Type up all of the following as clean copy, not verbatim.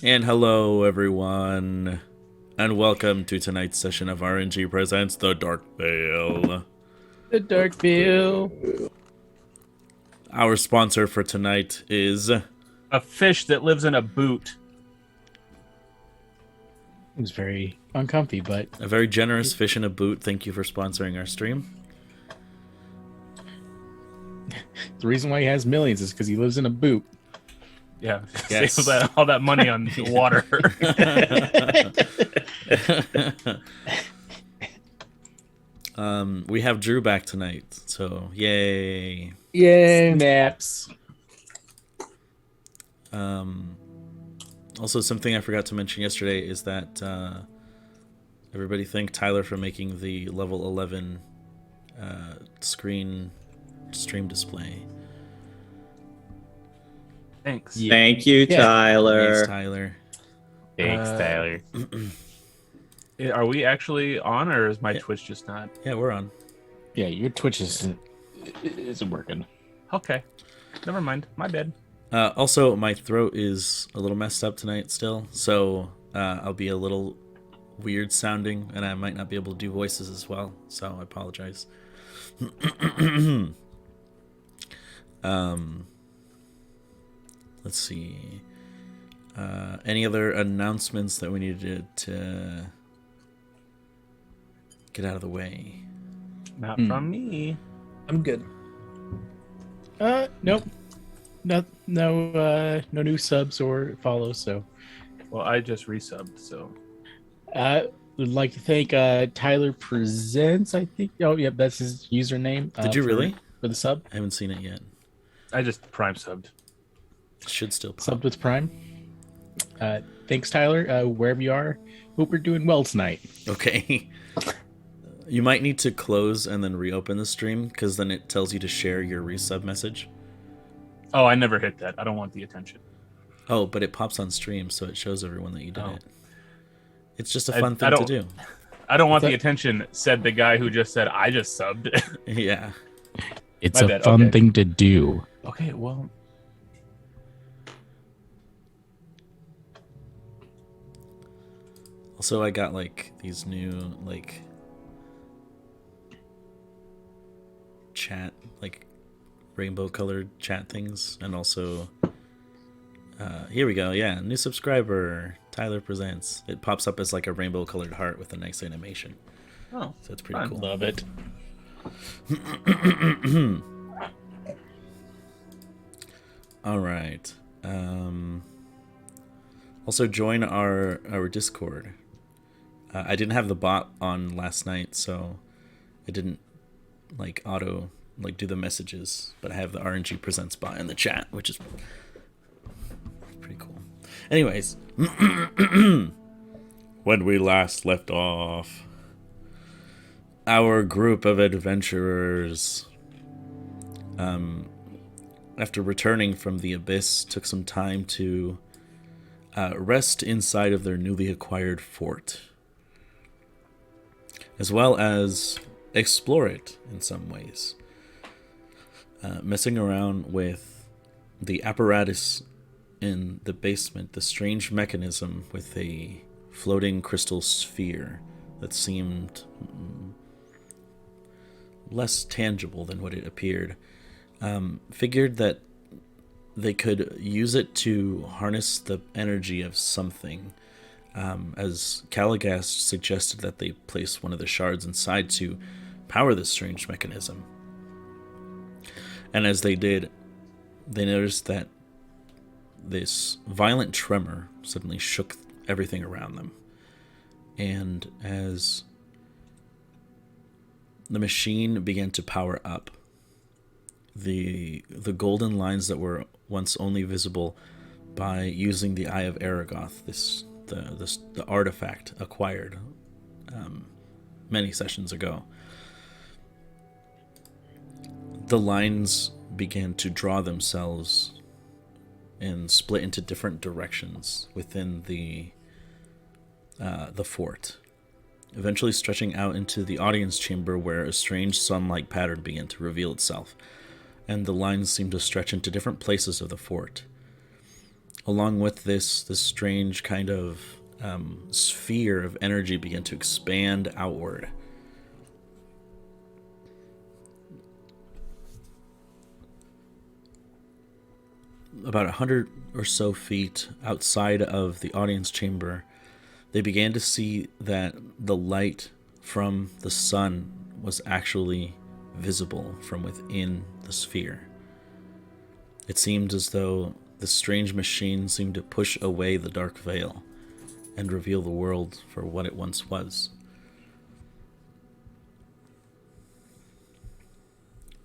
And hello, everyone, and welcome to tonight's session of RNG Presents The Dark Veil. The Dark Veil. Our sponsor for tonight is a fish that lives in a boot. It was very uncomfy, but a very generous fish in a boot. Thank you for sponsoring our stream. the reason why he has millions is because he lives in a boot. Yeah, Yes. save all that money on water. We have Drew back tonight, so yay. Yay, naps. Also, something I forgot to mention yesterday is that everybody thank Tyler for making the level 11 stream display. Thanks. Yeah. Thank you, Yeah. Tyler. Thanks, Tyler. Thanks, Tyler. Are we actually on, or is my Twitch just not? Yeah, we're on. Yeah, your Twitch isn't working. Okay, never mind. My bad. Also, my throat is a little messed up tonight still, so I'll be a little weird sounding, and I might not be able to do voices as well, so I apologize. Let's see. Any other announcements that we needed to get out of the way? Not from me. I'm good. Nope. No new subs or follows. So, Well, I just resubbed, so would like to thank Tyler Presents. I think. Oh, yeah, that's his username. Did you really? For the sub? I haven't seen it yet. I just prime subbed. Should still pop. Subbed with Prime. Thanks, Tyler. Wherever you are, hope you're doing well tonight. Okay. You might need to close and then reopen the stream, because then it tells you to share your resub message. Oh, I never hit that. I don't want the attention. Oh, but it pops on stream, so it shows everyone that you did Oh. it. It's just a I fun thing to don't- do. I don't want What's the attention, said the guy who just said I just subbed. Yeah. It's My a bad, fun okay. thing to do. Okay, well, Also, I got like these new chat, like rainbow colored chat things, and also here we go. Yeah, new subscriber, Tyler Presents. It pops up as like a rainbow colored heart with a nice animation. oh, So it's pretty fun. cool. Love it. All right. Also join our Discord. I didn't have the bot on last night, so I didn't auto do the messages, but I have the RNG Presents bot in the chat, which is pretty cool. Anyways, when we last left off, our group of adventurers, after returning from the abyss, took some time to rest inside of their newly acquired fort, as well as explore it in some ways, messing around with the apparatus in the basement, the strange mechanism with a floating crystal sphere that seemed less tangible than what it appeared. Figured that they could use it to harness the energy of something, as Caligast suggested that they place one of the shards inside to power this strange mechanism. And as they did, they noticed that this violent tremor suddenly shook everything around them. And as the machine began to power up, the golden lines that were once only visible by using the Eye of Aragoth, the artifact acquired many sessions ago, the lines began to draw themselves and split into different directions within the fort, eventually stretching out into the audience chamber, where a strange sun-like pattern began to reveal itself, and the lines seemed to stretch into different places of the fort. along with this strange kind of sphere of energy began to expand outward. About 100 or so feet outside of the audience chamber, they began to see that the light from the sun was actually visible from within the sphere. It seemed as though the strange machine seemed to push away the dark veil and reveal the world for what it once was.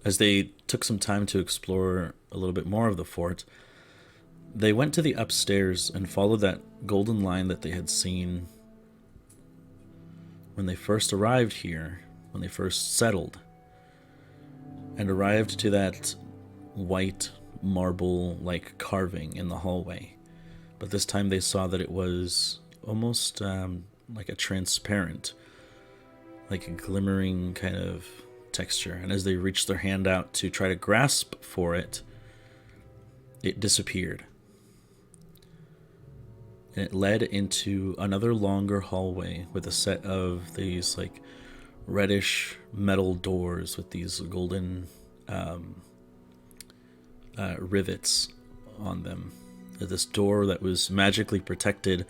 As they took some time to explore a little bit more of the fort, they went to the upstairs and followed that golden line that they had seen when they first arrived here, when they first settled, and arrived to that white marble-like carving in the hallway. But this time they saw that it was almost like a transparent, like a glimmering kind of texture. And as they reached their hand out to try to grasp for it, it disappeared. And it led into another longer hallway with a set of these like reddish metal doors with these golden rivets on them. This door that was magically protected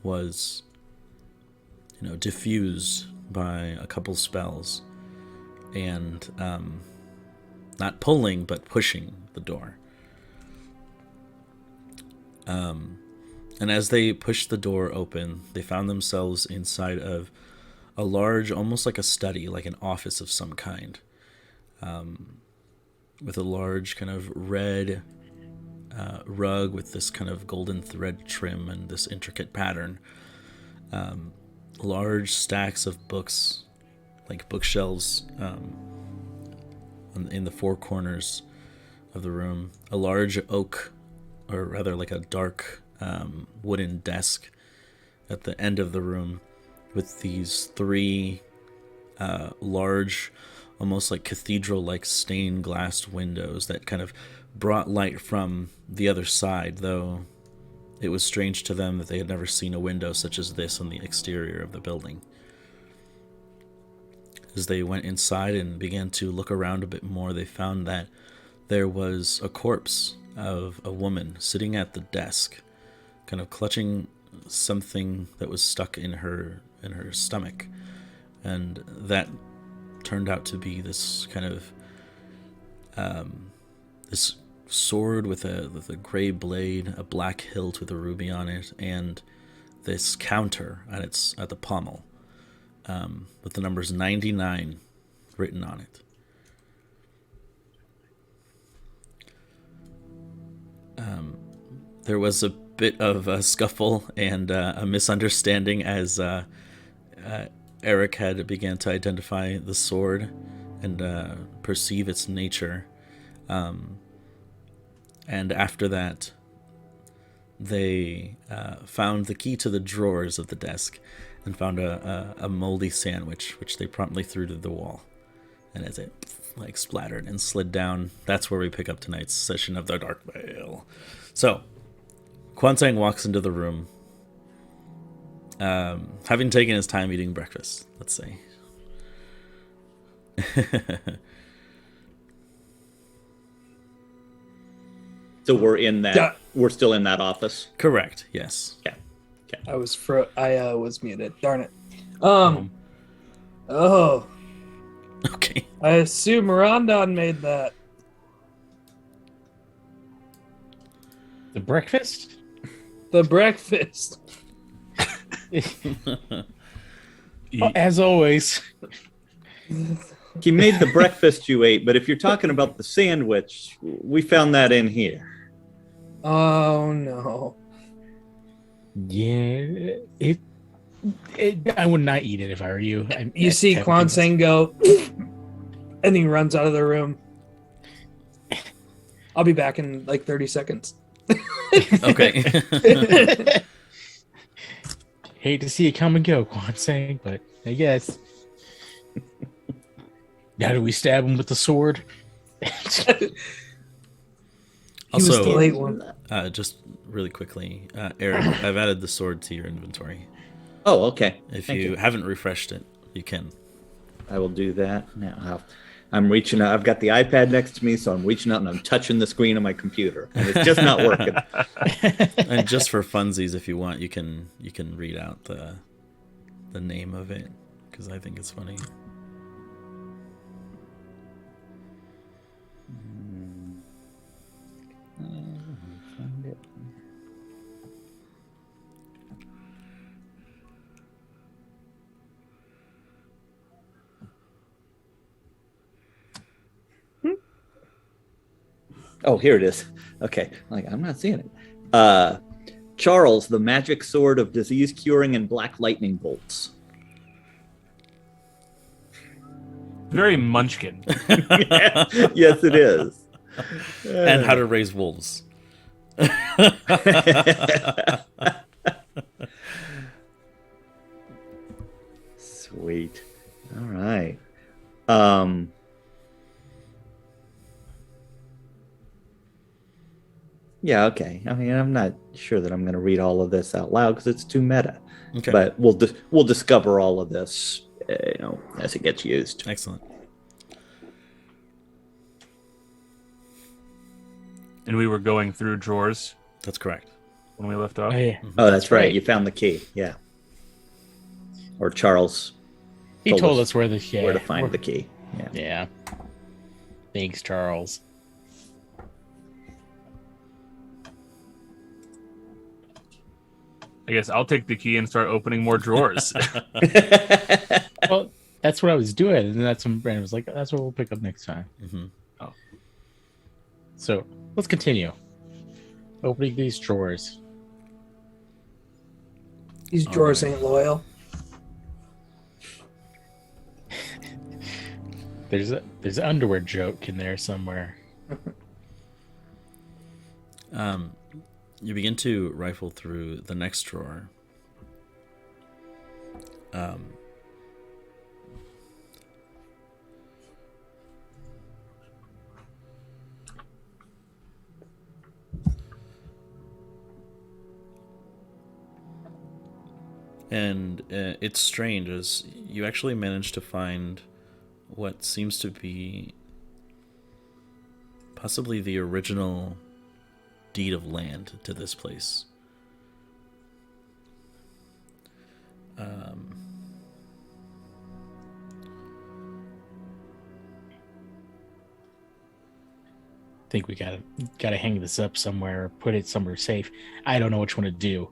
was, diffused by a couple spells, and not pulling but pushing the door. And as they pushed the door open, they found themselves inside of a large, almost like a study, like an office of some kind, with a large kind of red rug with this kind of golden thread trim and this intricate pattern. Large stacks of books, like bookshelves, in the four corners of the room. A large oak, or rather like a dark wooden desk at the end of the room with these three large, almost like cathedral-like stained glass windows that kind of brought light from the other side, though it was strange to them that they had never seen a window such as this on the exterior of the building. As they went inside and began to look around a bit more, they found that there was a corpse of a woman sitting at the desk, kind of clutching something that was stuck in her stomach, and that turned out to be this kind of this sword with a gray blade, a black hilt with a ruby on it, and this counter at the pommel with the numbers 99 written on it. There was a bit of a scuffle and a misunderstanding as Eric had began to identify the sword and perceive its nature. And after that, they found the key to the drawers of the desk and found a moldy sandwich, which they promptly threw to the wall. And as it splattered and slid down, that's where we pick up tonight's session of the Dark Veil. So, Kwansang walks into the room, having taken his time eating breakfast, let's say. So we're still in that office. Correct. Yes. Yeah. Okay. I was muted. Darn it. Oh. Okay. I assume Rondon made that. The breakfast? The breakfast. As always. He made the breakfast you ate, but if you're talking about the sandwich, we found that in here. Oh no. Yeah, I would not eat it if I were you. You see Kwansang go, and he runs out of the room. I'll be back in like 30 seconds. Okay. Hate to see it come and go, Kwansang, but I guess. Now do we stab him with the sword? was Also, the late one. just really quickly, Eric, I've added the sword to your inventory. Oh, okay. If Thank you haven't refreshed it, you can. I will do that now. I'm reaching out. I've got the iPad next to me, so I'm reaching out and I'm touching the screen of my computer, and it's just not working. And just for funsies, if you want, you can read out the name of it, because I think it's funny. Oh, here it is. Okay, I'm not seeing it. Charles, the magic sword of disease curing and black lightning bolts. Very Munchkin. Yes, it is. And how to raise wolves. Sweet. All right. Yeah, okay. I mean, I'm not sure that I'm going to read all of this out loud because it's too meta. Okay. But we'll discover all of this, as it gets used. Excellent. And we were going through drawers That's correct. when we left off. Oh, yeah. Oh, that's right. right. You found the key. Yeah. Or Charles He told us where where to find the key. Yeah. Yeah. Thanks, Charles. I guess I'll take the key and start opening more drawers. Well, that's what I was doing, and that's when Brandon was like, "That's what we'll pick up next time." Mm-hmm. Oh. So let's continue opening these drawers. These drawers ain't loyal. There's an underwear joke in there somewhere. You begin to rifle through the next drawer. And it's strange as you actually manage to find what seems to be possibly the original deed of land to this place. I think we gotta hang this up somewhere, or put it somewhere safe. I don't know which one to do.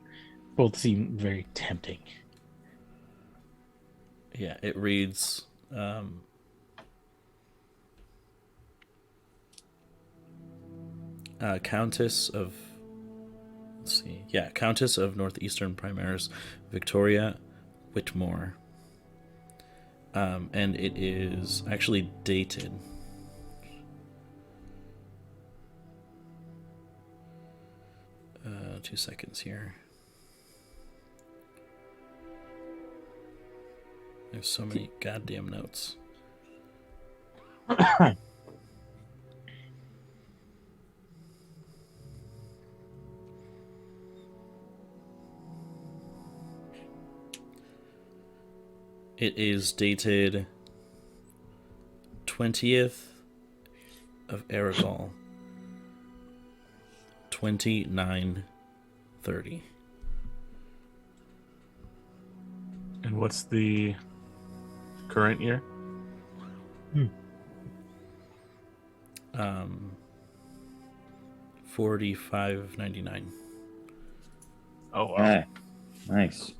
Both seem very tempting. Yeah, it reads Countess of Countess of Northeastern Primaris, Victoria Whitmore. And it is actually dated. Uh, 2 seconds here. There's so many goddamn notes. It is dated 20th of Aragal, 2930. And what's the current year? 4599. Oh, wow. Ah, nice.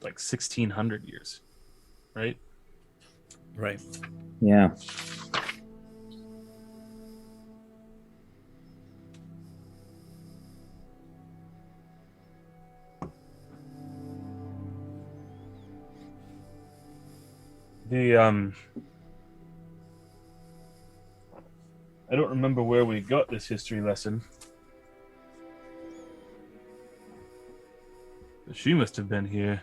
Like 1600 years, right? Right. Yeah. I don't remember where we got this history lesson. But she must have been here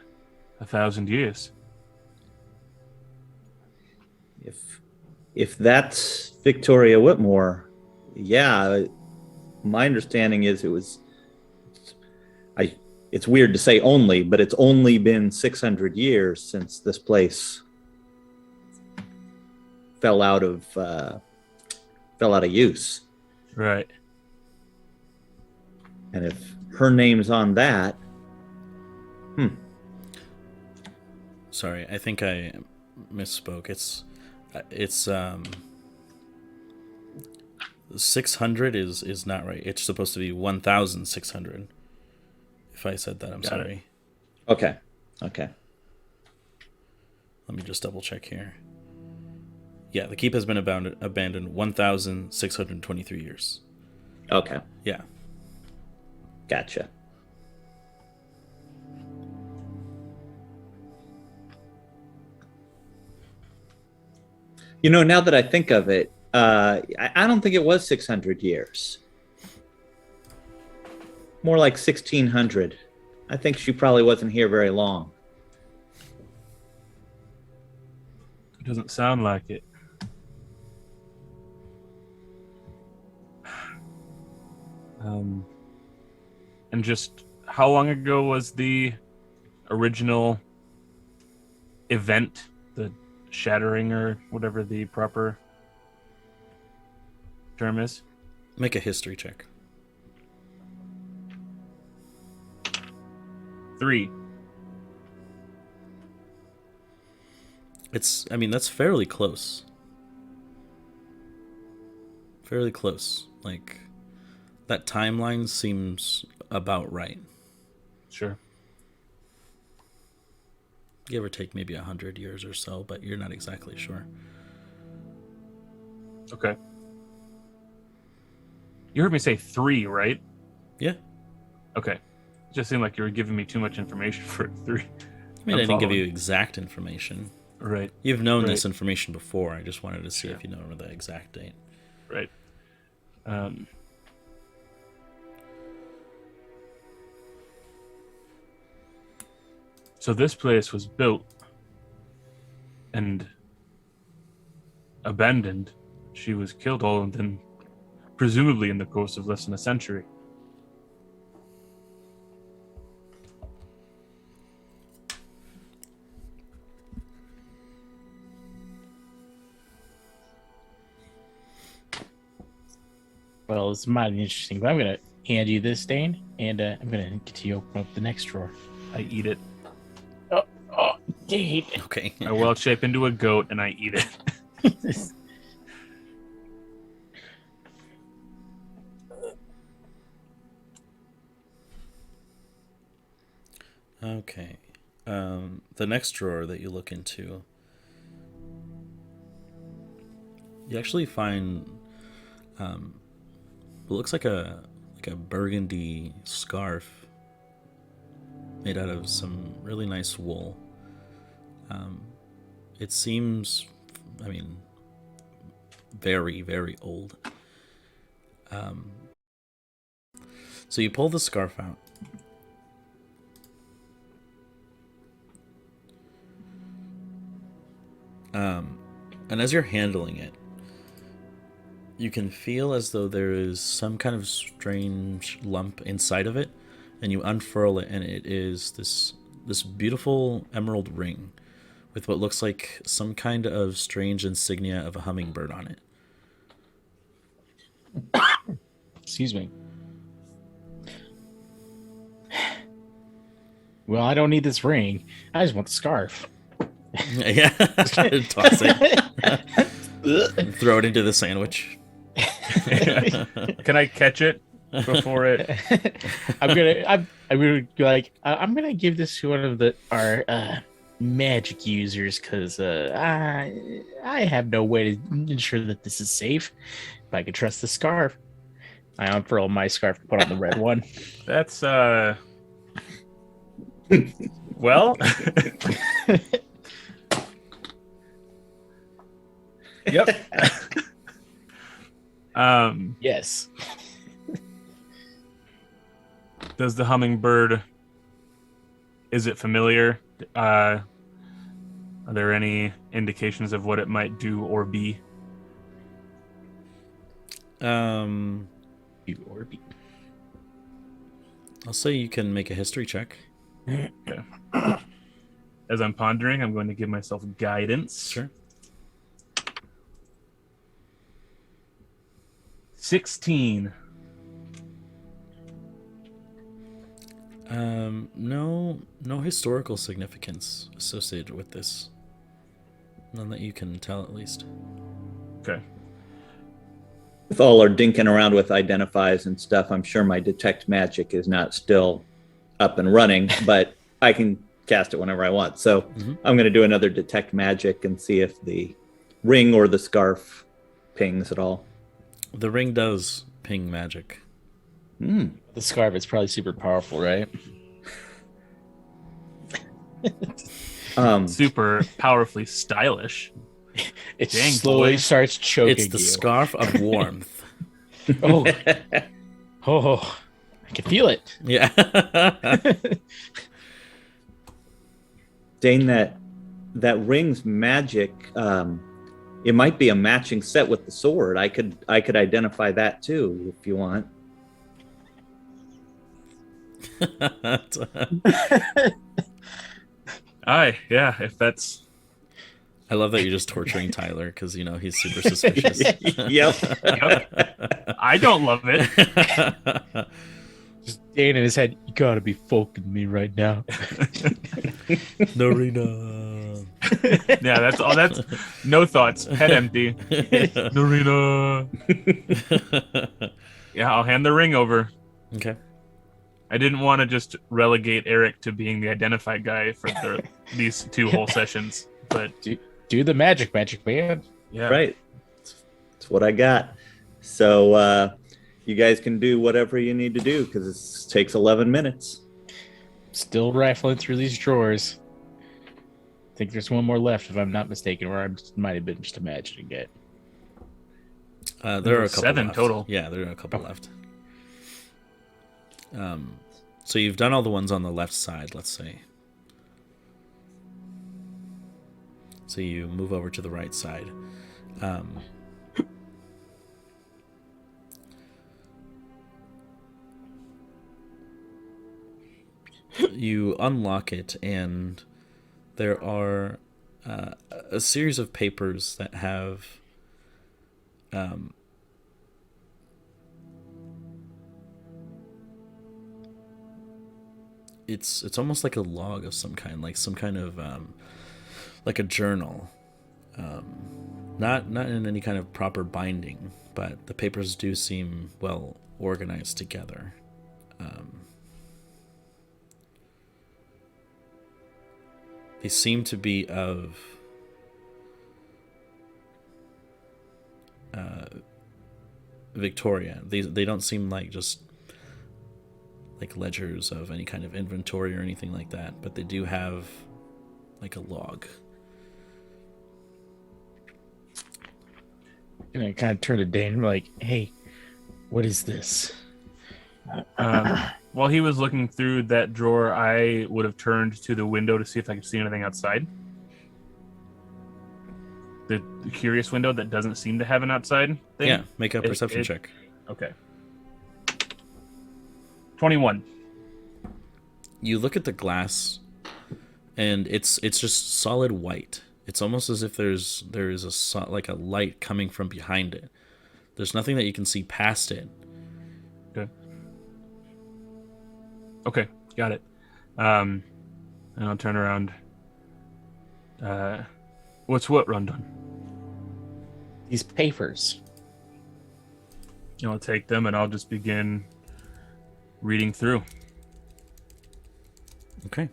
1,000 years. If that's Victoria Whitmore, yeah, my understanding is it was. It's weird to say only, but it's only been 600 years since this place fell out of use. Right. And if her name's on that, Sorry, I think I misspoke. It's 600 is not right. It's supposed to be 1,600. If I said that, I'm sorry. Okay. Let me just double check here. Yeah, the keep has been abandoned 1,623 years. Okay. Yeah. Gotcha. Now that I think of it, I don't think it was 600 years. More like 1,600. I think she probably wasn't here very long. It doesn't sound like it. And just how long ago was the original event, the shattering or whatever the proper term is? Make a history check. 3. That's fairly close. Fairly close. Like, that timeline seems about right. Sure. Give or take maybe 100 years or so, but you're not exactly sure. Okay. You heard me say 3, right? Yeah. Okay. It just seemed like you were giving me too much information for 3. I didn't give you exact information. Right. You've known this information before. I just wanted to see if you know the exact date. Right. So this place was built and abandoned. She was killed all and then presumably in the course of less than a century. Well, it's mighty interesting, but I'm going to hand you this, Dane, and I'm going to get you open up the next drawer. I eat it. Oh, Dane. Okay. I wild shape into a goat and I eat it. Okay. The next drawer that you look into, you actually find it looks like a burgundy scarf made out of some really nice wool. It seems, very, very old. So you pull the scarf out. And as you're handling it, you can feel as though there is some kind of strange lump inside of it, and you unfurl it, and it is this beautiful emerald ring with what looks like some kind of strange insignia of a hummingbird on it. Excuse me. Well, I don't need this ring. I just want the scarf. Yeah. Toss it. Throw it into the sandwich. Can I catch it before it? I'm gonna give this to one of our magic users because I have no way to ensure that this is safe. If I could trust the scarf, I unfurl my scarf and put on the red one. That's well. Yep. Yes. Does the hummingbird, is it familiar? Are there any indications of what it might do or be? You Orby. I'll say you can make a history check. As I'm pondering, I'm going to give myself guidance. Sure. 16. No historical significance associated with this. None that you can tell, at least. Okay. With all our dinking around with identifies and stuff, I'm sure my detect magic is not still up and running, but I can cast it whenever I want. So I'm going to do another detect magic and see if the ring or the scarf pings at all. The ring does ping magic. The scarf is probably super powerful, right? Super powerfully stylish. It Dang, slowly boy. starts choking It's the you. scarf of warmth. Oh, I can feel it. Yeah. Dane, that ring's magic. It might be a matching set with the sword. I could identify that too, if you want. Aye, yeah, if that's... I love that you're just torturing Tyler because he's super suspicious. Yep. I don't love it. Just Dane in his head, you gotta be fucking me right now. Norina. Yeah, that's all. That's no thoughts. Head empty. Norina. Yeah, I'll hand the ring over. Okay. I didn't want to just relegate Eric to being the identified guy for these 2 whole sessions, but Do the magic, man. yeah, Right. That's what I got. So you guys can do whatever you need to do because it takes 11 minutes. Still rifling through these drawers. I think there's one more left, if I'm not mistaken, or I might have been just imagining it. There are a couple 7 left. total. Yeah, there are a couple left. So you've done all the ones on the left side, let's say. So you move over to the right side. You unlock it, and there are a series of papers that have it's almost like a log of some kind, like some kind of like a journal, not in any kind of proper binding, but the papers do seem well organized together. They seem to be of Victoria. They don't seem like just like ledgers of any kind of inventory or anything like that, but they do have like a log. And I kind of turn to Dane, like, hey, what is this? While he was looking through that drawer, I would have turned to the window to see if I could see anything outside. The curious window that doesn't seem to have an outside thing. Yeah, make a perception check. Okay. 21. You look at the glass, and it's just solid white. It's almost as if there is like a light coming from behind it. There's nothing that you can see past it. Okay, got it. And I'll turn around. What's what, Rondon? These papers. I'll take them and I'll just begin reading through. Okay.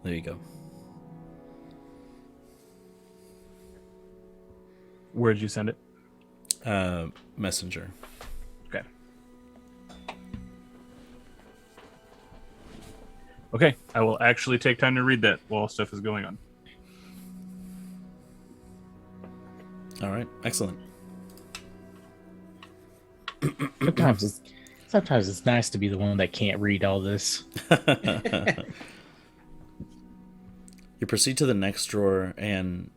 There you go. Where did you send it? Messenger. Okay. Okay, I will actually take time to read that while stuff is going on. All right, excellent. Sometimes it's nice to be the one that can't read all this. You proceed to the next drawer, and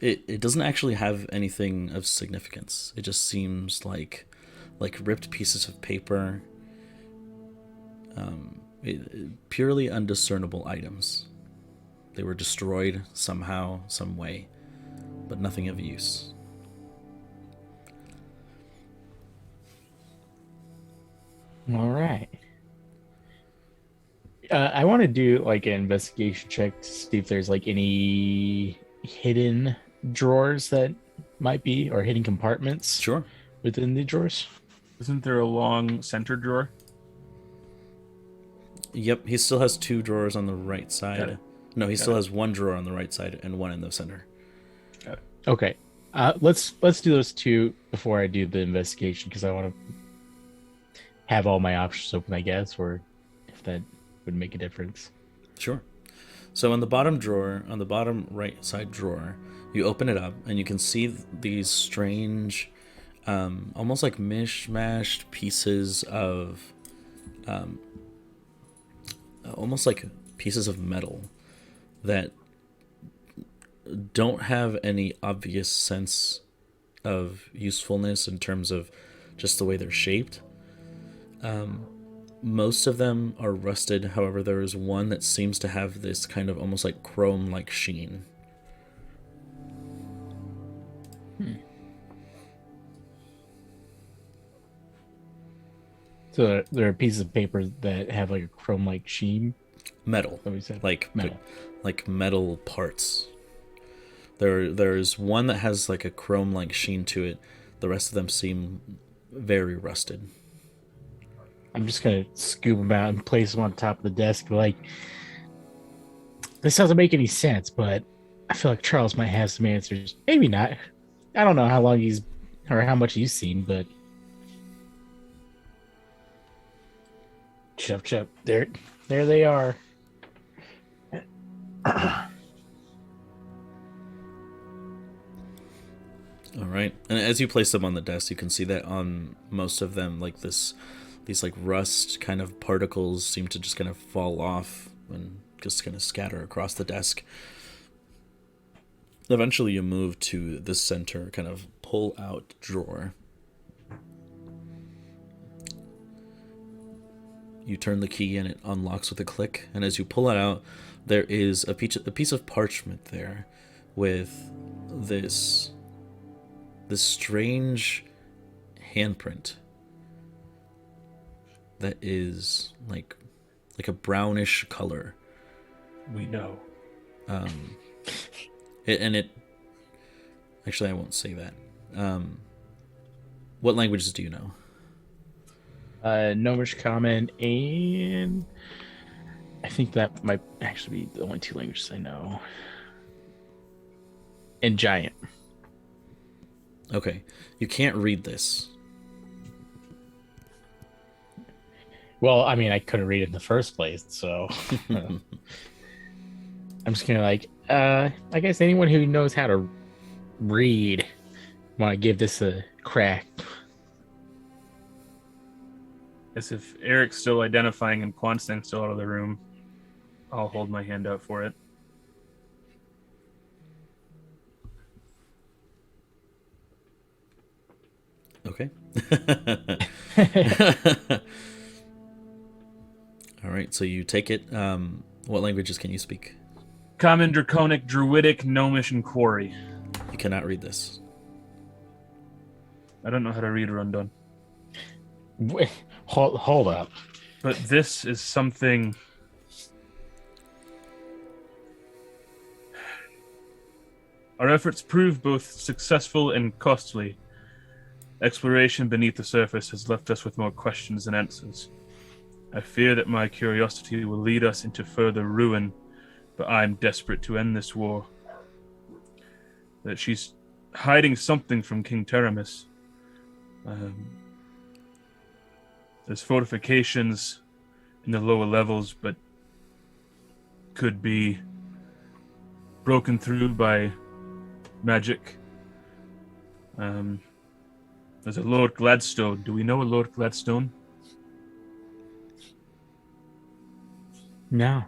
it doesn't actually have anything of significance. It just seems like ripped pieces of paper, purely undiscernible items. They were destroyed somehow, some way, but nothing of use. All right. I want to do like an investigation check to see if there's like any hidden drawers that might be, or hidden compartments Sure. within the drawers. Isn't there a long center drawer? Yep, he still has 2 drawers on the right Got side. it. No, he still has 1 drawer on the right side and 1 in the center. Okay. Let's do those 2 before I do the investigation, because I want to have all my options open, I guess, or if that would make a difference. Sure. So on the bottom drawer, on the bottom right side drawer, you open it up and you can see these strange, almost like mishmashed pieces of, almost like pieces of metal that don't have any obvious sense of usefulness in terms of just the way they're shaped. Most of them are rusted. However, there is one that seems to have this kind of almost like chrome-like sheen. So there are pieces of paper that have like a chrome-like sheen. Metal, What we said? like Metal. like metal parts. There's one that has like a chrome-like sheen to it. The rest of them seem very rusted. I'm just gonna scoop them out and place them on top of the desk. Like, this doesn't make any sense, but I feel like Charles might have some answers. Maybe not. I don't know how long he's or how much he's seen, but chub. There they are. All right, and as you place them on the desk, you can see that on most of them, like these like rust kind of particles seem to just kind of fall off and just kind of scatter across the desk. Eventually, you move to the center kind of pull-out drawer. You turn the key and it unlocks with a click, and as you pull it out, there is a piece of parchment there with this strange handprint that is like a brownish color. We know. It actually, I won't say that. What languages do you know? Gnomish, Common, and I think that might actually be the only 2 languages I know. And Giant. Okay, you can't read this. Well, I mean, I couldn't read it in the first place, so I'm just gonna I guess anyone who knows how to read want to give this a crack. As if Eric's still identifying and Quanstang's still out of the room, I'll hold my hand out for it. Okay. All right, so you take it. What languages can you speak? Common, Draconic, Druidic, Gnomish, and Quarry. You cannot read this. I don't know how to read Rundun. Wait, hold up. But this is something... Our efforts proved both successful and costly. Exploration beneath the surface has left us with more questions than answers. I fear that my curiosity will lead us into further ruin, but I'm desperate to end this war. That she's hiding something from King Teramis. There's fortifications in the lower levels, but could be broken through by magic. There's a Lord Gladstone. Do we know a Lord Gladstone? No.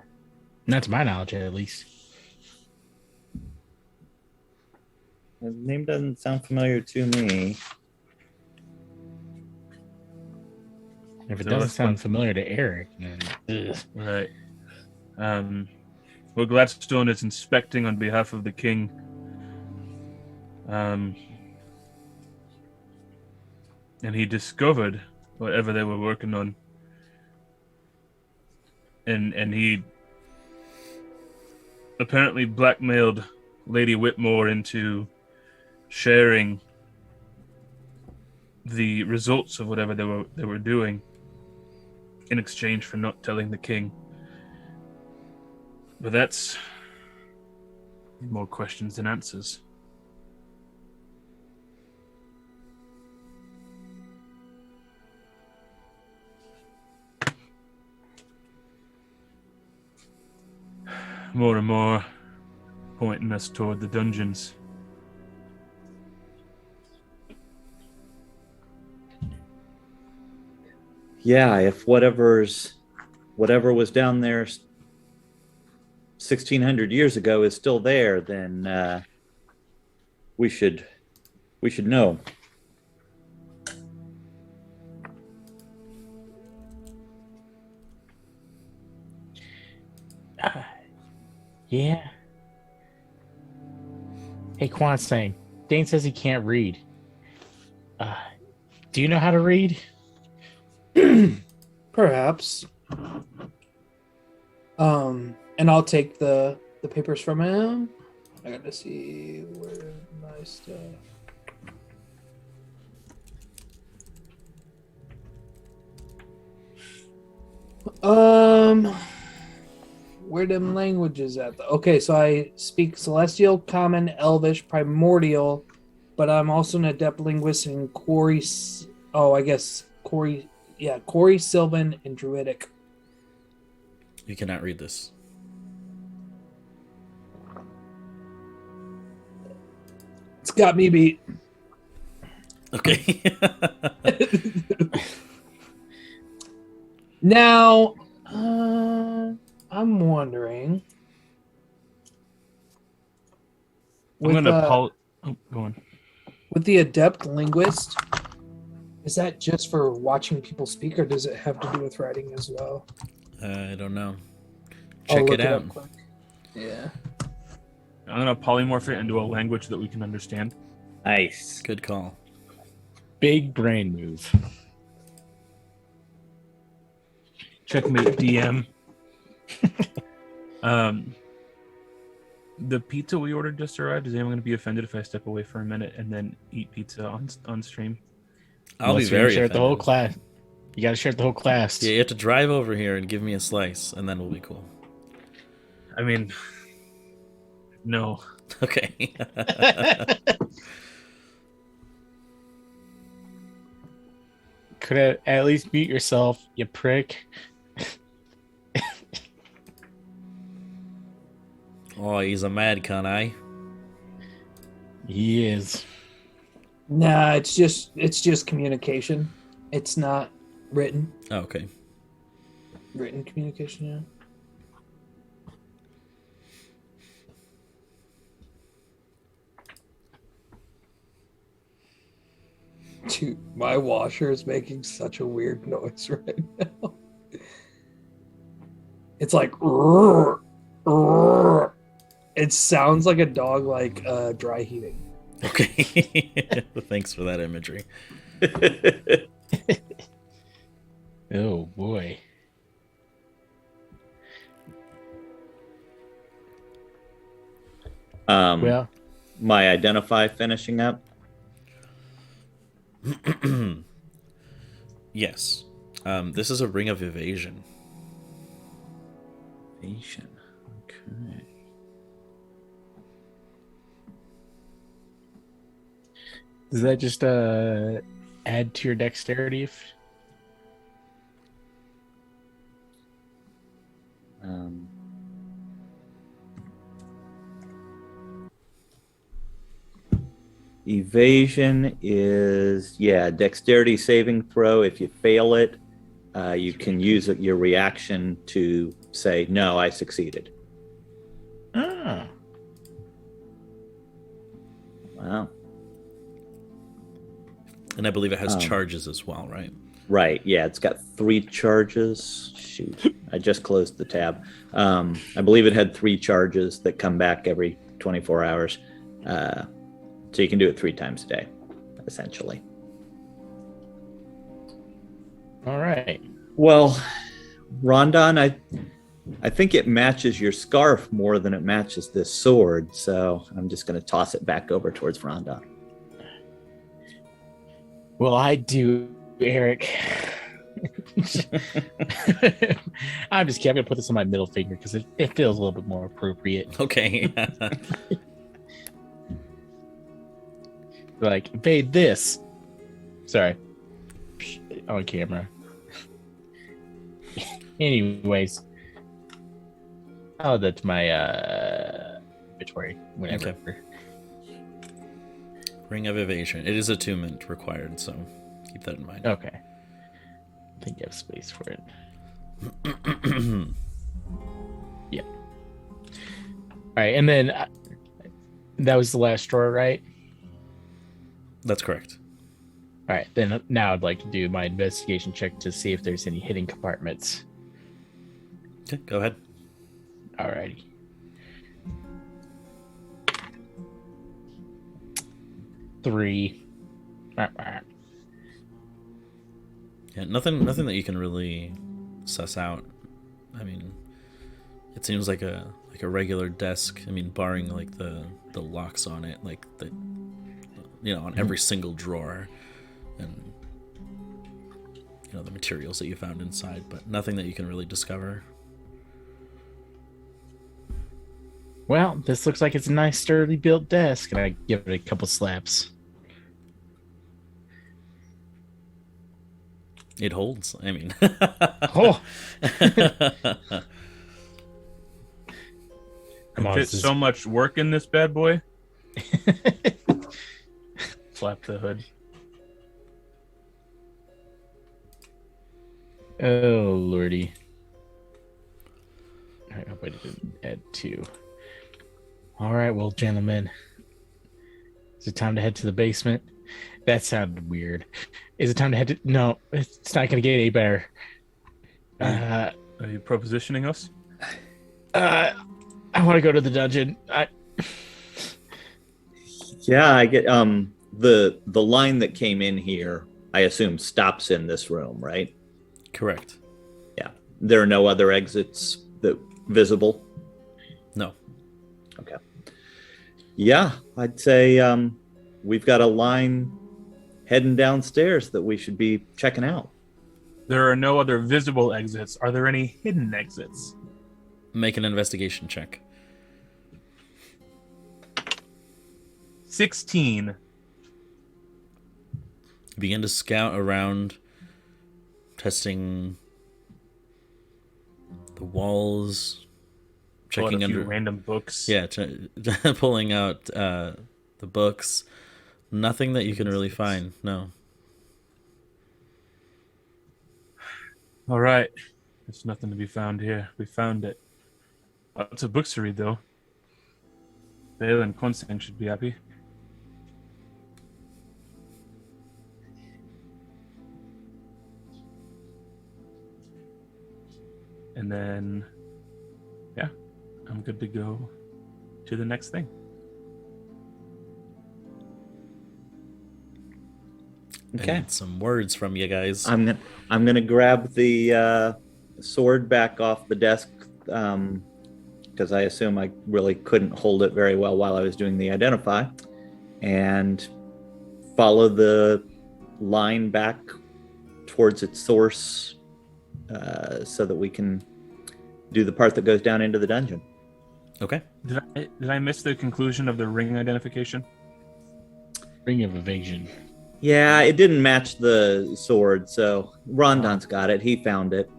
Not to my knowledge, at least. His name doesn't sound familiar to me. If it So doesn't let's sound find- familiar to Eric, then ugh. Right. Lord Gladstone is inspecting on behalf of the king. And he discovered whatever they were working on. And he apparently blackmailed Lady Whitmore into sharing the results of whatever they were doing in exchange for not telling the king. But that's more questions than answers. More and more pointing us toward the dungeons. Yeah, if whatever was down there 1,600 years ago is still there, then we should know. Yeah. Hey, Quan-Sang. Dane says he can't read. Do you know how to read? Perhaps. And I'll take the papers from him. I gotta see where my stuff. Where them languages at? Okay, so I speak Celestial, Common, Elvish, Primordial, but I'm also an adept linguist in Quarry. Oh, I guess Quarry. Yeah, Quarry, Sylvan, and Druidic. You cannot read this. It's got me beat. Okay. Now, I'm wondering. I'm going to With, go on. with the adept linguist, is that just for watching people speak, or does it have to do with writing as well? I don't know. I'll Check look it out. up quick. Yeah. I'm going to polymorph it into a language that we can understand. Nice. Good call. Big brain move. Checkmate DM. The pizza we ordered just arrived. Is anyone going to be offended if I step away for a minute and then eat pizza on stream? I'll be Unless you very share it offended. the whole class. You gotta share it the whole class. Yeah, you have to drive over here and give me a slice, and then we'll be cool. I mean, no. Okay. Could have at least mute yourself, you prick. Oh, he's a mad cunt, eh? He is. Nah, it's just communication. It's not written. Oh, okay. Written communication, yeah. Dude, my washer is making such a weird noise right now. It's like it sounds like a dog like dry heating. Okay. Thanks for that imagery. Oh boy. Well, My identify finishing up. Yes. This is a ring of evasion. Evasion. Okay. does that just add to your dexterity? Evasion is, dexterity saving throw. If you fail it, you can use your reaction to say, no, I succeeded. Ah. Wow. And I believe it has charges as well, right? Right. Yeah, it's got 3 charges. Shoot, I just closed the tab. I believe it had 3 charges that come back every 24 hours. So you can do it 3 times a day, essentially. All right. Well, Rondon, I think it matches your scarf more than it matches this sword, so I'm just going to toss it back over towards Rondon. Well, I do, Eric. I'm just kidding. I'm going to put this on my middle finger because it feels a little bit more appropriate. Okay. Like, evade this. Sorry. On camera. Anyways. Oh, that's my inventory. Whenever. Okay. Ring of Evasion. It is attunement required, so keep that in mind. Okay. I think I have space for it. Yeah. All right, and then that was the last drawer, right? That's correct. All right, then now I'd like to do my investigation check to see if there's any hidden compartments. Okay, go ahead. All righty. Three. Yeah, nothing that you can really suss out. I mean, it seems like a regular desk. I mean, barring like the locks on it, like the on every single drawer, and the materials that you found inside, but nothing that you can really discover. Well, this looks like it's a nice, sturdy built desk, and I give it a couple slaps. It holds. I mean, Oh, Fit so much work in this bad boy. Flap the hood. Oh, lordy. I hope I didn't add 2. All right, well, gentlemen. Is it time to head to the basement? That sounded weird. Is it time to head to... No, it's not going to get any better. Are you propositioning us? I want to go to the dungeon. Yeah, I get the line that came in here, I assume stops in this room, right? correct. Yeah. There are no other exits that visible? No. Okay. Yeah, I'd say we've got a line heading downstairs that we should be checking out. There are no other visible exits. Are there any hidden exits? Make an investigation check. 16. Begin to scout around, testing the walls, Pulling checking a few under random books. Yeah, pulling out the books. Nothing that you can really find. No. All right. There's nothing to be found here. We found it. Lots of books to read, though. Bale and Constant should be happy. And then, yeah, I'm good to go to the next thing. Okay. I need some words from you guys. I'm gonna grab the sword back off the desk because I assume I really couldn't hold it very well while I was doing the identify, and follow the line back towards its source so that we can do the part that goes down into the dungeon. Okay. Did I miss the conclusion of the ring identification? Ring of evasion. Yeah, it didn't match the sword, so Rondon's got it. He found it.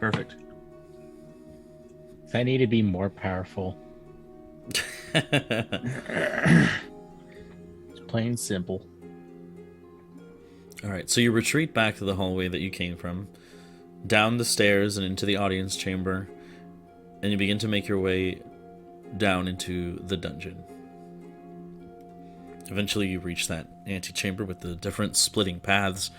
Perfect. Does I need to be more powerful? plain simple. All right, so you retreat back to the hallway that you came from, down the stairs and into the audience chamber, and you begin to make your way down into the dungeon. Eventually you reach that antechamber with the different splitting paths,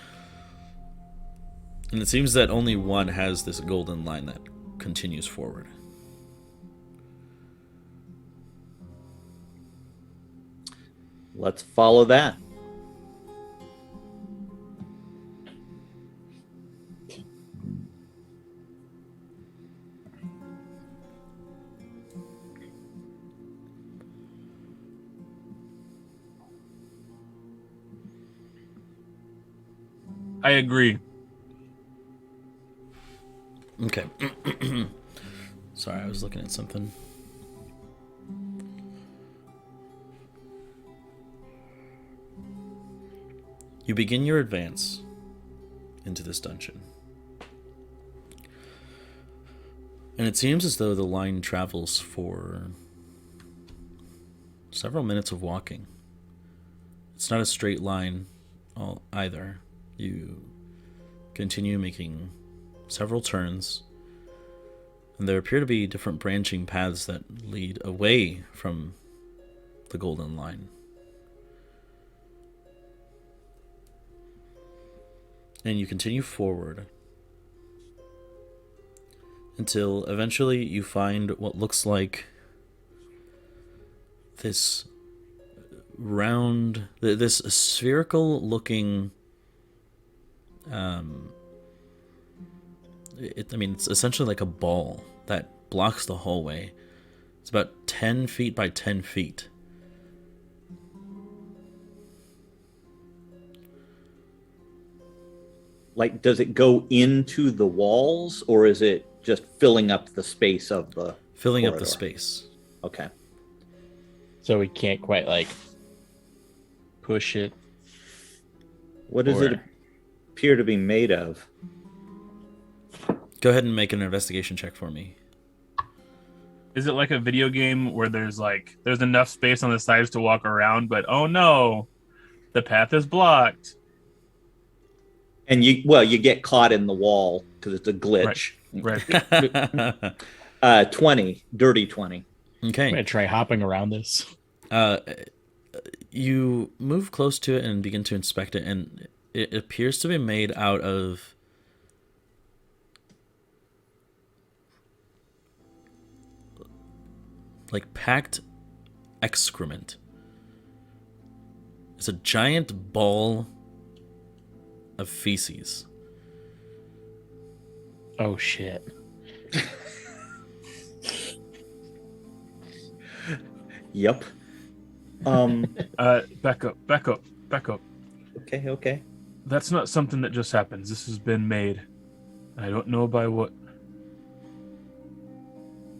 and it seems that only one has this golden line that continues forward. Let's follow that. I agree. Okay. Sorry, I was looking at something. You begin your advance into this dungeon. And it seems as though the line travels for several minutes of walking. It's not a straight line either. You continue making several turns, and there appear to be different branching paths that lead away from the golden line. And you continue forward until eventually you find what looks like this round, this spherical looking it's essentially like a ball that blocks the hallway. It's about 10 feet by 10 feet. Like, does it go into the walls, or is it just filling up the space of the Filling up corridor? the space. Okay. So we can't quite like push it. What does Or- it appear to be made of? Go ahead and make an investigation check for me. Is it like a video game where there's enough space on the sides to walk around, but oh no, the path is blocked? And you get caught in the wall because it's a glitch. Right. 20, dirty 20. I'm Okay. gonna try hopping around this. You move close to it and begin to inspect it, and it appears to be made out of like packed excrement. It's a giant ball of feces. Oh shit. Yep. Back up. Okay. That's not something that just happens. This has been made. I don't know by what.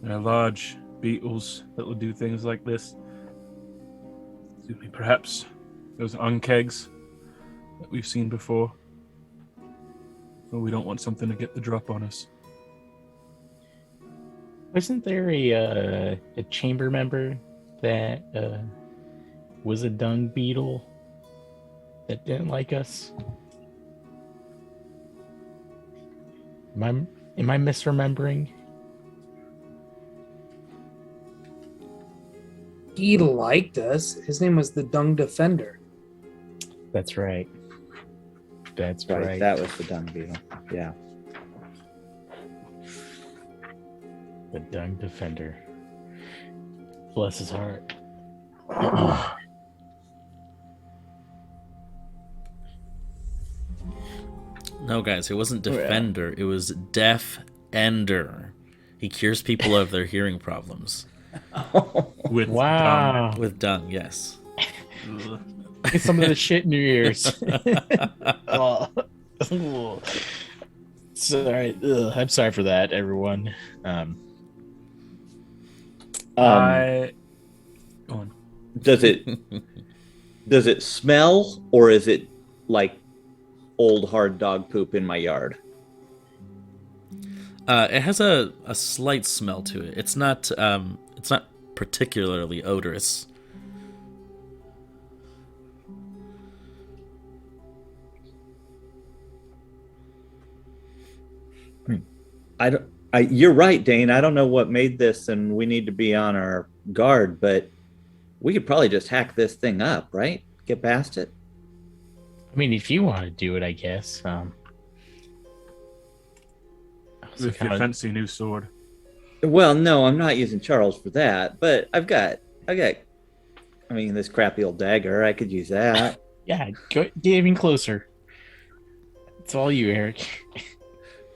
There are large beetles that will do things like this. Excuse me, perhaps those unkegs that we've seen before. But we don't want something to get the drop on us. Wasn't there a chamber member that was a dung beetle that didn't like us? Am I misremembering? He liked us. His name was the Dung Defender. That's right. That's Right. right. That was the dung beetle. Yeah. The dung defender. Bless his heart. No, guys, it wasn't Oh, yeah. Defender. It was Deaf-ender. He cures people of their hearing problems. With Wow. With dung, yes. Get some of the shit in your ears. Oh. Sorry. Ugh, I'm sorry for that, everyone. Go on. Does it smell, or is it like old hard dog poop in my yard? It has a slight smell to it. It's not particularly odorous. You're right, Dane. I don't know what made this, and we need to be on our guard, but we could probably just hack this thing up, right? Get past it. I mean, if you want to do it, I guess. With your fancy new sword. Well, no, I'm not using Charles for that, but this crappy old dagger. I could use that. Yeah, get even closer. It's all you, Eric.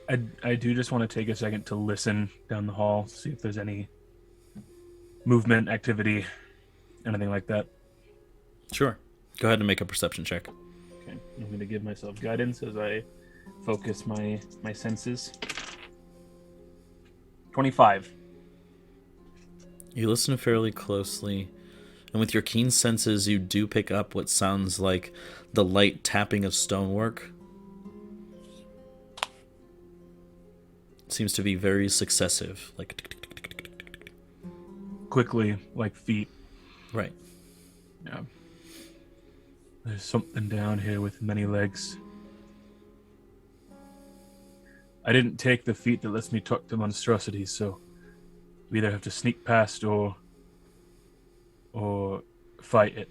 I do just want to take a second to listen down the hall, see if there's any movement, activity, anything like that. Sure. Go ahead and make a perception check. Okay, I'm going to give myself guidance as I focus my senses. 25. You listen fairly closely, and with your keen senses, you do pick up what sounds like the light tapping of stonework. It seems to be very successive, like Quickly, like feet. right. Yeah. There's something down here with many legs. I didn't take the feat that lets me talk to monstrosities, so we either have to sneak past or fight it.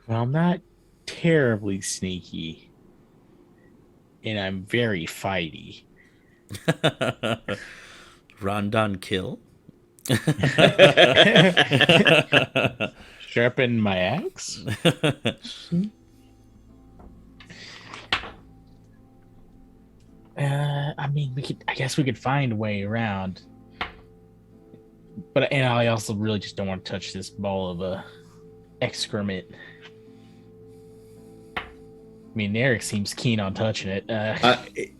Well, I'm not terribly sneaky, and I'm very fighty. Rondon kill. Sharpen my axe. I mean, I guess we could find a way around. And I also really just don't want to touch this ball of excrement. I mean, Eric seems keen on touching it.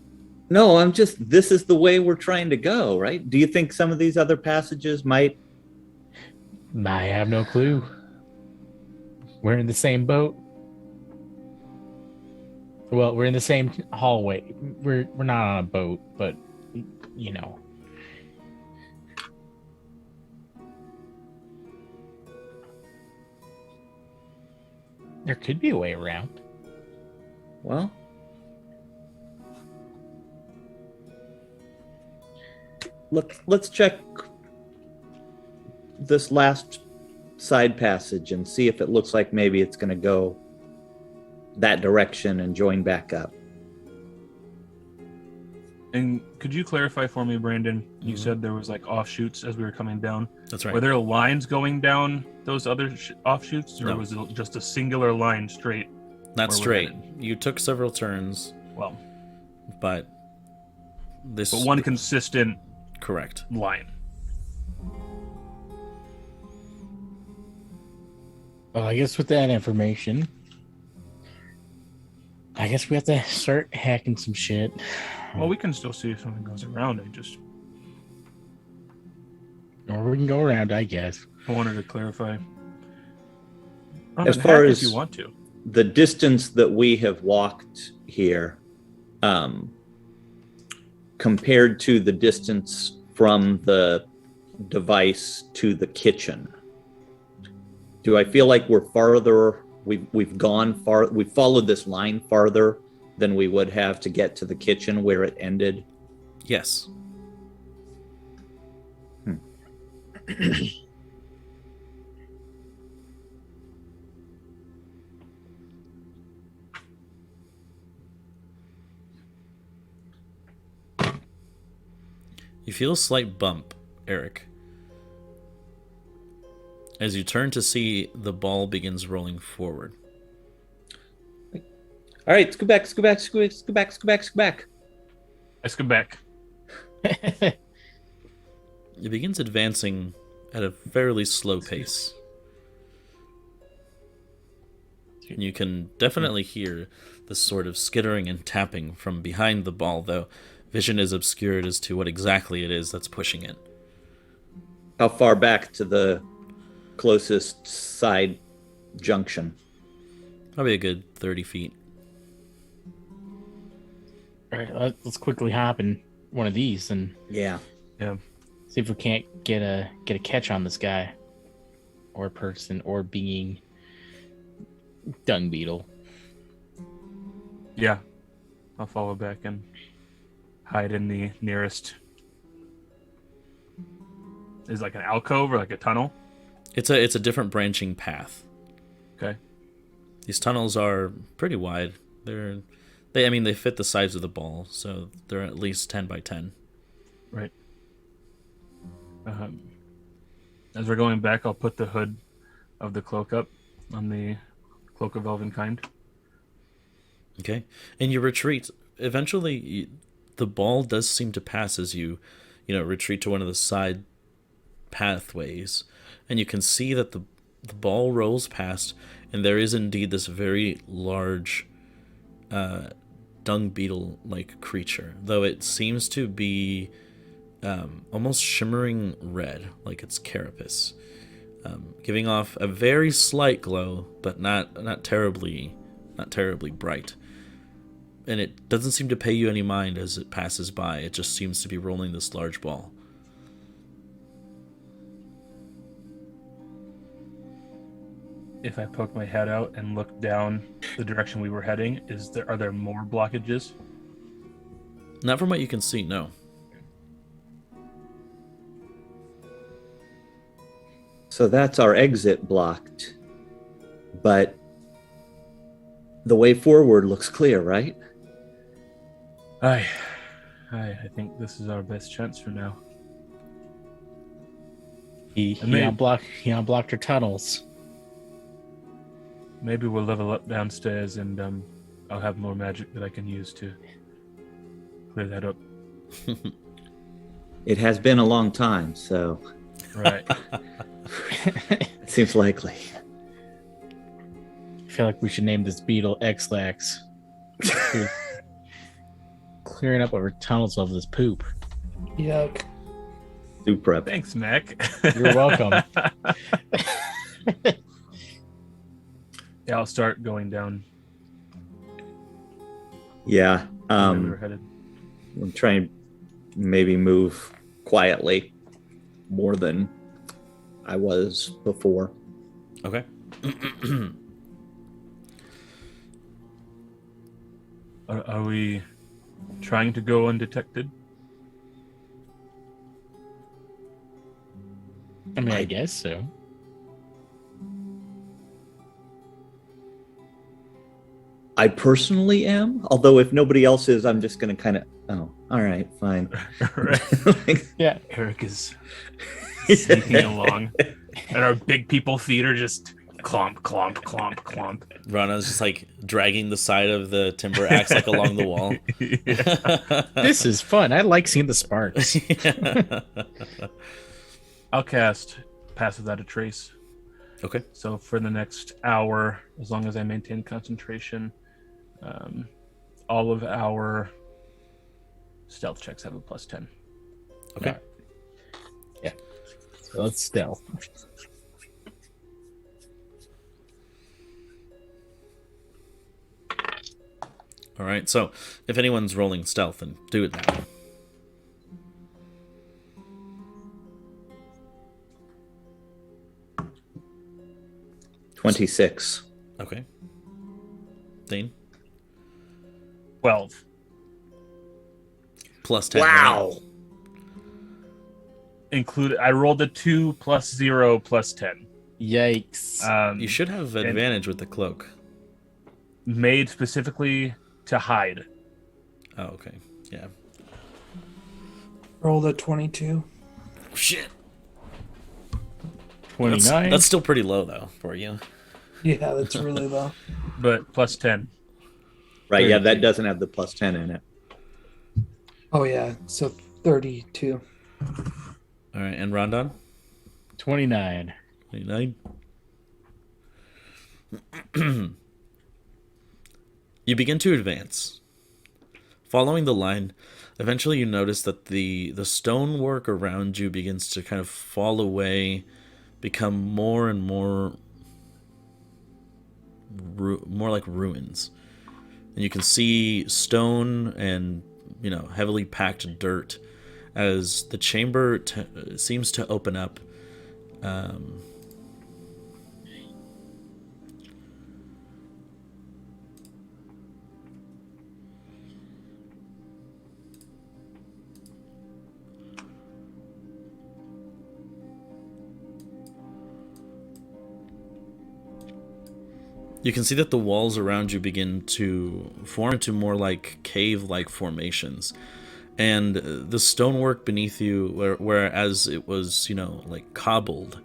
No, this is the way we're trying to go, right? Do you think some of these other passages might? I have no clue. We're in the same boat. Well, we're in the same hallway. We're not on a boat, but you know. There could be a way around. Well, let's check this last side passage and see if it looks like maybe it's going to go that direction and join back up. And could you clarify for me, Brandon? You said there was like offshoots as we were coming down. That's right. Were there lines going down those other offshoots, or No. was it just a singular line straight? Not where we're straight. headed? You took several turns, Well, but this. but one consistent Correct. line. Well, I guess with that information, I guess we have to start hacking some shit. Well, we can still see if something goes around. Or we can go around, I guess. I wanted to clarify. As far Hack as if you want to. the distance that we have walked here, compared to the distance from the device to the kitchen, do I feel like we're farther? We've gone far. We've followed this line farther than we would have to get to the kitchen where it ended. Yes. You feel a slight bump, Eric. As you turn to see, the ball begins rolling forward. All right, scoot back, scoot back, scoot back, scoot back, scoot back. Let's go back. It begins advancing at a fairly slow pace. And you can definitely hear the sort of skittering and tapping from behind the ball, though vision is obscured as to what exactly it is that's pushing it. How far back to the closest side junction? Probably a good 30 feet. All right, let's quickly hop in one of these and Yeah. see if we can't get a catch on this guy or person or being. Dung beetle. Yeah, I'll follow back and hide in the nearest. Is it like an alcove or like a tunnel? It's a different branching path. Okay. These tunnels are pretty wide. They fit the size of the ball, so they're at least 10 by 10. Right. As we're going back, I'll put the hood of the cloak up on the cloak of Elvenkind. Okay. And you retreat. Eventually, the ball does seem to pass as you retreat to one of the side pathways, and you can see that the ball rolls past, and there is indeed this very large dung beetle-like creature, though it seems to be almost shimmering red, like its carapace, giving off a very slight glow, but not terribly bright. And it doesn't seem to pay you any mind as it passes by. It just seems to be rolling this large ball. If I poke my head out and look down the direction we were heading, are there more blockages? Not from what you can see, no. So that's our exit blocked. But the way forward looks clear, right? I think this is our best chance for now. He unblocked our tunnels. Maybe we'll level up downstairs and I'll have more magic that I can use to clear that up. It has been a long time, so Right. it seems likely. I feel like we should name this beetle X-Lax. Clearing up our tunnels of this poop. Yuck. Super up. Thanks, Mac. You're welcome. Yeah, I'll start going down Yeah. where we were headed. I'm trying to maybe move quietly more than I was before. Okay. Are we trying to go undetected? I mean, I guess so. I personally am, although if nobody else is, I'm just going to kind of, oh, all right, fine. Right. Yeah. Eric is sneaking along, and our big people feet are just clomp, clomp, clomp, clomp. Rana's just like dragging the side of the timber axe like along the wall. This is fun. I like seeing the sparks. I'll cast Pass Without a Trace. Okay. So for the next hour, as long as I maintain concentration, all of our stealth checks have a +10. Okay. Yeah. So let's stealth. All right. So if anyone's rolling stealth, then do it now. $26. Okay. Dane? 12. +10. Wow. I rolled a 2 + 0 + 10. Yikes. You should have advantage with the cloak. Made specifically to hide. Oh, okay. Yeah. Rolled a 22. Shit. 29. That's still pretty low, though, for you. Yeah, that's really low. But +10. Right, yeah, that doesn't have the +10 in it. Oh, yeah. So 32. All right. And Rondon? 29. 29. You begin to advance. Following the line, eventually you notice that the stonework around you begins to kind of fall away, become more and more like ruins. And you can see stone and, heavily packed dirt as the chamber seems to open up. You can see that the walls around you begin to form into more like cave-like formations. And the stonework beneath you, whereas it was, like cobbled,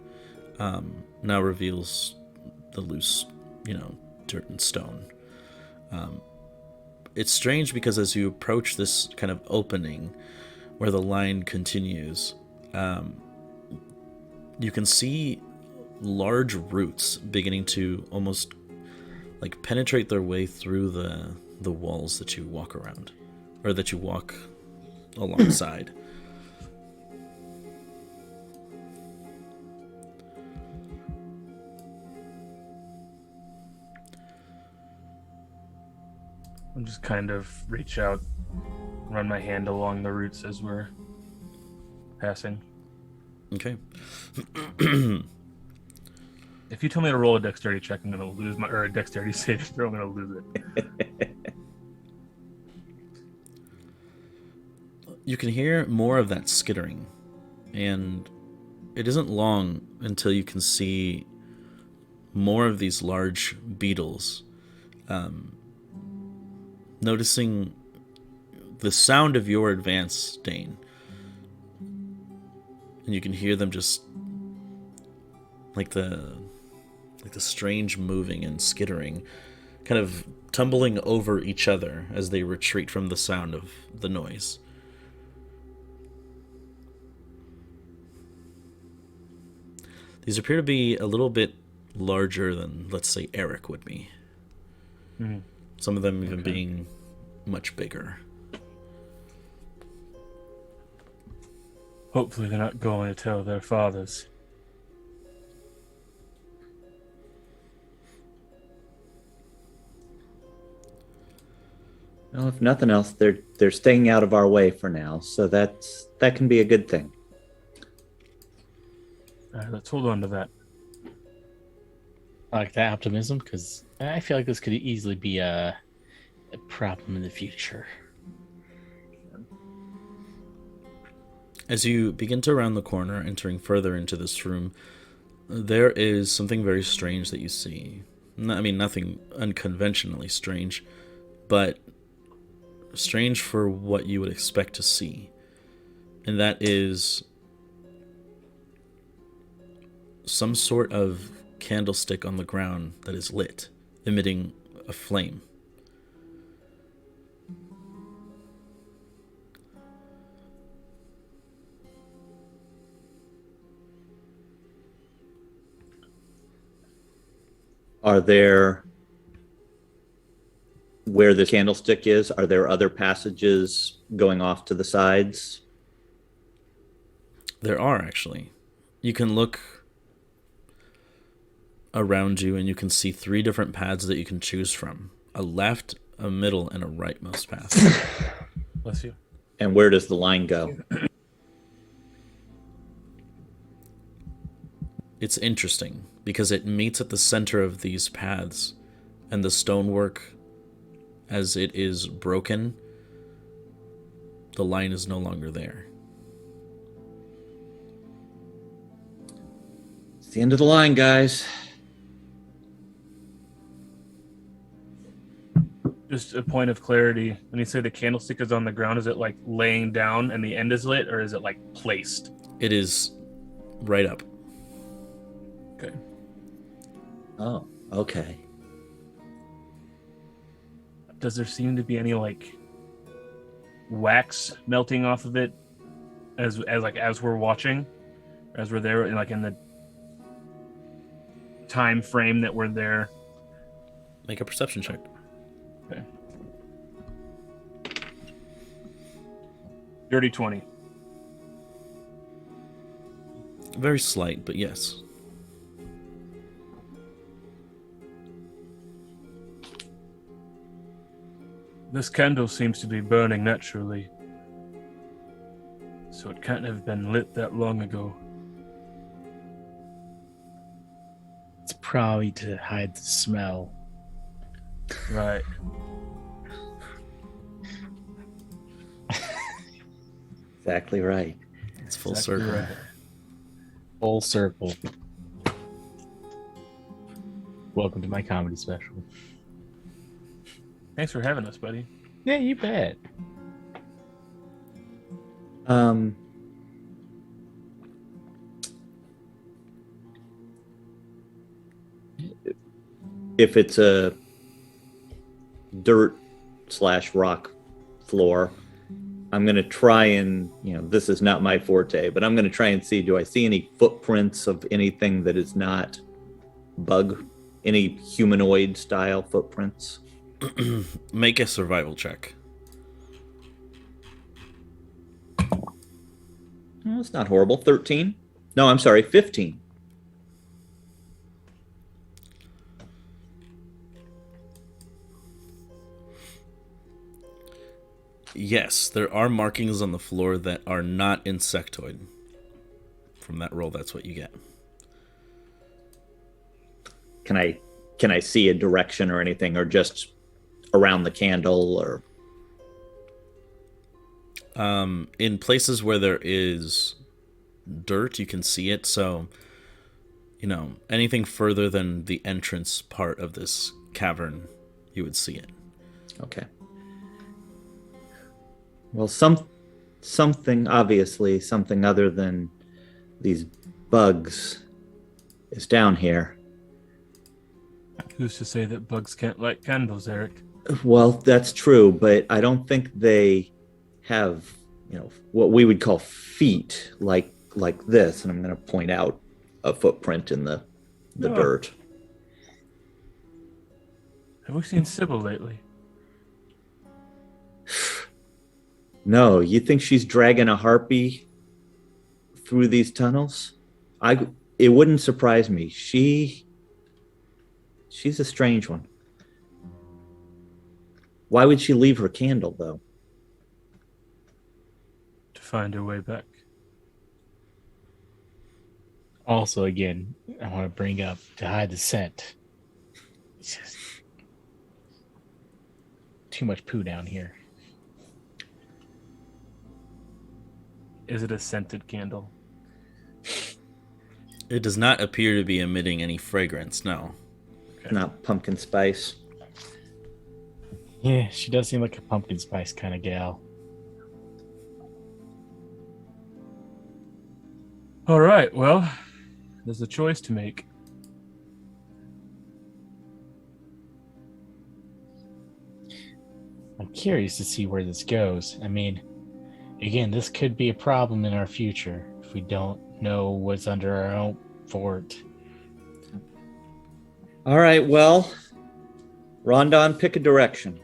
now reveals the loose, dirt and stone. It's strange because as you approach this kind of opening where the line continues, you can see large roots beginning to almost like penetrate their way through the walls that you walk around, or that you walk alongside. I'll just kind of reach out, run my hand along the roots as we're passing. Okay. If you tell me to roll a dexterity check, I'm gonna lose or a dexterity saving throw, I'm gonna lose it. You can hear more of that skittering, and it isn't long until you can see more of these large beetles. Noticing the sound of your advance, Dane, and you can hear them just like the strange moving and skittering, kind of tumbling over each other as they retreat from the sound of the noise. These appear to be a little bit larger than, let's say, Eric would be. Mm. Some of them even being much bigger. Hopefully they're not going to tell their fathers. Well, if nothing else, they're staying out of our way for now, so that can be a good thing. All right, let's hold on to that. I like that optimism, because I feel like this could easily be a problem in the future. As you begin to round the corner, entering further into this room, there is something very strange that you see. I mean, nothing unconventionally strange, but strange for what you would expect to see. And that is some sort of candlestick on the ground that is lit, emitting a flame. Are there, where the candlestick is, are there other passages going off to the sides? There are, actually. You can look around you and you can see 3 different paths that you can choose from. A left, a middle, and a rightmost path. Bless you. And where does the line go? It's interesting because it meets at the center of these paths, and the stonework, as it is broken, the line is no longer there. It's the end of the line, guys. Just a point of clarity. When you say the candlestick is on the ground, is it like laying down and the end is lit, or is it like placed? It is right up. Okay. Oh, okay. Does there seem to be any like wax melting off of it as we're watching, as we're there, like in the time frame that we're there? Make a perception check. Okay. Dirty 20. Very slight, but yes. This candle seems to be burning naturally, so it can't have been lit that long ago. It's probably to hide the smell. Right. Exactly right. It's full Exactly circle. right. Full circle. Welcome to my comedy special. Thanks for having us, buddy. Yeah, you bet. If it's a dirt/rock floor, I'm going to try and, this is not my forte, but I'm going to try and see, do I see any footprints of anything that is not bug, any humanoid style footprints? Make a survival check. Oh, it's not horrible. 13? No, I'm sorry, 15. Yes, there are markings on the floor that are not insectoid. From that roll, that's what you get. Can I see a direction or anything, or just around the candle, or? In places where there is dirt, you can see it. So, anything further than the entrance part of this cavern, you would see it. Okay. Well, something obviously, something other than these bugs is down here. Who's to say that bugs can't light candles, Eric? Well, that's true, but I don't think they have, what we would call feet like this. And I'm going to point out a footprint in the dirt. Have we seen Sybil lately? No, you think she's dragging a harpy through these tunnels? It wouldn't surprise me. She's a strange one. Why would she leave her candle, though? To find her way back. Also, again, I want to bring up to hide the scent. It's just too much poo down here. Is it a scented candle? It does not appear to be emitting any fragrance, no. Okay. Not pumpkin spice. Yeah, she does seem like a pumpkin spice kind of gal. All right, well, there's a choice to make. I'm curious to see where this goes. I mean, again, this could be a problem in our future if we don't know what's under our own fort. All right, well, Rondon, pick a direction.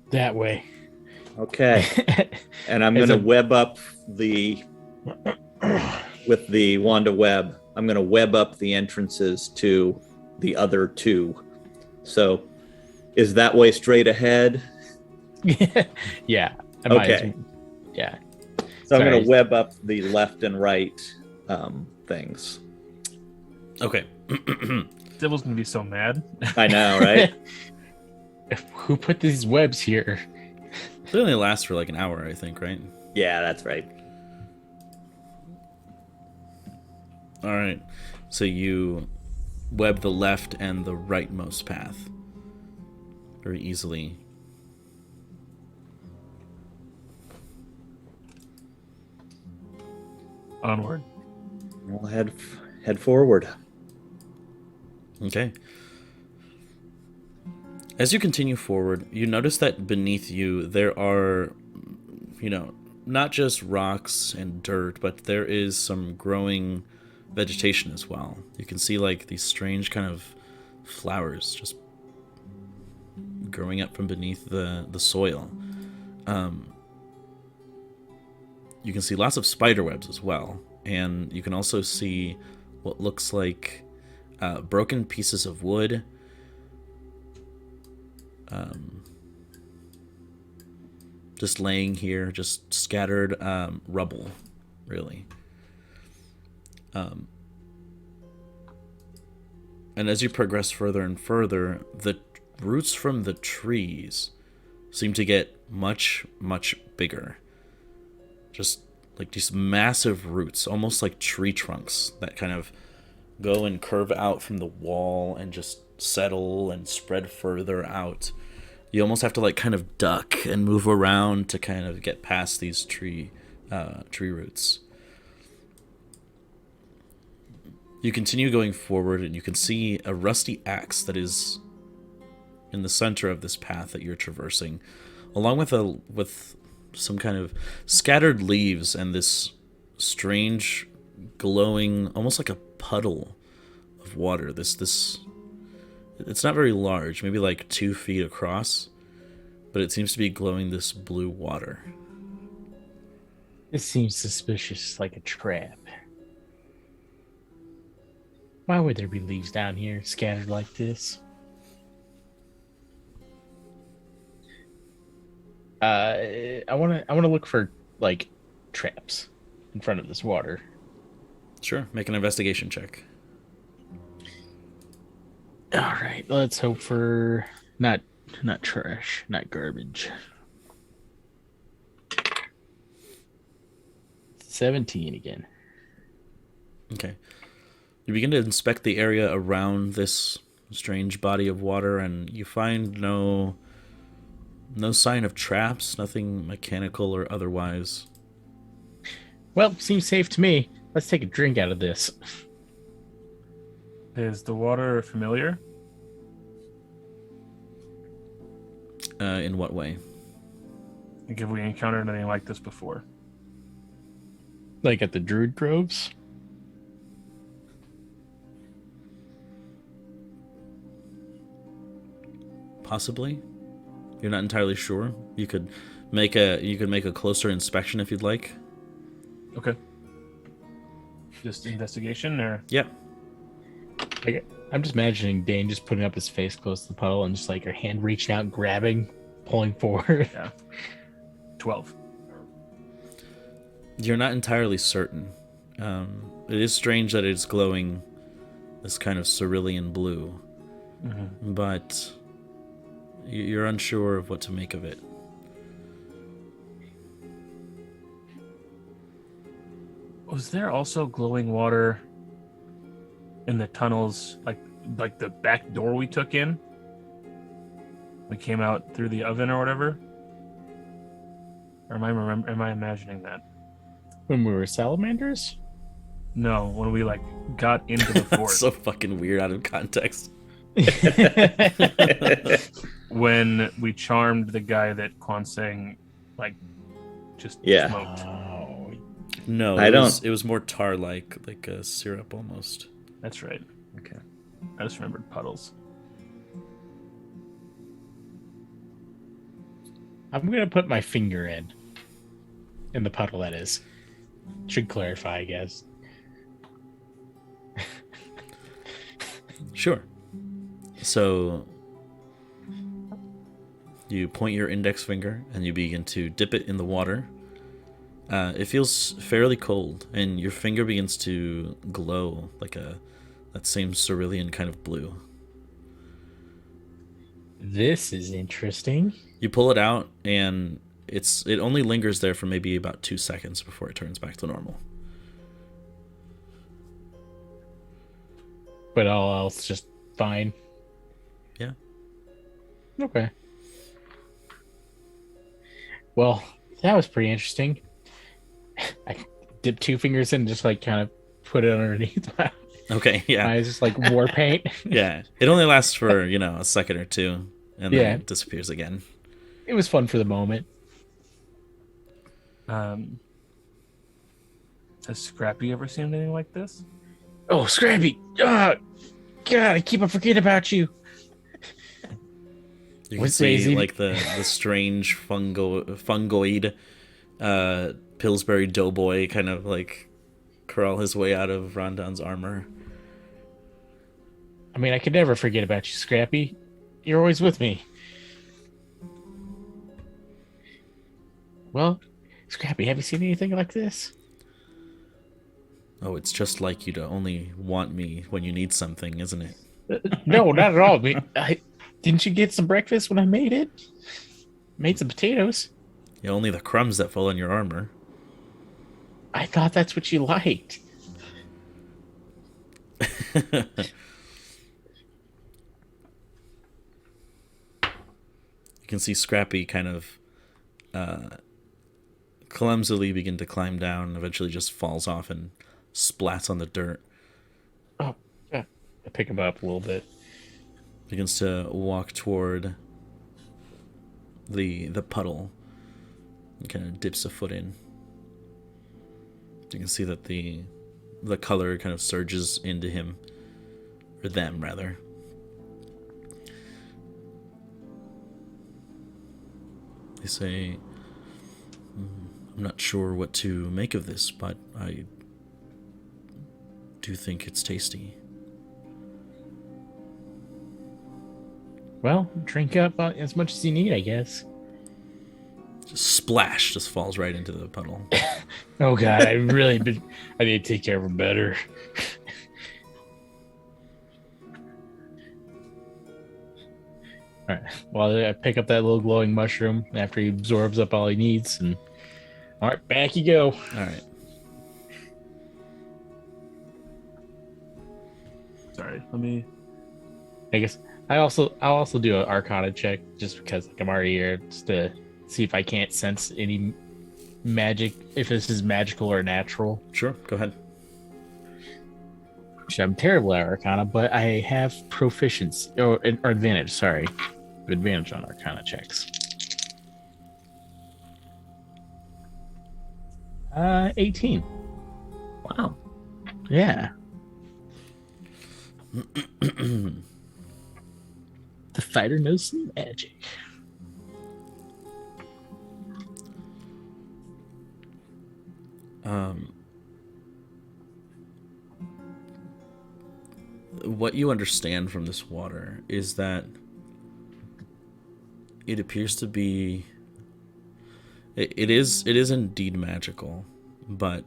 That way. Okay. And I'm going to web up with the Wanda web. I'm going to web up the entrances to the other two. So is that way straight ahead? Yeah. Okay. Yeah. So I'm going to web up the left and right things. Okay. Sybil's gonna be so mad. I know, right? Who put these webs here? They only last for like an hour, I think, right? Yeah, that's right. All right. So you web the left and the rightmost path very easily. Onward. We'll head forward. Okay. As you continue forward, you notice that beneath you there are, not just rocks and dirt, but there is some growing vegetation as well. You can see like these strange kind of flowers just growing up from beneath the soil. You can see lots of spider webs as well, and you can also see what looks like broken pieces of wood, just laying here, just scattered rubble, really. And as you progress further and further, the roots from the trees seem to get much, much bigger. Just like these massive roots, almost like tree trunks that kind of go and curve out from the wall and just settle and spread further out. You almost have to like kind of duck and move around to kind of get past these tree roots. You continue going forward, and you can see a rusty axe that is in the center of this path that you're traversing, along with some kind of scattered leaves and this strange glowing, almost like a puddle of water. This it's not very large, maybe like 2 feet across, but it seems to be glowing this blue water. This seems suspicious, like a trap. Why would there be leaves down here scattered like this? I want to look for like traps in front of this water. Sure, make an investigation check. All right, let's hope for not trash, not garbage. 17 again. Okay. You begin to inspect the area around this strange body of water, and you find no sign of traps, nothing mechanical or otherwise. Well, seems safe to me. Let's take a drink out of this. Is the water familiar? In what way? Like, have we encountered anything like this before? Like at the Druid Groves? Possibly. You're not entirely sure. You could make a closer inspection if you'd like. Okay. Just investigation, or Yeah. Like, I'm just imagining Dane just putting up his face close to the puddle and just like her hand reaching out, grabbing, pulling forward. yeah, 12. You're not entirely certain. It is strange that it's glowing this kind of cerulean blue, but you're unsure of what to make of it. Was there also glowing water in the tunnels, like the back door we took in? We came out through the oven or whatever. Or am I imagining that? When we were salamanders? No, when we like got into the fort. So fucking weird out of context. When we charmed the guy that Kwanseng like just Yeah. smoked. Oh, No, I don't- it was more tar-like, like a syrup almost. That's right. Okay. I just remembered puddles. I'm gonna put my finger in the puddle. That is, should clarify, I guess. Sure. So you point your index finger and you begin to dip it in the water. It feels fairly cold, and your finger begins to glow like that same cerulean kind of blue. This is interesting. You pull it out, and it only lingers there for maybe about 2 seconds before it turns back to normal. But all else just fine. Yeah. Okay. Well, that was pretty interesting. I dipped 2 fingers in and just like kind of put it underneath my Okay, yeah. eyes, just like war paint. Yeah. It only lasts for, a second or two, and then Yeah. it disappears again. It was fun for the moment. Has Scrappy ever seen anything like this? Oh, Scrappy! God, I keep on forgetting about you. You can What's see Daisy? like the strange fungoid Pillsbury Doughboy kind of like crawl his way out of Rondon's armor. I mean, I could never forget about you, Scrappy. You're always with me. Well, Scrappy, have you seen anything like this? Oh, it's just like you to only want me when you need something, isn't it? No, not at all. Didn't you get some breakfast when I made it? Made some potatoes. Yeah, only the crumbs that fall on your armor. I thought that's what you liked. You can see Scrappy kind of clumsily begin to climb down, and eventually just falls off and splats on the dirt. Oh, yeah. I pick him up a little bit. Begins to walk toward the puddle and kind of dips a foot in. You can see that the color kind of surges into him, or them rather. They say, I'm not sure what to make of this, but I do think it's tasty. Well, drink up as much as you need, I guess. Just splash, just falls right into the puddle. Oh God, I need to take care of him better. All right. Well, I pick up that little glowing mushroom after he absorbs up all he needs, and all right, back you go. All right. Sorry, let me. I guess I'll also do an Arcana check just because I'm already here, just to see if I can't sense any magic, if this is magical or natural. Sure, go ahead. Actually, I'm terrible at Arcana, but I have proficiency or advantage. Sorry, advantage on Arcana checks. 18. Wow. Yeah. The fighter knows some magic. What you understand from this water is that it appears to be it is indeed magical, but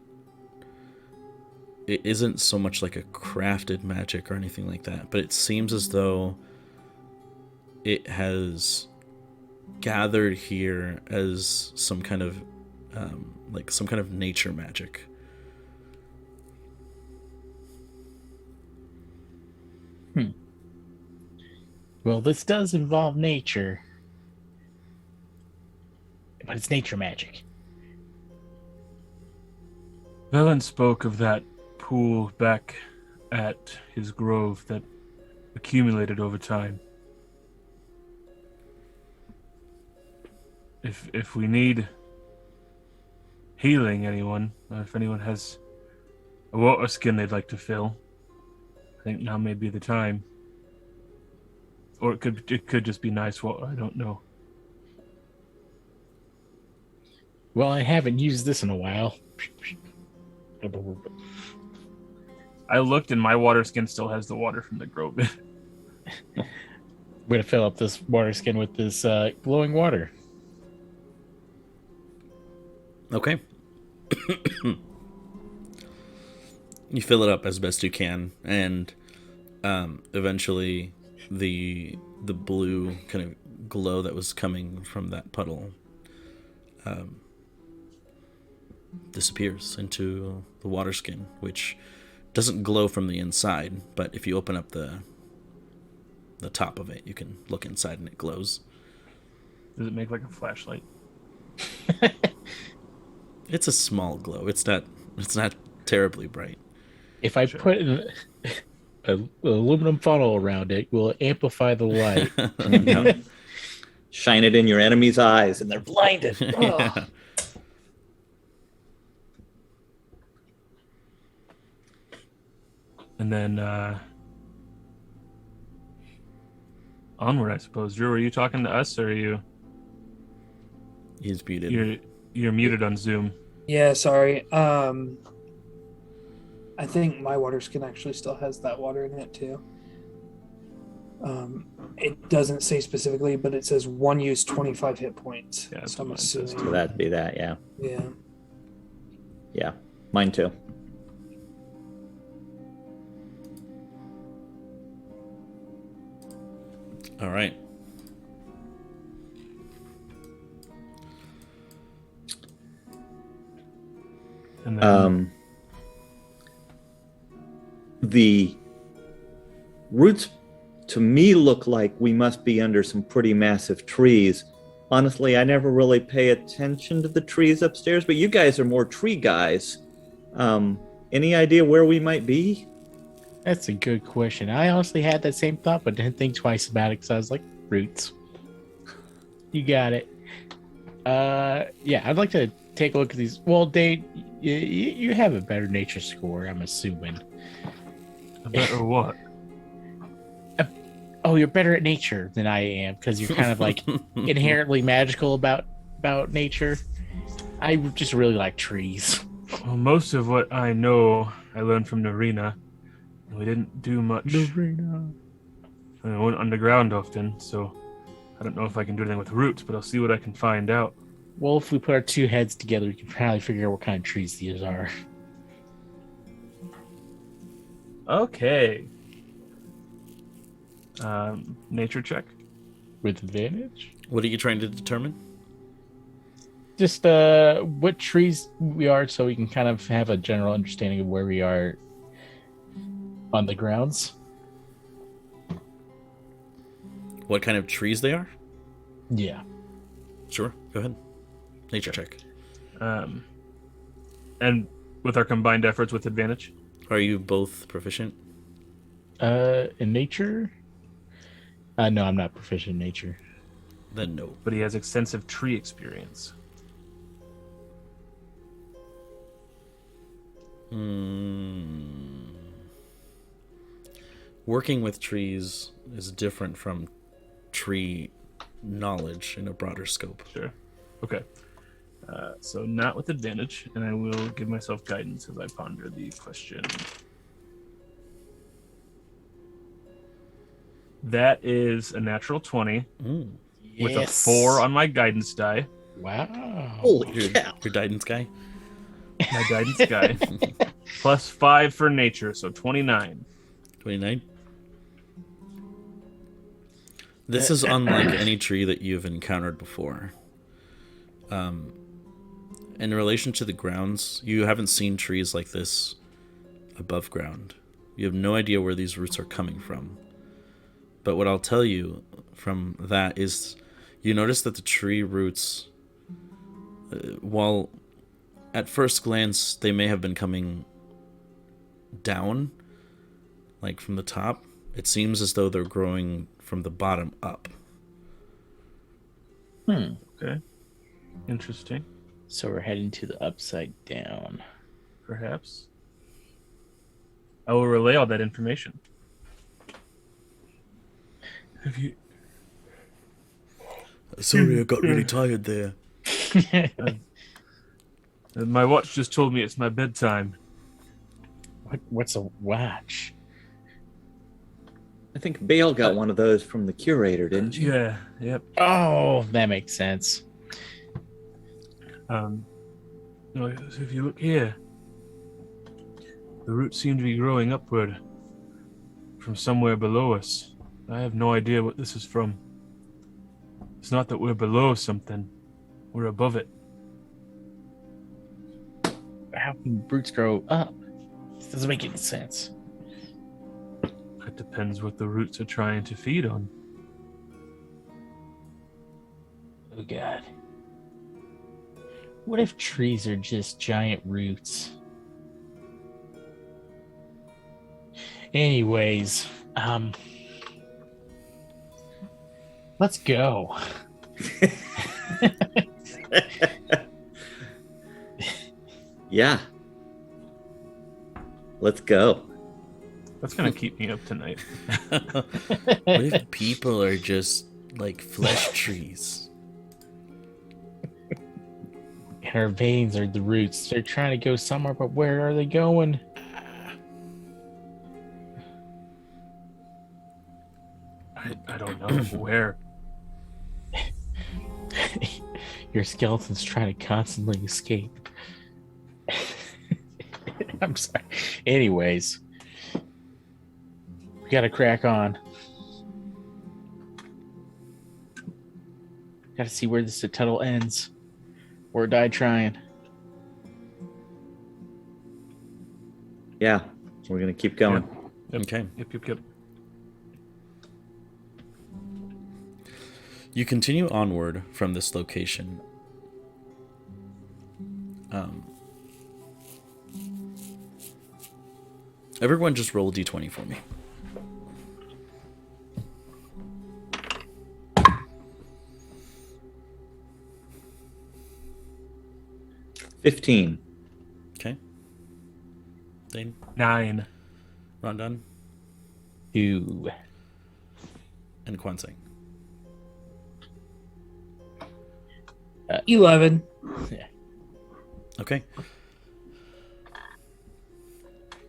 it isn't so much like a crafted magic or anything like that, but it seems as though it has gathered here as some kind of nature magic. Well, this does involve nature, but it's nature magic. Velen spoke of that pool back at his grove that accumulated over time. If we need healing, if anyone has a water skin they'd like to fill, I think now may be the time. Or it could just be nice water, I don't know. Well, I haven't used this in a while. I looked and my water skin still has the water from the grove. I'm gonna fill up this water skin with this glowing water. Okay. You fill it up as best you can, and eventually the blue kind of glow that was coming from that puddle disappears into the water skin, which doesn't glow from the inside, but if you open up the top of it, you can look inside and it glows. Does it make like a flashlight? It's a small glow. It's not terribly bright. If I put an aluminum funnel around it, will it amplify the light? No. Shine it in your enemy's eyes and they're blinded. Yeah. And then onward, I suppose. Drew, are you talking to us, or are you? He's muted. You're muted on Zoom. Yeah, sorry. I think my water skin actually still has that water in it too. It doesn't say specifically, but it says one use 25 hit points. Yeah, so I'm mine says assuming. So that'd be that, yeah. Yeah. Yeah. Mine too. All right. And then, The roots to me look like we must be under some pretty massive trees. Honestly, I never really pay attention to the trees upstairs, but you guys are more tree guys. Any idea where we might be? That's a good question. I honestly had that same thought, but didn't think twice about it because I was like, roots. You got it. Yeah, I'd like to take a look at these. Well, Dave, you have a better nature score, I'm assuming. A better what? Oh, you're better at nature than I am because you're kind of like inherently magical about nature. I just really like trees. Well, most of what I know, I learned from Narina. We didn't do much. I went underground often, so I don't know if I can do anything with roots, but I'll see what I can find out. Well, if we put our two heads together, we can probably figure out what kind of trees these are. Okay. Nature check. With advantage? What are you trying to determine? Just what trees we are so we can kind of have a general understanding of where we are on the grounds. What kind of trees they are? Yeah. Sure, go ahead. Nature check. And with our combined efforts with advantage? Are you both proficient? In nature? No, I'm not proficient in nature. Then no. But he has extensive tree experience. Working with trees is different from tree knowledge in a broader scope. Sure. Okay. So not with advantage, and I will give myself guidance as I ponder the question. That is a natural 20 with a 4 on my guidance die. Wow. Holy cow. Your guidance guy? My guidance guy. Plus 5 for nature, so 29. 29? This is unlike any tree that you've encountered before. In relation to the grounds, you haven't seen trees like this above ground. You have no idea where these roots are coming from. But what I'll tell you from that is you notice that the tree roots, while at first glance they may have been coming down, like from the top, it seems as though they're growing from the bottom up. Okay. Interesting. So we're heading to the upside down. Perhaps. I will relay all that information. Have you... Sorry, I got really tired there. My watch just told me it's my bedtime. What's a watch? I think Bale got one of those from the curator, didn't you? Yeah, yep. Oh, that makes sense. So if you look here, the roots seem to be growing upward from somewhere below us. I have no idea what this is from. It's not that we're below something, we're above it. How can roots grow up? This doesn't make any sense. It depends what the roots are trying to feed on. Oh, God. What if trees are just giant roots? Anyways, let's go. Yeah. Let's go. That's gonna keep me up tonight. What if people are just like flesh trees? And our veins are the roots. They're trying to go somewhere, but where are they going? I don't know where. Your skeleton's trying to constantly escape. I'm sorry. Anyways, we gotta crack on. Gotta see where this tunnel ends, or die trying. Yeah, we're gonna keep going. Yep. Okay. Yep. You continue onward from this location. Everyone just roll a d20 for me. $15. Okay. Dane, 9. Rondon, 2. and Kwanseng. 11. Okay.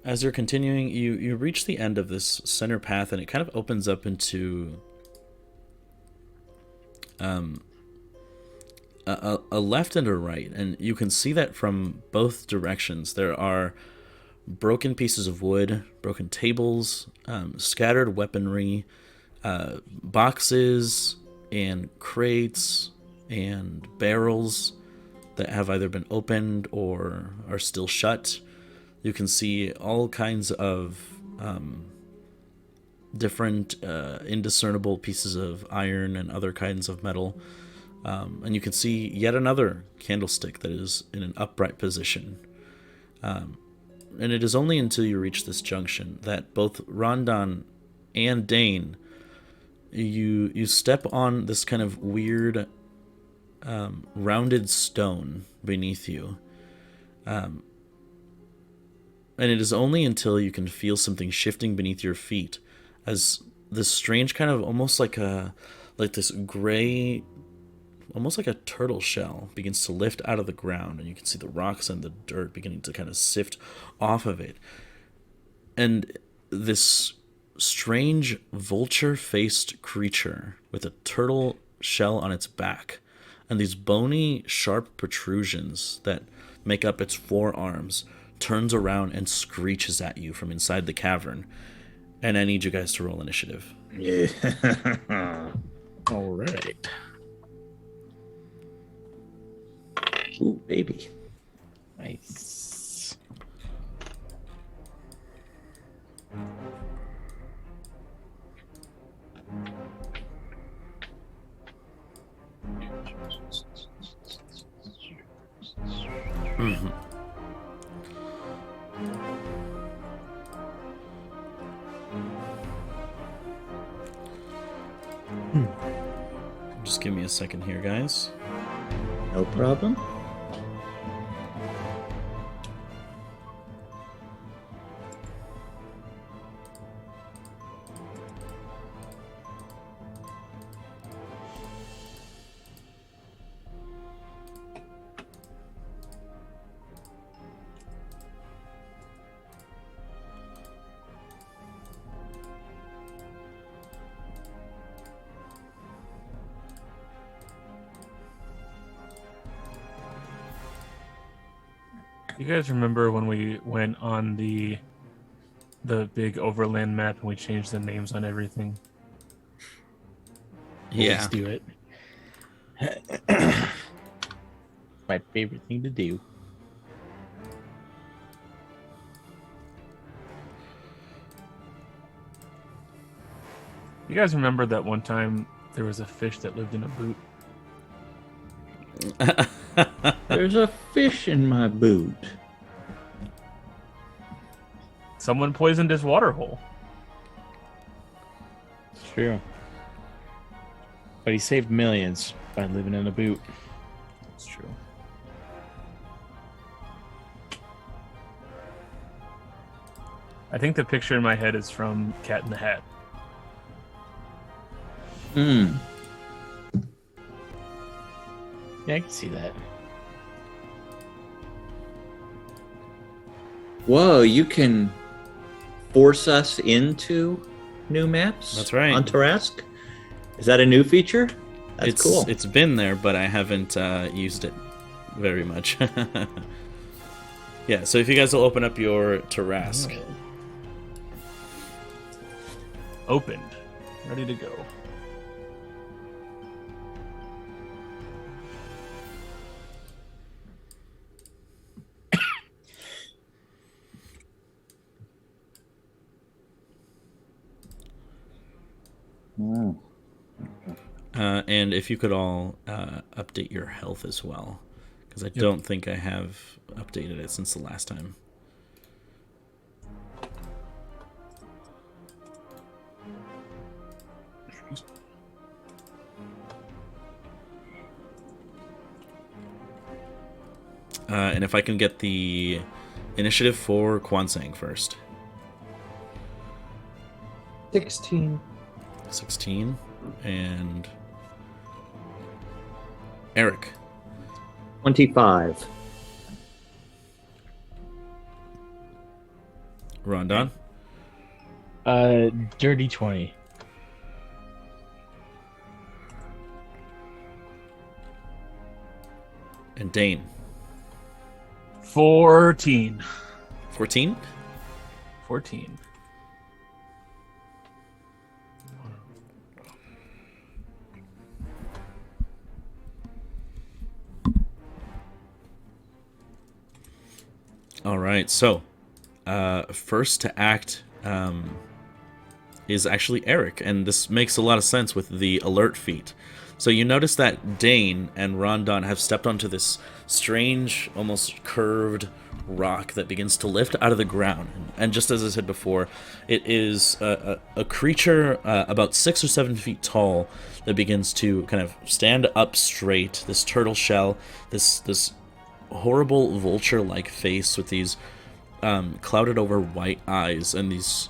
As you're continuing, you reach the end of this center path, and it kind of opens up into a left and a right, and you can see that from both directions. There are broken pieces of wood, broken tables, scattered weaponry, boxes and crates and barrels that have either been opened or are still shut. You can see all kinds of different indiscernible pieces of iron and other kinds of metal. And you can see yet another candlestick that is in an upright position. And it is only until you reach this junction that both Rondon and Dane, you step on this kind of weird rounded stone beneath you. And it is only until you can feel something shifting beneath your feet as this strange kind of almost like this gray, almost like a turtle shell begins to lift out of the ground, and you can see the rocks and the dirt beginning to kind of sift off of it. And this strange vulture-faced creature with a turtle shell on its back and these bony, sharp protrusions that make up its forearms turns around and screeches at you from inside the cavern. And I need you guys to roll initiative. Yeah. All right. Ooh, baby. Nice. Mm-hmm. Just give me a second here, guys. No problem. You guys remember when we went on the big overland map and we changed the names on everything? Let's do it. My favorite thing to do. You guys remember that one time there was a fish that lived in a boot? There's a fish in my boot. Someone poisoned his water hole. It's true. But he saved millions by living in a boot. It's true. I think the picture in my head is from Cat in the Hat. Hmm. Yeah, I can see that. Whoa, you can force us into new maps? That's right. On Tarask? Is that a new feature? That's cool. It's been there, but I haven't used it very much. Yeah, so if you guys will open up your Tarask. Opened. Ready to go. Oh. And if you could all update your health as well, because I don't think I have updated it since the last time. And if I can get the initiative for Kwansang first. 16. 16. And Eric. 25. Rondon. Dirty 20. And Dane. 14. 14? 14. All right, so first to act is actually Eric, and this makes a lot of sense with the alert feat. So you notice that Dane and Rondon have stepped onto this strange, almost curved rock that begins to lift out of the ground. And just as I said before, it is a creature about 6 or 7 feet tall that begins to kind of stand up straight. This turtle shell, this horrible vulture-like face with these clouded over white eyes and these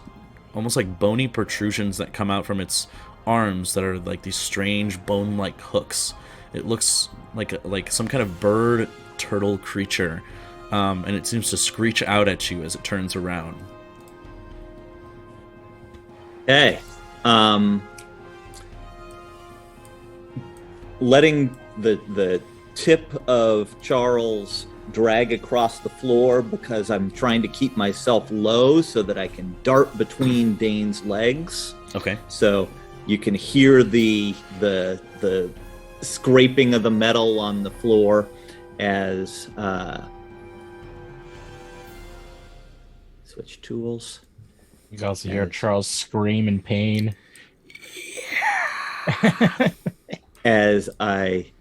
almost like bony protrusions that come out from its arms that are like these strange bone-like hooks. It looks like some kind of bird turtle creature, and it seems to screech out at you as it turns around. Okay. Letting the tip of Charles drag across the floor because I'm trying to keep myself low so that I can dart between Dane's legs. Okay. So you can hear the scraping of the metal on the floor as switch tools. You can also hear Charles scream in pain. As I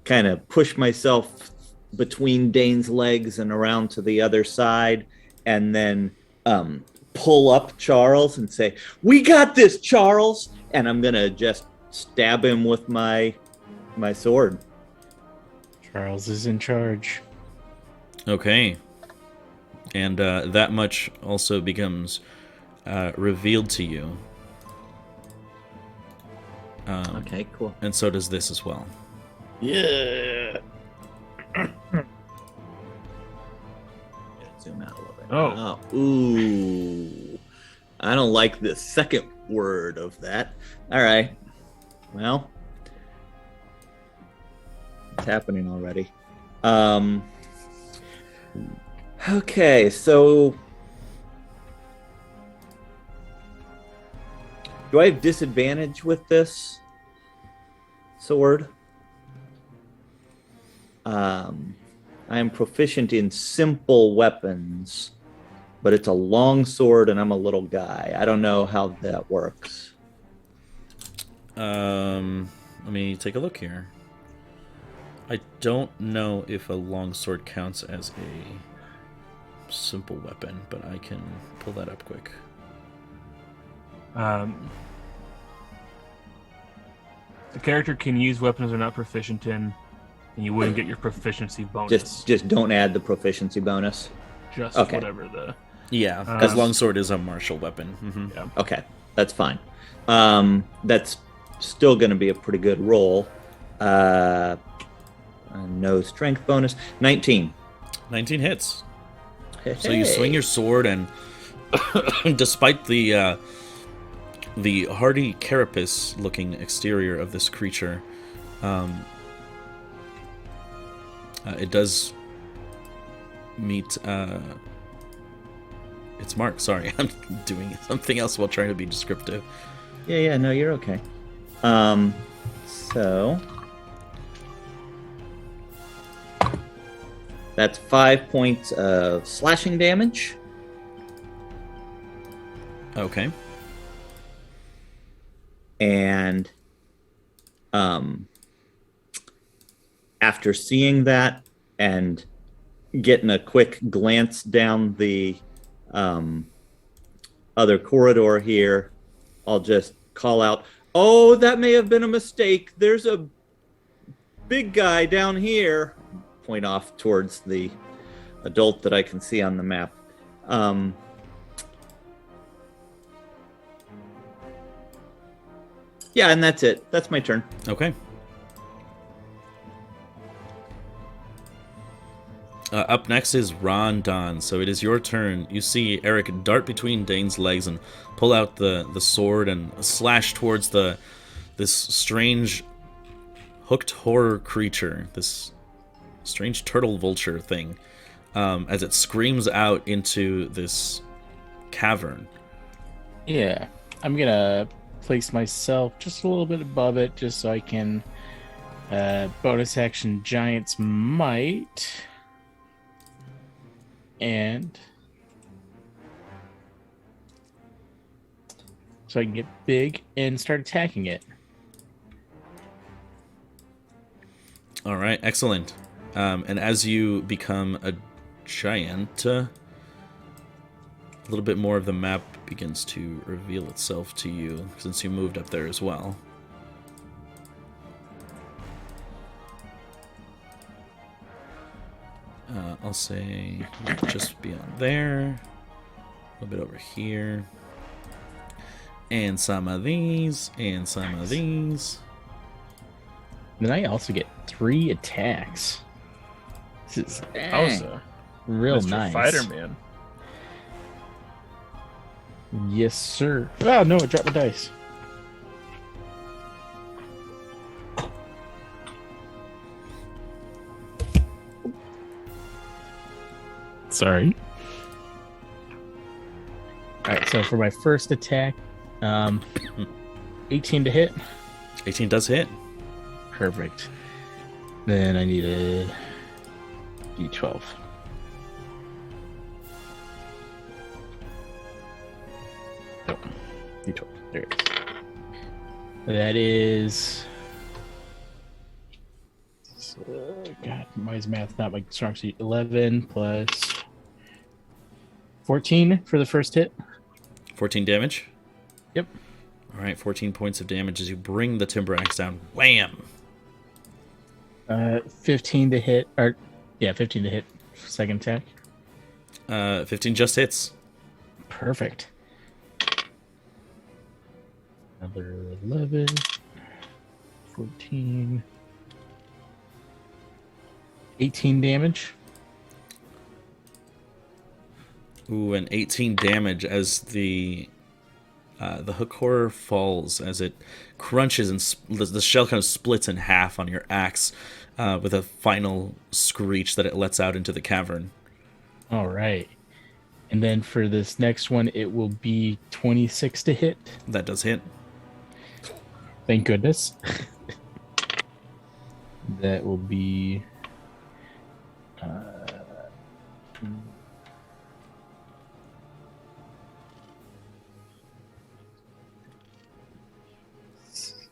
kind of push myself between Dane's legs and around to the other side, and then pull up Charles and say, "We got this, Charles!" And I'm gonna just stab him with my sword. Charles is in charge. Okay. And that much also becomes revealed to you. Okay, cool. And so does this as well. Yeah. Zoom out a little bit. Oh. Ooh. I don't like the second word of that. All right. Well, it's happening already. Okay, so do I have disadvantage with this sword? I am proficient in simple weapons, but it's a long sword and I'm a little guy. I don't know how that works. Let me take a look here. I don't know if a longsword counts as a simple weapon, but I can pull that up quick. The character can use weapons they're not proficient in, and you wouldn't get your proficiency bonus. Just don't add the proficiency bonus. Just okay. Whatever the... Yeah, because longsword is a martial weapon. Mm-hmm. Yeah. Okay, that's fine. That's still going to be a pretty good roll. No strength bonus. 19. 19 hits. Hey. So you swing your sword, and despite the hardy carapace-looking exterior of this creature, it does meet its mark. Sorry, I'm doing something else while trying to be descriptive. Yeah, no, you're okay. So that's 5 points of slashing damage. Okay. And after seeing that and getting a quick glance down the other corridor here, I'll just call out, "Oh, that may have been a mistake. There's a big guy down here." Point off towards the adult that I can see on the map. Yeah, and that's it. That's my turn. Okay. Up next is Rondon. So it is your turn. You see Eric dart between Dane's legs and pull out the sword and slash towards this strange hooked horror creature, this strange turtle vulture thing, as it screams out into this cavern. Yeah, I'm gonna place myself just a little bit above it, just so I can bonus action Giant's Might, and so I can get big and start attacking it. All right, excellent. And as you become a giant, a little bit more of the map begins to reveal itself to you, since you moved up there as well. I'll say just beyond there, a little bit over here, and some of these, and some of these. Then I also get 3 attacks. This is real Mr. nice. Fighter Man. Yes, sir. Oh, no, I dropped my dice. Sorry. Alright, so for my first attack, 18 to hit. 18 does hit. Perfect. Then I need a D12. Oh, D12. There it is. That is. God, why is math not my strong suit? 11 plus 14 for the first hit. 14 damage. Yep. All right, 14 points of damage as you bring the timber axe down. Wham! 15 to hit, or yeah, 15 to hit. Second attack. 15 just hits. Perfect. Another 11, 14, 18 damage. Ooh, and 18 damage as the hook horror falls, as it crunches and the shell kind of splits in half on your axe with a final screech that it lets out into the cavern. All right. And then for this next one, it will be 26 to hit. That does hit. Thank goodness. That will be...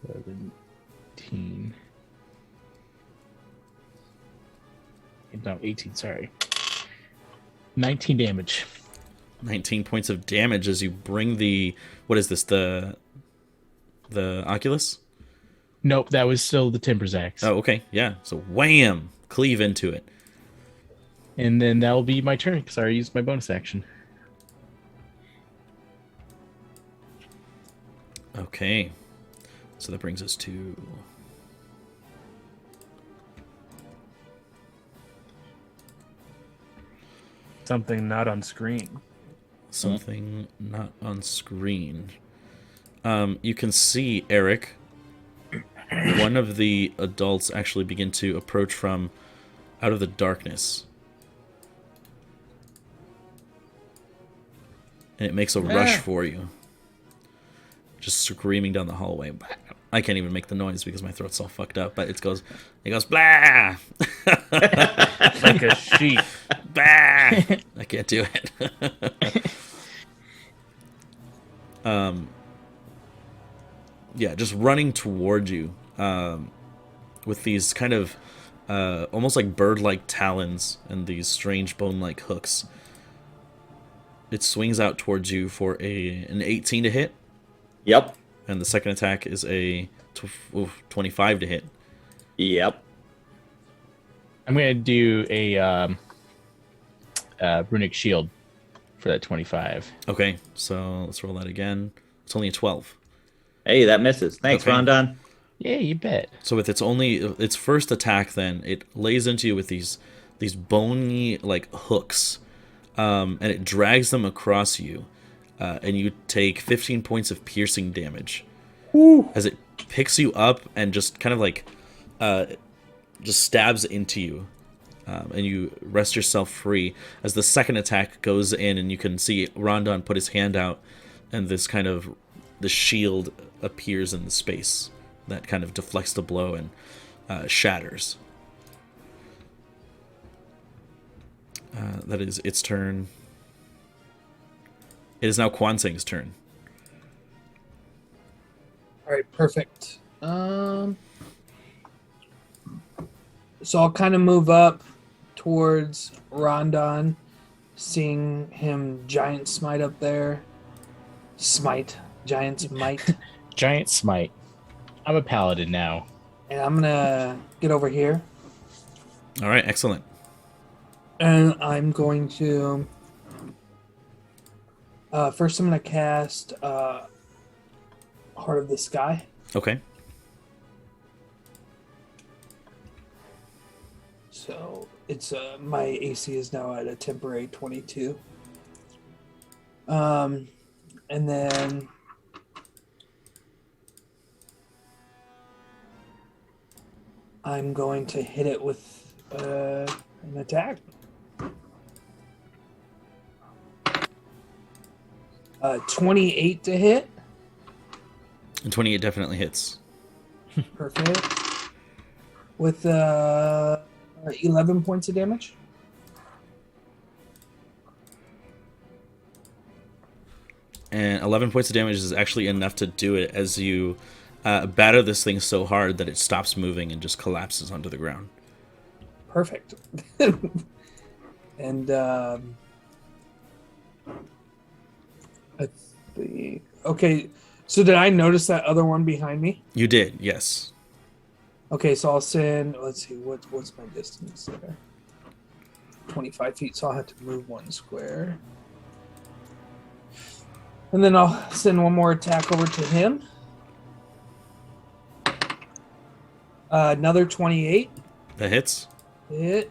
17. No, 18, sorry. 19 damage. 19 points of damage as you bring the... What is this? The Oculus? Nope, that was still the Timber's axe. Oh, okay. Yeah. So wham! Cleave into it. And then that will be my turn because I already used my bonus action. Okay. So that brings us to... Something not on screen. Something not on screen. You can see Eric, one of the adults, actually begin to approach from out of the darkness. And it makes a rush for you. Just screaming down the hallway. I can't even make the noise because my throat's all fucked up, but it goes blah! Like a sheep. Bah! I can't do it. Yeah, just running toward you. with these kind of almost like bird-like talons and these strange bone-like hooks. It swings out towards you for an 18 to hit, Yep. and the second attack is a 25 to hit. Yep. I'm gonna do a runic shield for that 25. Okay, so let's roll that again. It's only a 12. Hey, that misses. Thanks, Okay. Rondon. Yeah, you bet. So with its first attack, then it lays into you with these bony like hooks, and it drags them across you, and you take 15 points of piercing damage. Woo. As it picks you up and just kind of like just stabs into you, and you wrest yourself free. As the second attack goes in, and you can see Rondon put his hand out, and the shield appears in the space that kind of deflects the blow and shatters. That is its turn. It is now Kwanseng's turn. All right, perfect. So I'll kind of move up towards Rondon, seeing him giant smite up there. Giant smite. Giant smite. I'm a paladin now. And I'm gonna get over here, All right, excellent. and I'm going to. First, I'm gonna cast Heart of the Sky. Okay. So it's my AC is now at a temporary 22. And then I'm going to hit it with an attack. 28 to hit. And 28 definitely hits. Perfect. With 11 points of damage. And 11 points of damage is actually enough to do it as you batter this thing so hard that it stops moving and just collapses onto the ground. Perfect. And let's see. Okay, so did I notice that other one behind me? You did, yes. Okay, so I'll send. Let's see. What's my distance there? 25 feet. So I'll have to move one square. And then I'll send one more attack over to him. Another 28. That hits. Hit.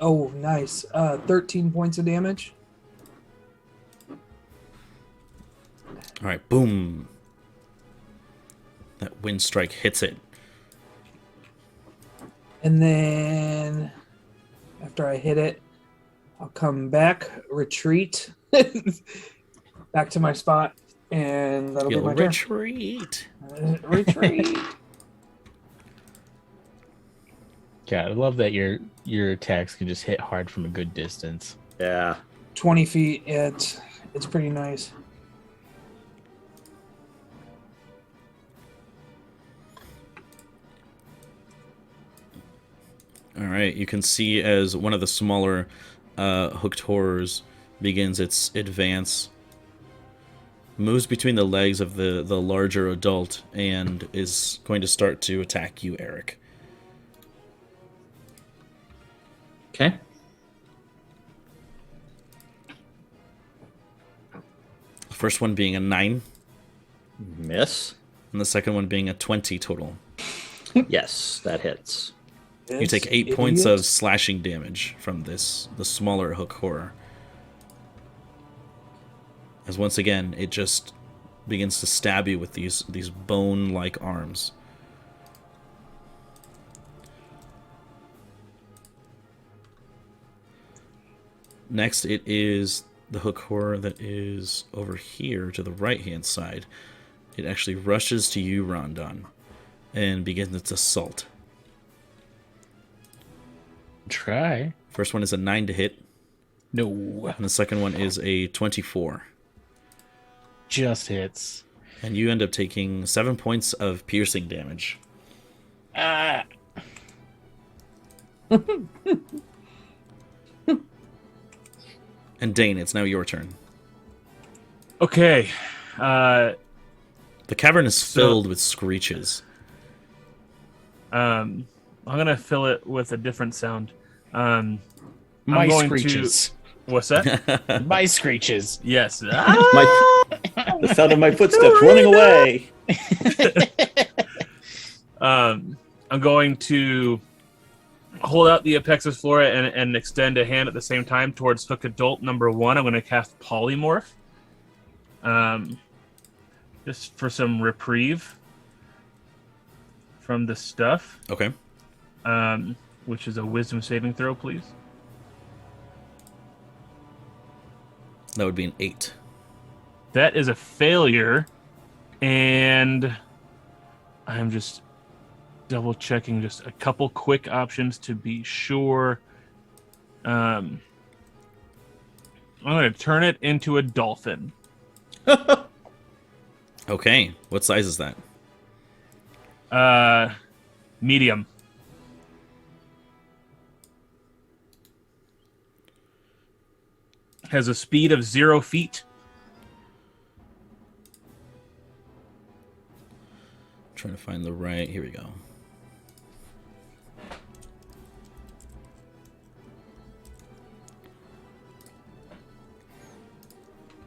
Oh, nice. 13 points of damage. All right, boom. That wind strike hits it. And then after I hit it, I'll come back, retreat, back to my spot, and that'll be You'll my turn. retreat. Retreat. God, I love that your attacks can just hit hard from a good distance. Yeah. 20 feet. It's pretty nice. All right, you can see as one of the smaller hooked horrors begins its advance, moves between the legs of the larger adult, and is going to start to attack you, Eric. Okay. The first one being a 9, Miss. and the second one being a 20 total. Yes, that hits. You take 8 points of slashing damage from the smaller hook horror. As once again, it just begins to stab you with these bone-like arms. Next, it is the hook horror that is over here to the right-hand side. It actually rushes to you, Rondon, and begins its assault. Try. First one is a 9 to hit, No. and the second one is a 24. Just hits. And you end up taking 7 points of piercing damage. Ah. And Dane, it's now your turn. Okay. The cavern is filled with screeches. I'm gonna fill it with a different sound. My I'm going screeches. What's that? My screeches. Yes. The sound of my footsteps running away. I'm going to hold out the Apexis Flora and extend a hand at the same time towards Hook Adult number 1. I'm going to cast Polymorph. Just for some reprieve from the stuff. Okay. Which is a Wisdom saving throw, please. That would be an 8. That is a failure, and I'm just double checking just a couple quick options to be sure. I'm going to turn it into a dolphin. Okay. What size is that? Medium. Has a speed of 0 feet. Trying to find the right. Here we go.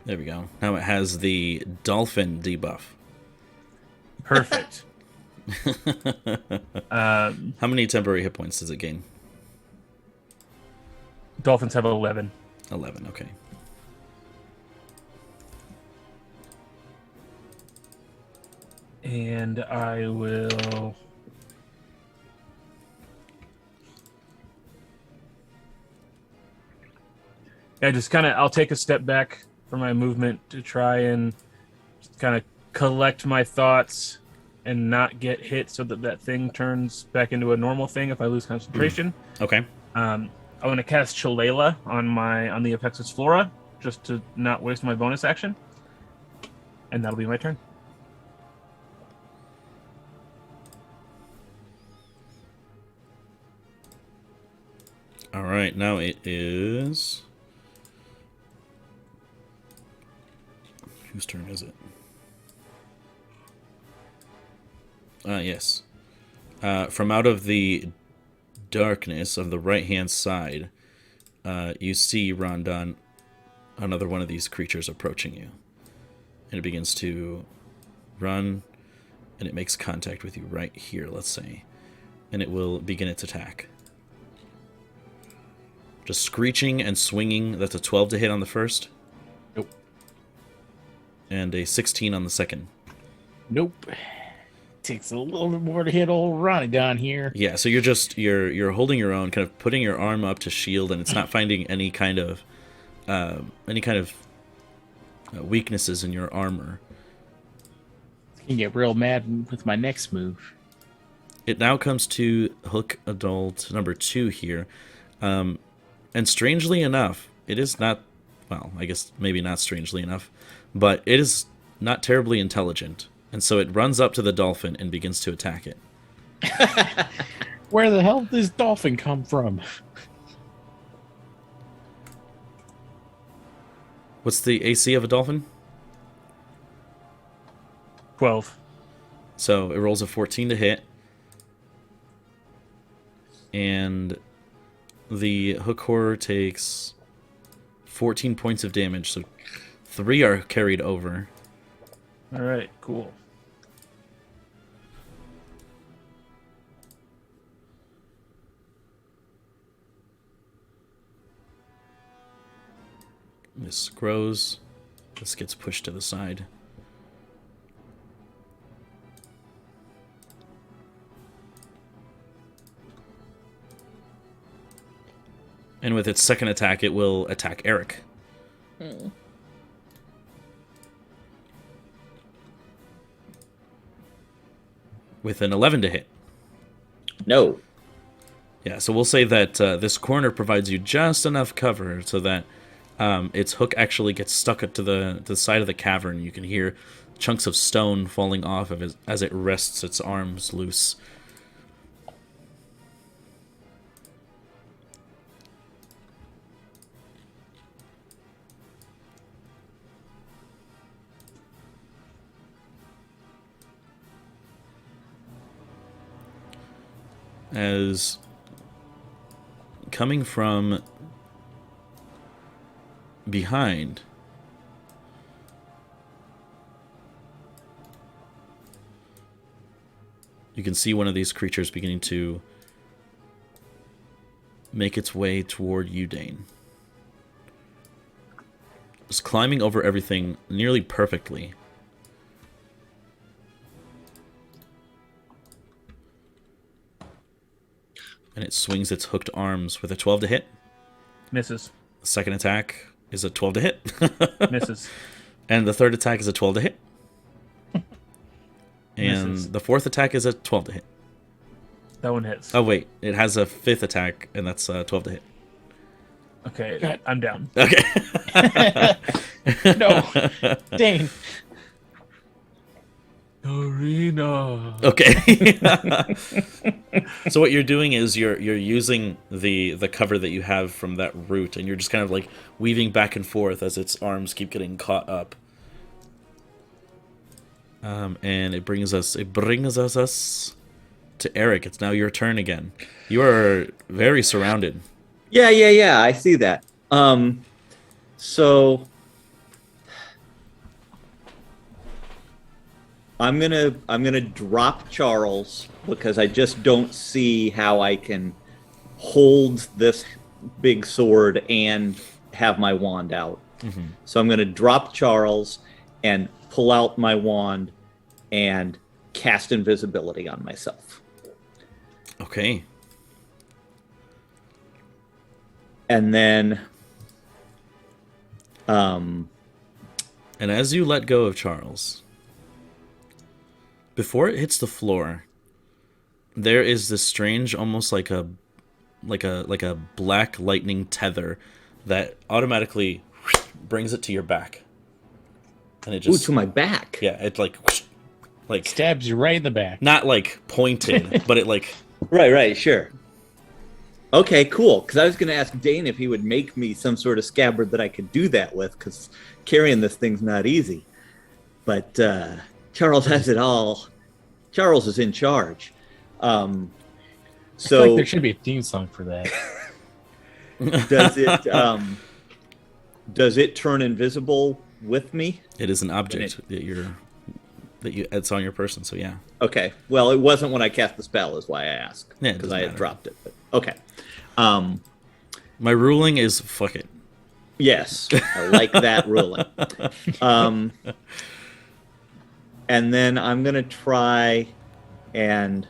There we go. Now it has the dolphin debuff. Perfect. How many temporary hit points does it gain? Dolphins have 11. 11, okay. And I will... Yeah, just kind of... I'll take a step back from my movement to try and just kind of collect my thoughts and not get hit so that that thing turns back into a normal thing if I lose concentration. Okay. I'm going to cast Shillelagh on the Apexis Flora just to not waste my bonus action. And that'll be my turn. All right, now it is... Whose turn is it? Yes. From out of the darkness of the right-hand side, you see, Rondon, another one of these creatures approaching you. And it begins to run, and it makes contact with you right here, let's say. And it will begin its attack. Just screeching and swinging. That's a 12 to hit on the first. Nope. And a 16 on the second. Nope. Takes a little bit more to hit old Ronnie down here. Yeah, so you're holding your own, kind of putting your arm up to shield, and it's not finding any kind of weaknesses in your armor. I can get real mad with my next move. It now comes to Hook Adult number 2 here. And strangely enough, it is not, well, I guess maybe not strangely enough, but it is not terribly intelligent. And so it runs up to the dolphin and begins to attack it. Where the hell did this dolphin come from? What's the AC of a dolphin? 12. So it rolls a 14 to hit. And the hook horror takes 14 points of damage, so 3 are carried over. All right, cool. This grows. This gets pushed to the side. And with its second attack, it will attack Eric. With an 11 to hit. No. Yeah, so we'll say that this corner provides you just enough cover so that its hook actually gets stuck to the side of the cavern. You can hear chunks of stone falling off of it as it rests its arms loose. As coming from behind, you can see one of these creatures beginning to make its way toward you, Dane. It's climbing over everything nearly perfectly. And it swings its hooked arms with a 12 to hit. Misses. The second attack is a 12 to hit. Misses. And the third attack is a 12 to hit. And Misses. the fourth attack is a 12 to hit. That one hits. Oh, wait. It has a fifth attack, and that's 12 to hit. Okay, I'm down. Okay. No, Dane. Arena. Okay. So what you're doing is you're using the cover that you have from that root, and you're just kind of like weaving back and forth as its arms keep getting caught up. And it brings us to Eric. It's now your turn again. You are very surrounded. Yeah. I see that. So I'm gonna drop Charles because I just don't see how I can hold this big sword and have my wand out. Mm-hmm. So I'm gonna drop Charles and pull out my wand and cast invisibility on myself. Okay. And then And as you let go of Charles, before it hits the floor, there is this strange, almost like a black lightning tether that automatically brings it to your back, and it just to my back. yeah, it like Stabs you right in the back. not like pointed, but it like Right, sure. Okay, cool. Because I was going to ask Dane if he would make me some sort of scabbard that I could do that with, because carrying this thing's not easy. But Charles has it all. Charles is in charge. I feel So like there should be a theme song for that. does it turn invisible with me? it is an object it's on your person. So yeah. Okay. Well, it wasn't when I cast the spell, is why I asked. Yeah, it because doesn't I had matter. dropped it. But, okay. My ruling is fuck it. Yes, I like that ruling. And then I'm going to try and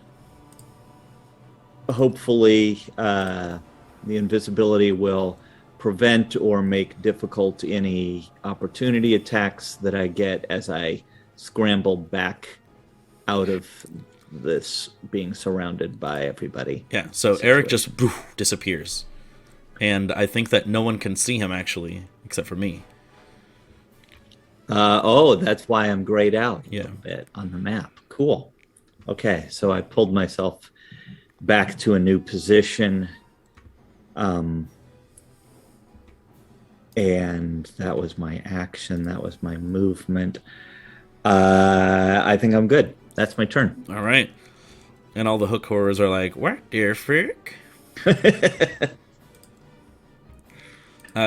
hopefully the invisibility will prevent or make difficult any opportunity attacks that I get as I scramble back out of this being surrounded by everybody. Yeah. So Eric just disappears, and I think that no one can see him actually, except for me. That's why I'm grayed out a Yeah. little bit on the map. Cool. Okay, so I pulled myself back to a new position. And that was my action. That was my movement. I think I'm good. That's my turn. All right. And all the hook horrors are like, what dear frick?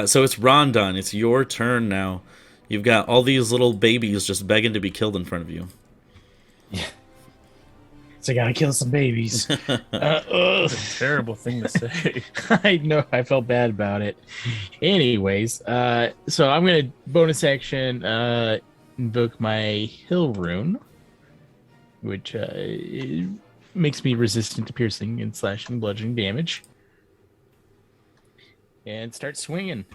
So it's Rondon. It's your turn now. You've got all these little babies just begging to be killed in front of you. So I gotta kill some babies. That's a terrible thing to say. I know. I felt bad about it. Anyways, so I'm gonna bonus action invoke my Hill Rune, which it makes me resistant to piercing and slashing bludgeoning damage, and start swinging.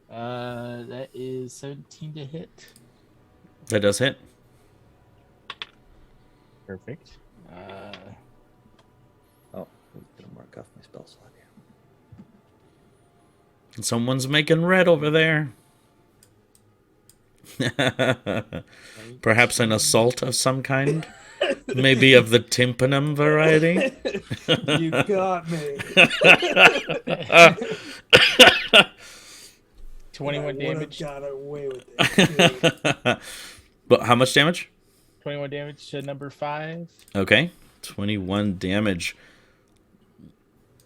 That is 17 to hit. That does hit. Perfect. Oh, I'm going to mark off my spell slot here. Someone's making red over there. Perhaps an assault of some kind? Maybe of the tympanum variety? You got me. 21 I damage. got away with it. But how much damage? 21 damage to number 5. Okay. 21 damage.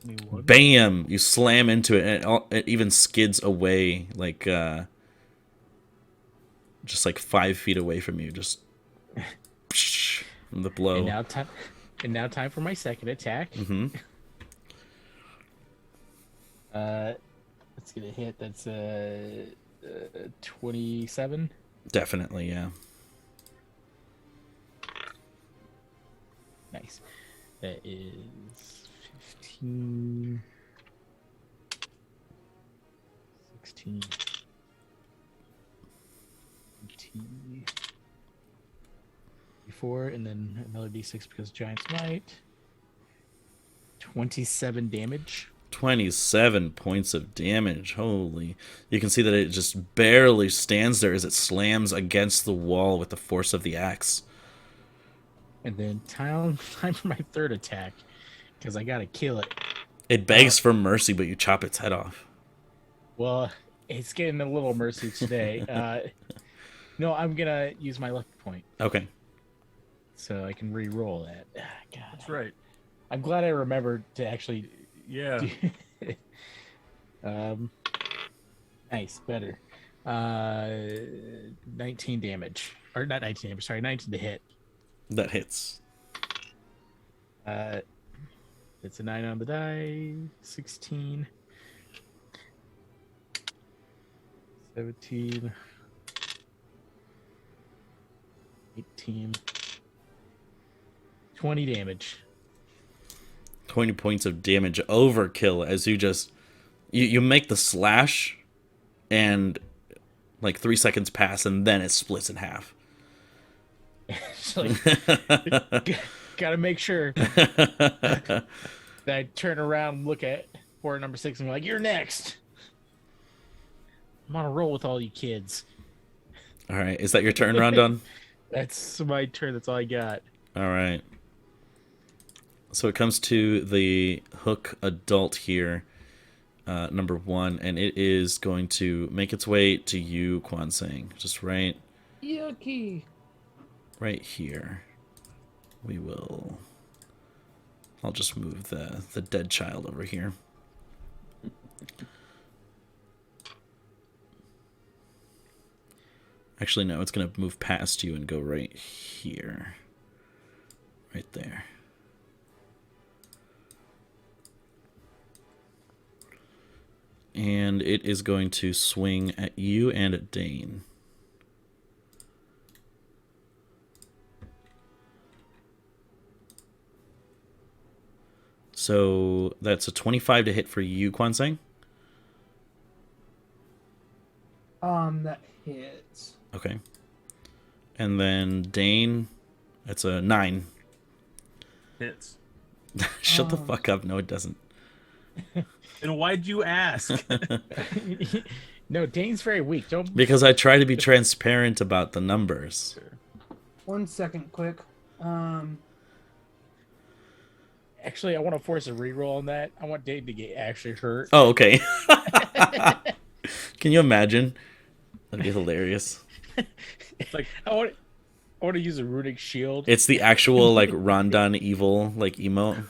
21. Bam! You slam into it, and it even skids away, like, just like 5 feet away from you, just from the blow. And now time for my second attack. Mm-hmm. Let's get a hit. That's 27. Definitely, yeah. Nice. That is 15, 16, 24, and then another d6 because Giant's Might. 27 damage. 27 points of damage. Holy. You can see that it just barely stands there as it slams against the wall with the force of the axe. And then time for my third attack because I gotta kill it. It begs for mercy, but you chop its head off. Well, it's getting a little mercy today. No, I'm gonna use my lucky point Okay. so I can re-roll that. God, That's right. I'm glad I remembered to actually. Yeah. Nice, better. 19 damage, or not 19 damage. Sorry, 19 to hit. That hits. It's a 9 on the die. 16, 17, 18, 20 damage. 20 points of damage. Overkill as you just... You make the slash, and like 3 seconds pass, and then it splits in half. It's like, gotta make sure that I turn around and look at board number 6 and be like, "You're next." I'm on a roll with all you kids. All right. Is that your turn, Rondon? That's my turn. That's all I got. All right. So it comes to the hook adult here, number 1, and it is going to make its way to you, Kwansang. Just right Yucky. here. I'll just move the dead child over here. Actually, no, it's going to move past you and go right here. Right there. And it is going to swing at you and at Dane. So that's a 25 to hit for you, Kwansang. That hits. Okay. And then Dane, that's a 9. Hits. Shut the fuck up. No, it doesn't. And why'd you ask? No, Dane's very weak. Don't. Because I try to be transparent about the numbers. 1 second, quick. Actually, I want to force a reroll on that. I want Dane to get actually hurt. Oh, okay. Can you imagine? That'd be hilarious. Like I want to use a runic shield. It's the actual like Rondon evil like emote.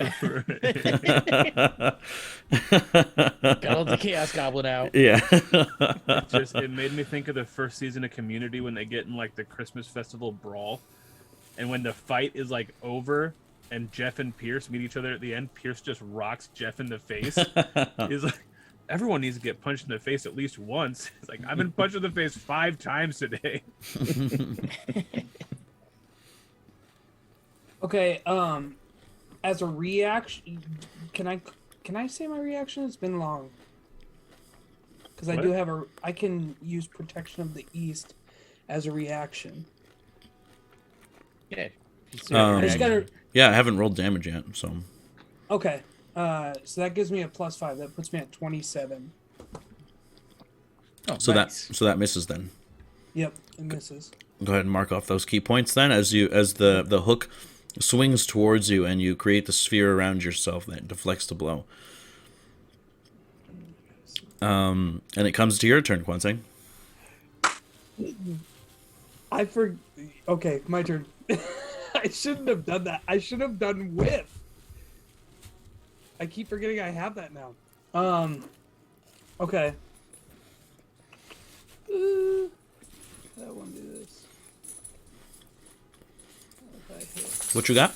Got the Chaos Goblin out. Yeah. It made me think of the first season of Community when they get in like the Christmas festival brawl, and when the fight is like over and Jeff and Pierce meet each other at the end, Pierce just rocks Jeff in the face. He's like, everyone needs to get punched in the face at least once. It's like, I've been punched in the face 5 times today. Okay, as a reaction, can I say my reaction? It's been long. Because I What? do have I can use Protection of the East as a reaction. Yeah. I just gotta. Yeah, I haven't rolled damage yet, so. Okay, so that gives me a +5. That puts me at 27. Oh, So nice. that misses then. Yep, it misses. Go ahead and mark off those key points then as the hook swings towards you and you create the sphere around yourself that deflects the blow. And it comes to your turn, Quanzang. Okay, my turn. I shouldn't have done that. I should have done whiff. I keep forgetting I have that now. Okay. That one do this. If I hit, What you got?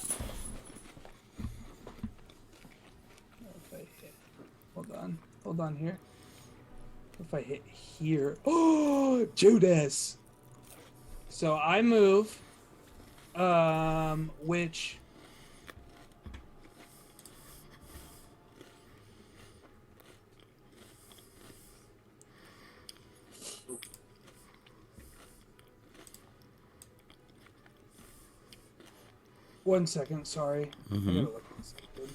if I hit. Hold on here. If I hit here. Oh, Judas. So I move. Which. One second, sorry. I gotta look at something.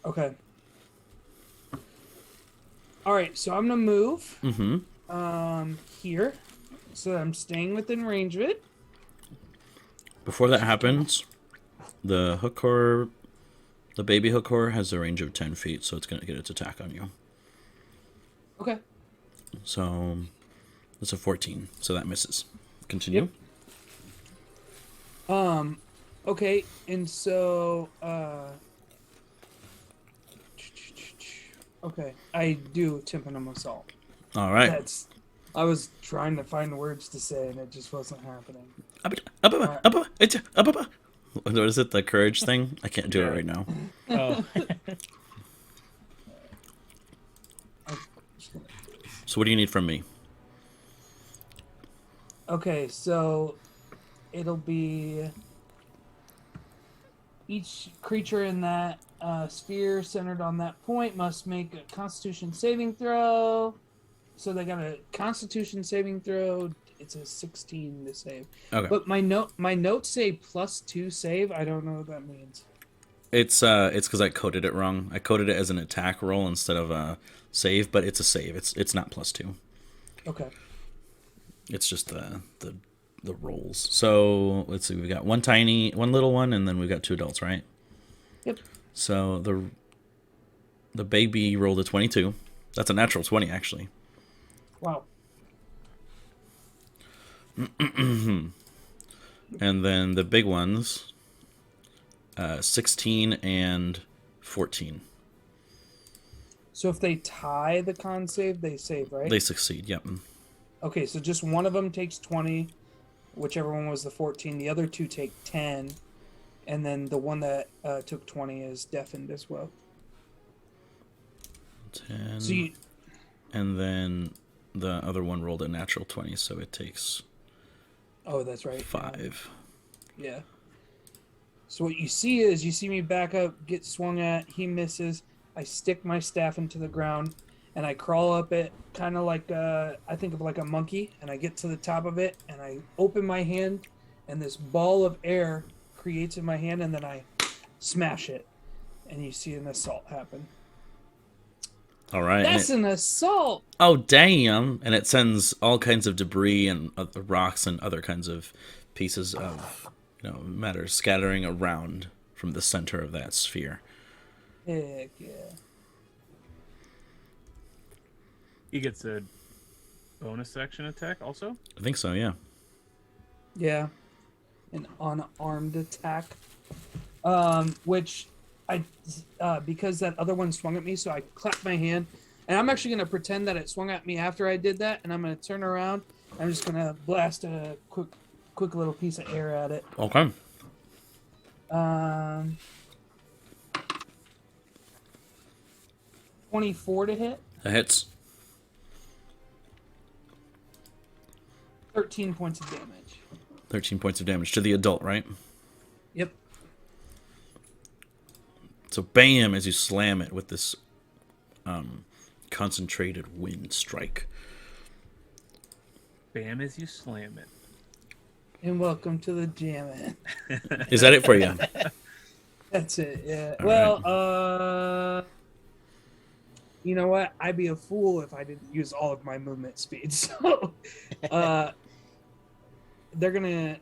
Okay. All right, so I'm gonna move. Here, so that I'm staying within range of it. Before that happens, the hook horror, the baby hook horror has a range of 10 feet, so it's going to get its attack on you. Okay. So it's a 14, so that misses. Continue. Yep. Okay, and so okay, I do Tympanum Assault. All right. I was trying to find words to say and it just wasn't happening. What is it? The courage thing? I can't do it right now. Oh. So what do you need from me? Okay, so it'll be each creature in that sphere centered on that point must make a Constitution saving throw. So they got a Constitution saving throw. It's a 16 to save. Okay. But my notes say +2 save. I don't know what that means. It's because I coded it wrong. I coded it as an attack roll instead of a save, but it's a save. It's not +2. Okay. It's just the rolls. So let's see. We got one little one, and then we've got 2 adults, right? Yep. So the baby rolled a 22. That's a natural 20, actually. Wow. And then the big ones, 16 and 14. So if they tie the con save, they save, right? They succeed, yep. Okay, so just one of them takes 20, whichever one was the 14. The other 2 take 10, and then the one that took 20 is deafened as well. 10. So and then the other one rolled a natural 20, so it takes... Oh, that's right. 5. Yeah. So what you see is, you see me back up, get swung at, he misses, I stick my staff into the ground, and I crawl up it, kind of like, I think of like a monkey, and I get to the top of it, and I open my hand, and this ball of air creates in my hand, and then I smash it, and you see an assault happen. All right. That's an assault! Oh, damn! And it sends all kinds of debris and rocks and other kinds of pieces of matter scattering around from the center of that sphere. Heck yeah. He gets a bonus action attack also? I think so, yeah. Yeah. An unarmed attack. Which because that other one swung at me, so I clapped my hand, and I'm actually going to pretend that it swung at me after I did that, and I'm going to turn around. I'm just going to blast a quick little piece of air at it. Okay. 24 to hit. That hits. 13 points of damage. 13 points of damage to the adult, right? Yep. So bam, as you slam it with this concentrated wind strike. Bam as you slam it. And welcome to the jam. Is that it for you? That's it. Yeah. All Well, you know what? I'd be a fool if I didn't use all of my movement speed. So, they're gonna.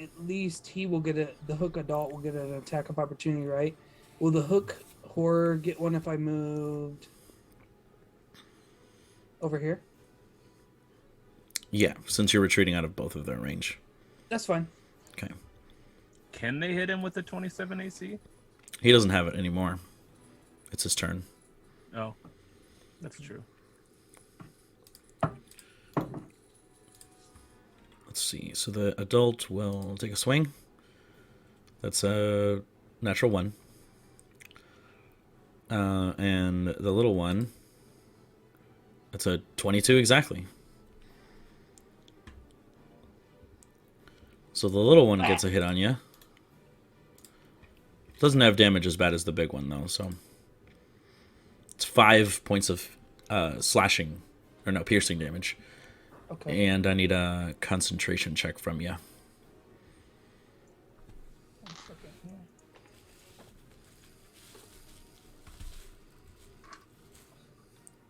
At least he will get the hook adult will get an attack of opportunity, right? Will the hook horror get one if I moved over here? Yeah, since you're retreating out of both of their range. That's fine. Okay. Can they hit him with the 27 AC? He doesn't have it anymore. It's his turn. Oh, that's true. Let's see. So the adult will take a swing. That's a natural 1. And the little one, that's a 22 exactly. So the little one gets a hit on you. Doesn't have damage as bad as the big one, though, so... It's 5 points of slashing, or no, piercing damage. Okay. And I need a concentration check from you. One second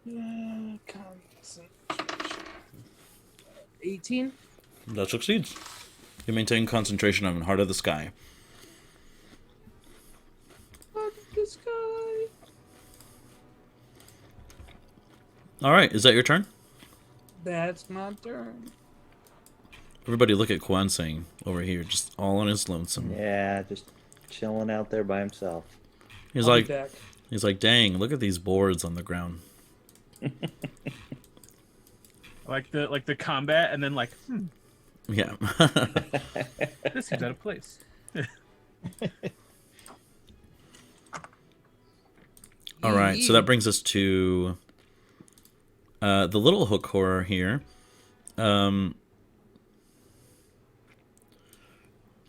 here. Concentration. 18. That succeeds. You maintain concentration on Heart of the Sky. Heart of the sky. All right, is that your turn? That's my turn. Everybody look at Kwansang over here, just all on his lonesome. Yeah, just chilling out there by himself. He's I'll be like, back. he's like, dang, look at these boards on the ground. Like the combat, and then Yeah. this seems out of place. All right, so that brings us to the little hook horror here. It's going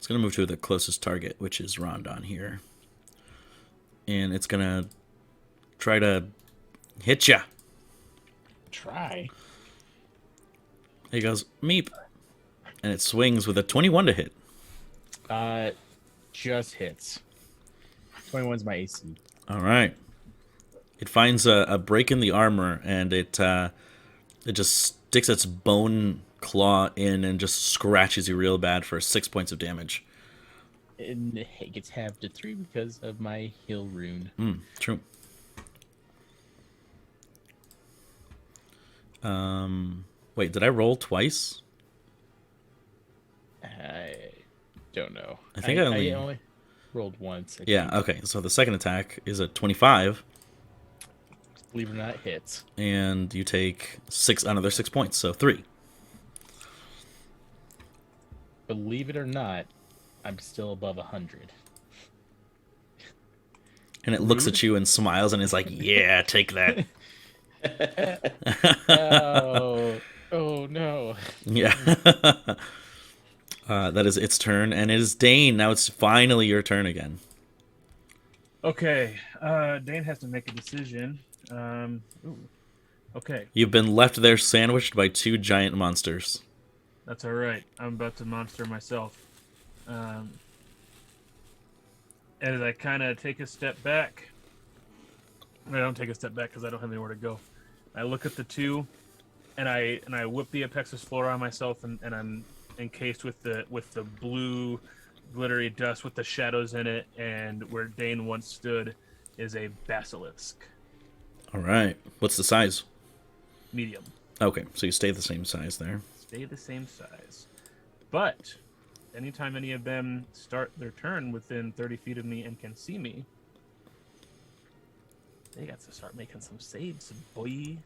to move to the closest target, which is Rondon here. And it's going to try to hit ya. Try. He goes, meep. And it swings with a 21 to hit. Just hits. 21's my AC. All right. It finds a break in the armor, and it just sticks its bone claw in and just scratches you real bad for 6 points of damage. And it gets halved to 3 because of my heal rune. True. Wait, did I roll twice? I don't know. I think I only rolled once. I Yeah, think. okay. So the second attack is a 25, Believe it or not, hits. and you take another 6 points, so 3. Believe it or not, I'm still above 100. And it looks at you and smiles and is like, yeah, take that. Oh no. Yeah. That is its turn, and it is Dane. Now it's finally your turn again. Okay, Dane has to make a decision. Okay, You've been left there sandwiched by 2 giant monsters. that's all right. I'm about to monster myself. As I kind of take a step back, I don't take a step back because I don't have anywhere to go. I look at the 2, and I whip the Apexis Flora on myself, and I'm encased with the blue glittery dust with the shadows in it, and where Dane once stood is a basilisk. All right. What's the size? Medium. Okay, so you stay the same size there. Stay the same size. But anytime any of them start their turn within 30 feet of me and can see me, they got to start making some saves, boy.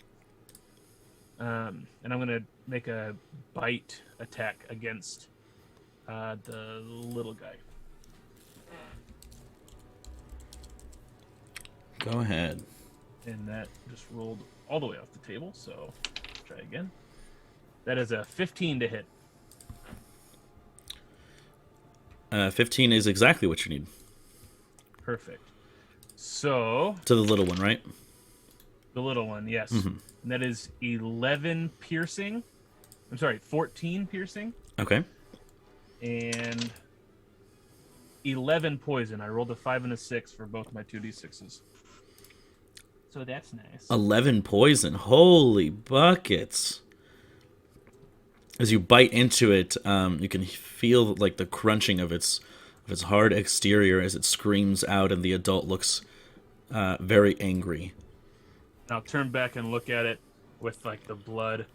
And I'm going to make a bite attack against the little guy. Go ahead. And that just rolled all the way off the table, so try again. That is a 15 to hit. 15 is exactly what you need. Perfect. So, To the little one, right? the little one, yes. Mhm. And that is 11 piercing. I'm sorry, 14 piercing. Okay. and 11 poison. I rolled a 5 and a 6 for both my 2d6s. So that's nice. 11 poison. Holy buckets. As you bite into it, you can feel like the crunching of its hard exterior as it screams out, and the adult looks very angry. I'll turn back and look at it with like the blood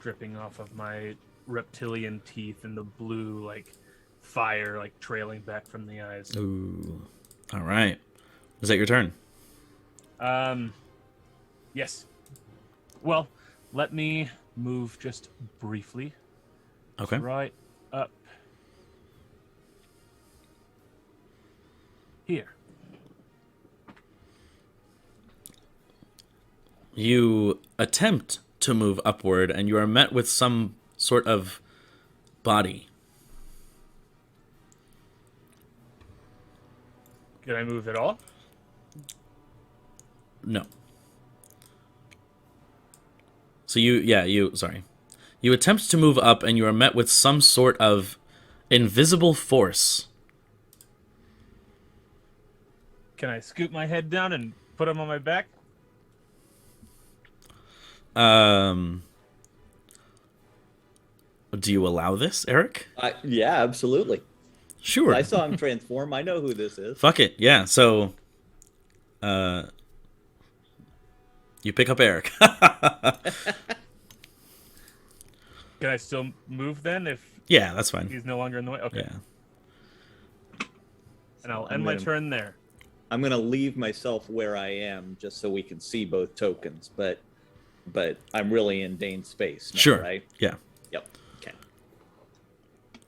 dripping off of my reptilian teeth and the blue like fire like trailing back from the eyes. Ooh. All right. Is that your turn? Yes. Well, let me move just briefly. Okay. Right up here. You attempt to move upward, and you are met with some sort of body. Can I move at all? No. So you attempt to move up, and you are met with some sort of invisible force. Can I scoop my head down and put him on my back? Do you allow this, Eric? Yeah, absolutely. Sure. I saw him transform. I know who this is. Fuck it. Yeah. So, you pick up Eric. Can I still move then if Yeah, that's fine. he's no longer in the way? Okay. Yeah. And I'll end my turn there. I'm gonna leave myself where I am just so we can see both tokens, but I'm really in Dane's space now, Sure. right? Yeah. Yep. Okay.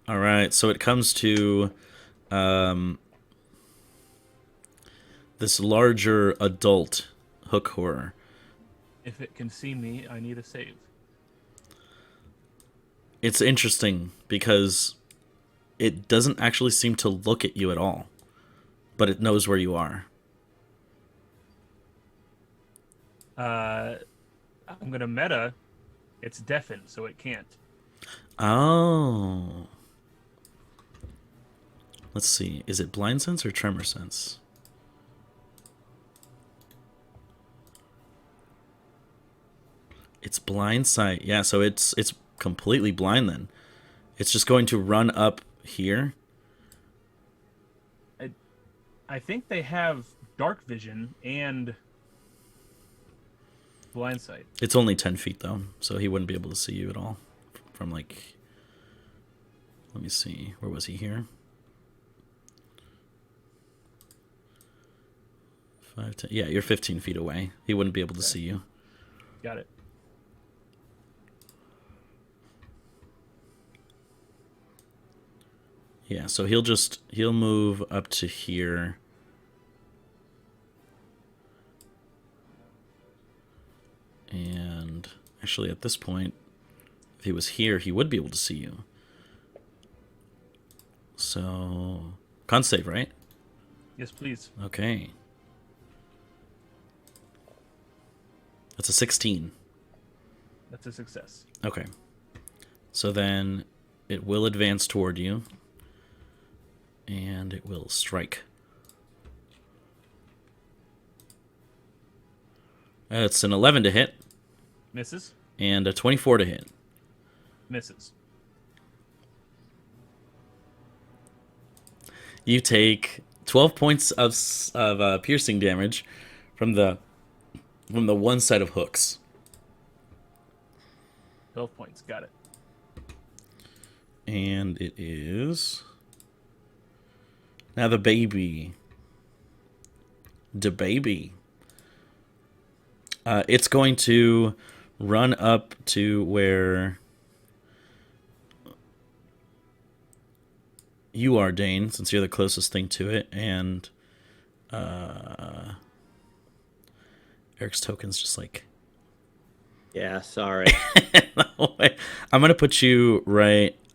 All right. So it comes to this larger adult hook horror. If it can see me, I need a save. It's interesting because it doesn't actually seem to look at you at all, but it knows where you are. I'm gonna meta. It's deafened, so it can't. Oh. Let's see. Is it blind sense or tremor sense? It's blind sight. Yeah, so it's completely blind then. It's just going to run up here. I think they have dark vision and blind sight. It's only 10 feet though, so he wouldn't be able to see you at all. From like, let me see, where was he here? 5, 10, yeah, you're 15 feet away. He wouldn't be able to see you. Got it. Yeah, so he'll move up to here. And actually at this point, if he was here, he would be able to see you. So, con save, right? Yes, please. Okay. That's a 16. That's a success. Okay. So then it will advance toward you. And it will strike. It's an 11 to hit. Misses. And a 24 to hit. Misses. You take 12 points of piercing damage from the one set of hooks. 12 points. Got it. And it is now the baby. The baby. It's going to run up to where you are, Dane, since you're the closest thing to it, and Eric's token's just like... Yeah, sorry. I'm gonna put you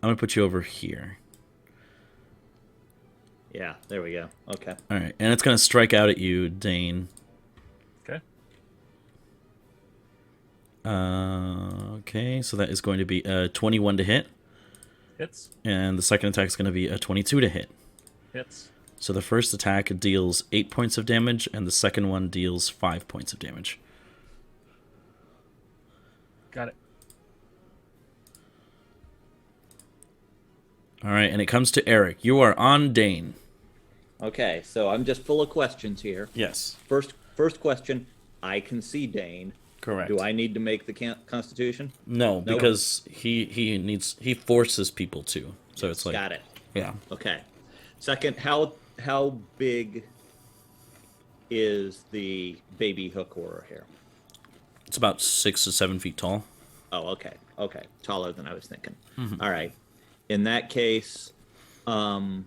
over here. Yeah, there we go. Okay. All right, and it's gonna strike out at you, Dane. Okay. Okay, so that is going to be 21 to hit. Hits. And the second attack is going to be a 22 to hit. Hits. So the first attack deals 8 points of damage, and the second one deals 5 points of damage. Got it. All right, and it comes to Eric. You are on Dane. Okay, so I'm just full of questions here. Yes. First question, I can see Dane. Correct. Do I need to make the Constitution? No, because he forces people to. So it's like Got it. Yeah. Okay. Second, how big is the baby hook horror here? It's about 6 to 7 feet tall. Oh, okay. Okay. Taller than I was thinking. Mm-hmm. All right. In that case, I'm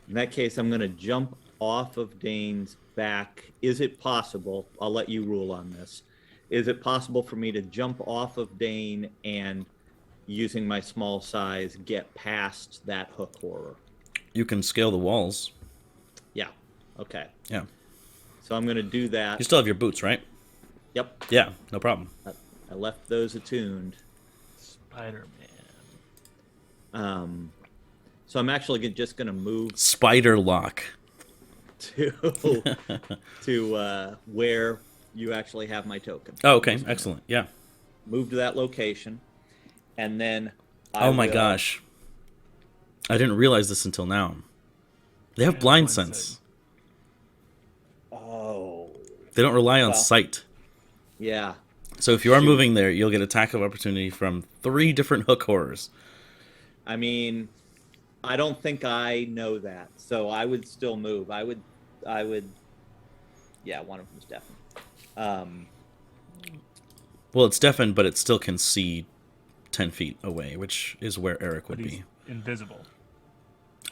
going to jump off of Dane's back. Is it possible? I'll let you rule on this. Is it possible for me to jump off of Dane and, using my small size, get past that hook horror? You can scale the walls. Yeah. Okay. Yeah. So I'm going to do that. You still have your boots, right? Yep. Yeah, no problem. I left those attuned. Spider-Man. So I'm actually just going to move Spider lock. to where you actually have my token. Oh, okay. Excellent. Yeah. Move to that location, and then Oh my gosh. I didn't realize this until now. They have blind sense. Oh. They don't rely on Well. sight. Yeah. So if you are Shoot. moving there, you'll get attack of opportunity from 3 different hook horrors. I mean, I don't think I know that, so I would still move. I would. Yeah, one of them's deafened. Well, it's deafened, but it still can see 10 feet away, which is where Eric would But he's be. invisible.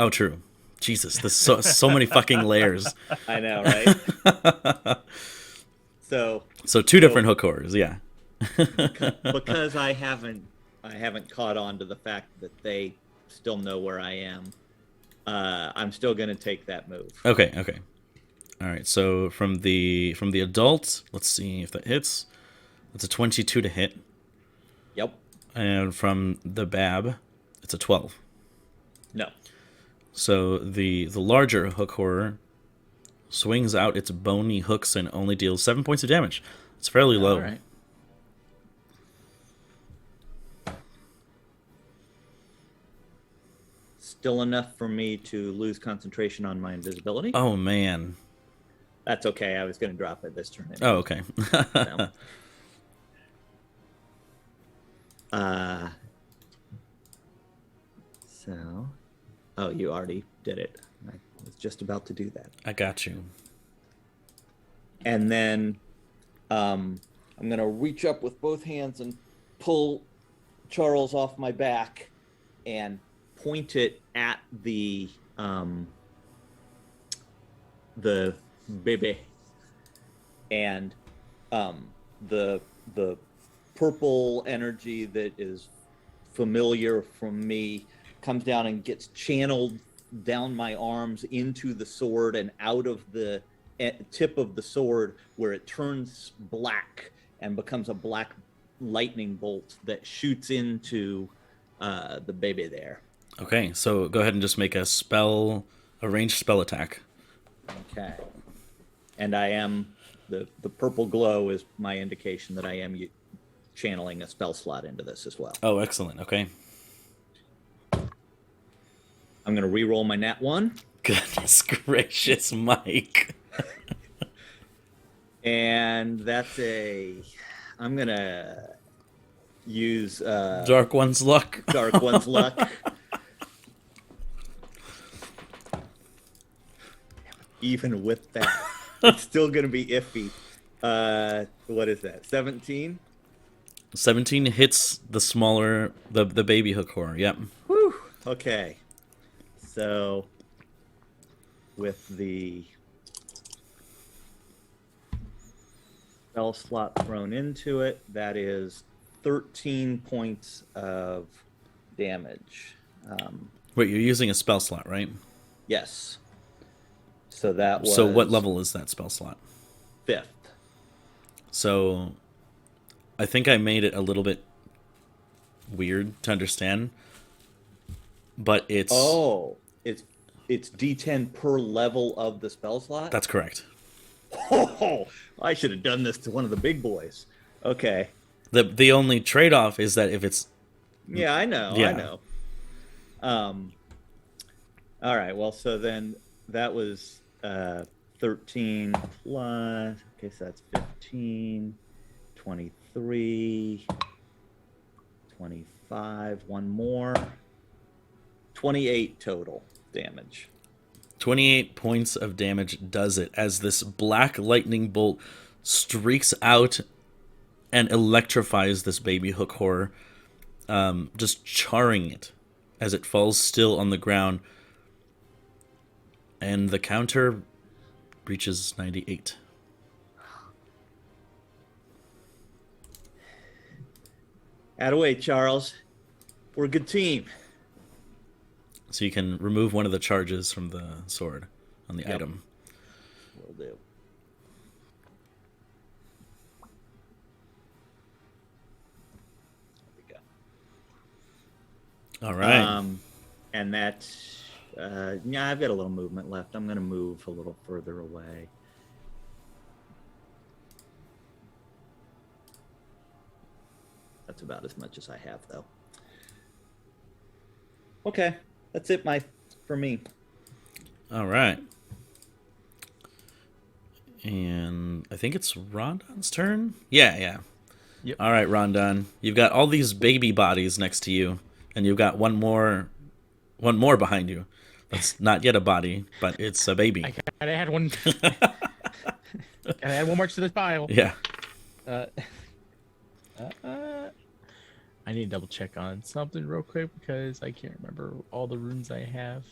Oh, true. Jesus, there's so many fucking layers. I know, right? So 2 different hook horrors, yeah. Because I haven't caught on to the fact that they still know where I am. I'm still going to take that move. Okay. All right. So from the adult, let's see if that hits. It's a 22 to hit, Yep. and from the Bab, it's a 12. No. So the larger hook horror swings out its bony hooks and only deals 7 points of damage. It's fairly low. All right. Still enough for me to lose concentration on my invisibility. Oh man. That's okay. I was going to drop it this turn. Anyway. Oh, okay. So, oh, you already did it. I was just about to do that. I got you. And then I'm going to reach up with both hands and pull Charles off my back and point it at the baby. And the purple energy that is familiar from me comes down and gets channeled down my arms into the sword and out of the tip of the sword, where it turns black and becomes a black lightning bolt that shoots into the baby there. Okay, so go ahead and just make a ranged spell attack. Okay. And I am the purple glow is my indication that I am channeling a spell slot into this as well. Oh, excellent. Okay. I'm going to re-roll my nat 1. Goodness gracious, Mike. And that's I'm going to use Dark One's luck. Dark One's luck. Even with that, it's still going to be iffy. What is that? 17? 17 hits the smaller, the baby hook horror. Yep. Whew. Okay. So, with the spell slot thrown into it, that is 13 points of damage. Wait, you're using a spell slot, right? Yes. So that was So what level is that spell slot? 5th. So I think I made it a little bit weird to understand, but it's it's D10 per level of the spell slot. That's correct. Oh, I should have done this to one of the big boys. Okay. The only trade-off is that if it's Yeah, I know. Yeah. I know. All right. Well, so then that was 13 plus. Okay, so that's 15, 23, 25. One more. 28 total damage. 28 points of damage does it as this black lightning bolt streaks out and electrifies this baby hook horror, just charring it as it falls still on the ground. And the counter reaches 98. Attaway, Charles. We're a good team. So you can remove one of the charges from the sword on the Yep. item. Will do. There we go. All right. And that's yeah, I've got a little movement left. I'm going to move a little further away. That's about as much as I have, though. Okay, that's it, for me. All right. And I think it's Rondon's turn. Yeah. Yep. All right, Rondon. You've got all these baby bodies next to you, and you've got one more behind you. That's not yet a body, but it's a baby. I gotta add one. Gotta add one more to this pile. Yeah. I need to double check on something real quick because I can't remember all the runes I have.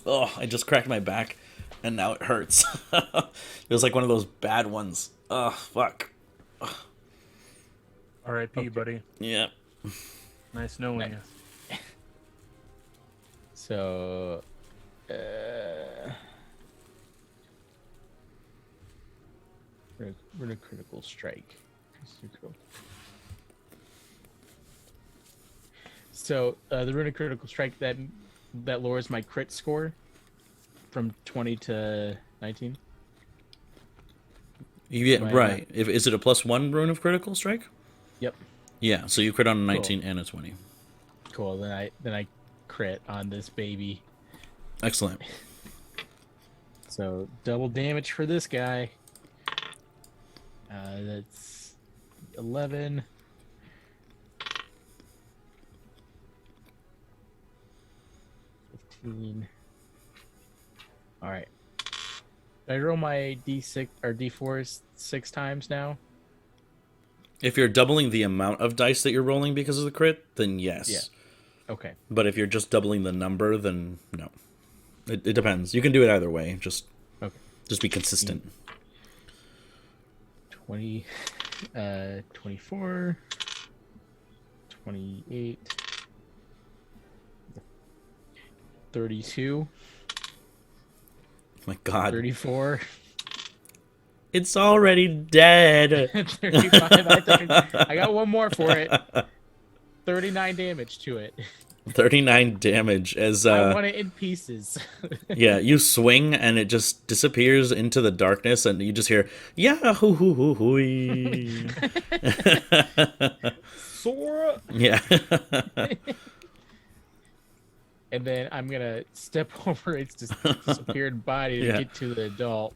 Oh, I just cracked my back, and now it hurts. It was like one of those bad ones. Oh, fuck. R.I.P., buddy. Yeah. Nice knowing you. So, rune of critical strike. So the rune of critical strike that lowers my crit score from 20 to 19. You get Right, right. Is it a +1 rune of critical strike? Yep. Yeah. So you crit on a 19 and a 20. Cool. Then I crit on this baby. Excellent. So double damage for this guy. That's 11. All right. Did I roll my D6 or D4s 6 times now? If you're doubling the amount of dice that you're rolling because of the crit, then yes. Yeah. Okay. But if you're just doubling the number, then no. It depends. You can do it either way. Just be consistent. 20, 24, 28, 32, My God. 34, It's already dead. 35. I got one more for it. 39 damage to it. 39 damage as I want it in pieces. yeah, you swing and it just disappears into the darkness and you just hear yeah hoo hoo hoo hoo. Sora. Yeah. And then I'm gonna step over its disappeared body to Yeah. get to the adult,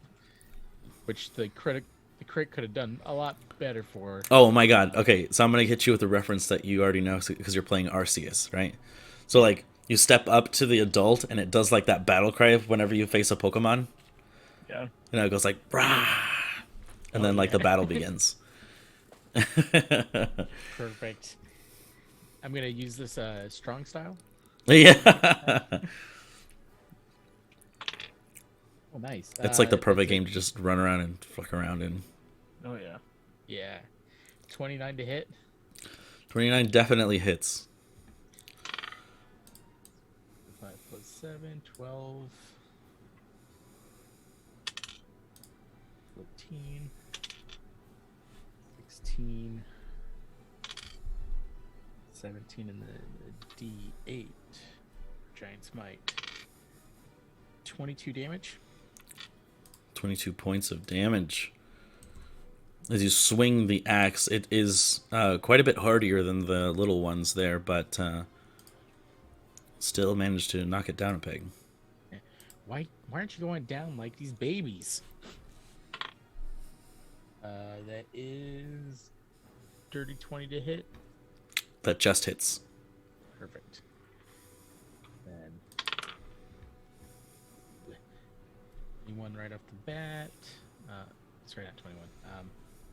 which the crit could have done a lot better for. Oh my God. Okay, so I'm gonna hit you with a reference that you already know because you're playing Arceus, right? So like you step up to the adult and it does like that battle cry whenever you face a Pokemon. Yeah. You know, it goes like brah, and then like the battle begins. Perfect. I'm gonna use this strong style. Yeah. Oh, nice. It's like the perfect game to just run around and fuck around in. Oh, yeah. Yeah. 29 to hit. 29 definitely hits. 5, 7, 12, 14, 16, 17, and the D8. Giant Smite. 22 damage. 22 points of damage. As you swing the axe, it is quite a bit hardier than the little ones there, but still managed to knock it down a peg. Why aren't you going down like these babies? That is dirty 20 to hit. That just hits. Perfect. Then 21 right off the bat. Sorry, not 21.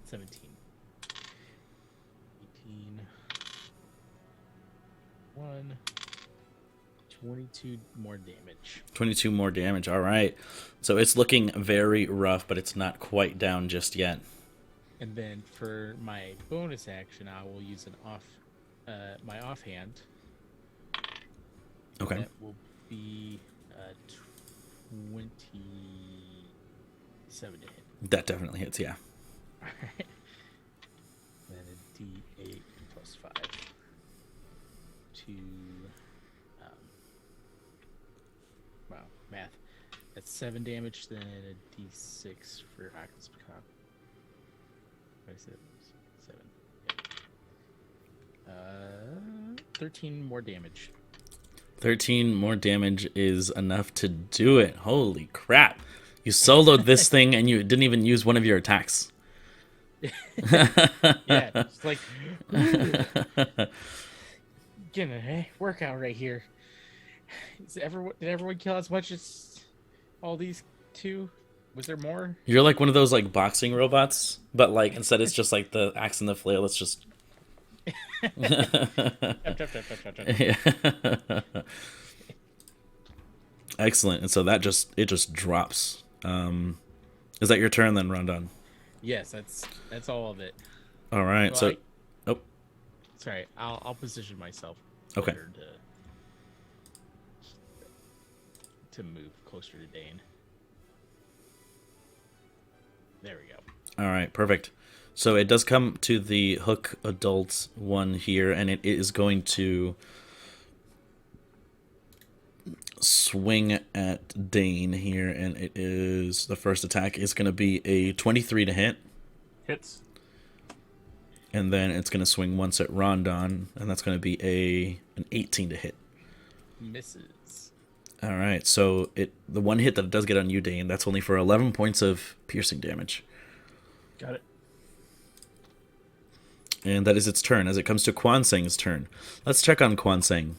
17. 18. 1. 22 more damage. 22 more damage. All right. So it's looking very rough, but it's not quite down just yet. And then for my bonus action, I will use my offhand. Okay. That will be 27 to hit. That definitely hits, yeah. Alright. Then a D8 plus 5 to wow, math. That's 7 damage, then a D6 for Oculus Pecan. 7. Yeah. 13 more damage. 13 more damage is enough to do it. Holy crap. You soloed this thing and you didn't even use one of your attacks. Yeah, it's like getting a workout right here. Did everyone kill as much as all these two? Was there more? You're like one of those like boxing robots, but like instead it's just like the axe and the flail. It's just excellent. And so that just drops. Is that your turn then, Rondon? Yes, that's all of it. All right. Well, So sorry, I'll position myself Okay. better to move closer to Dane. There we go. all right, perfect. So it does come to the hook adult one here, and it is going to swing at Dane here, and it is the first attack is going to be a 23 to hit, Hits. and then it's going to swing once at Rondon, and that's going to be an 18 to hit. Misses. All right, so the one hit that it does get on you, Dane, that's only for 11 points of piercing damage. Got it. And that is its turn. As it comes to Quan Seng's turn, let's check on Quan Seng.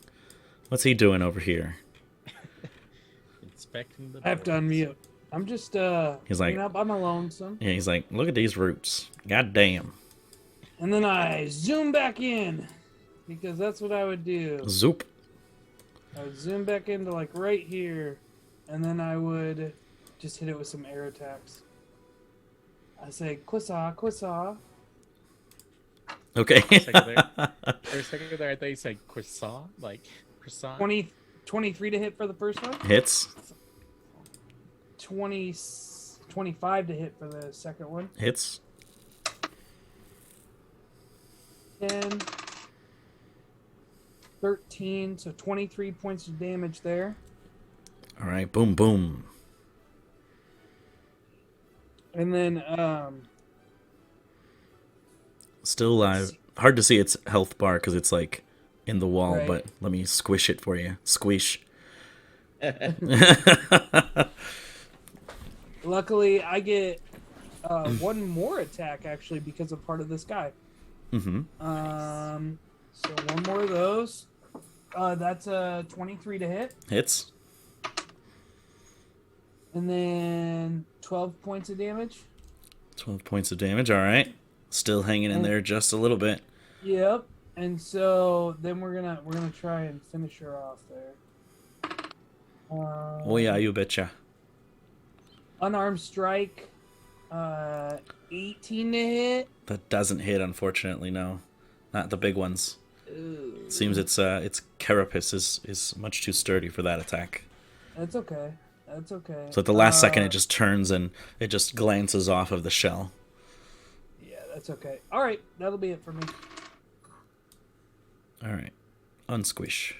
What's he doing over here? Inspecting the I have to boards. unmute. I'm just He's like- hanging out by my lonesome. Yeah, he's like, look at these roots. God damn. And then I zoom back in because that's what I would do. Zoop. I would zoom back into like right here, and then I would just hit it with some air attacks. I say, Quissa, Quissa. Okay. For a second there, I thought you said croissant, like croissant. 23 to hit for the first one. Hits. 25 to hit for the second one. Hits. 10. 13, so 23 points of damage there. All right. Boom, boom. And then, Still alive. Hard to see its health bar because it's like in the wall, Right. but let me squish it for you. Squish. luckily, I get one more attack actually because of part of this guy. Mm-hmm. So one more of those. That's a 23 to hit, Hits. and then 12 points of damage. 12 points of damage. All right. Still hanging in there just a little bit. Yep. And so then we're gonna try and finish her off there. Oh, yeah, you betcha. Unarmed strike, 18 to hit. That doesn't hit, unfortunately, no. Not the big ones. Ooh. Seems its carapace is much too sturdy for that attack. That's okay. That's okay. So at the last second, it just turns and it just glances off of the shell. Yeah, that's okay. All right, that'll be it for me. All right. Unsquish.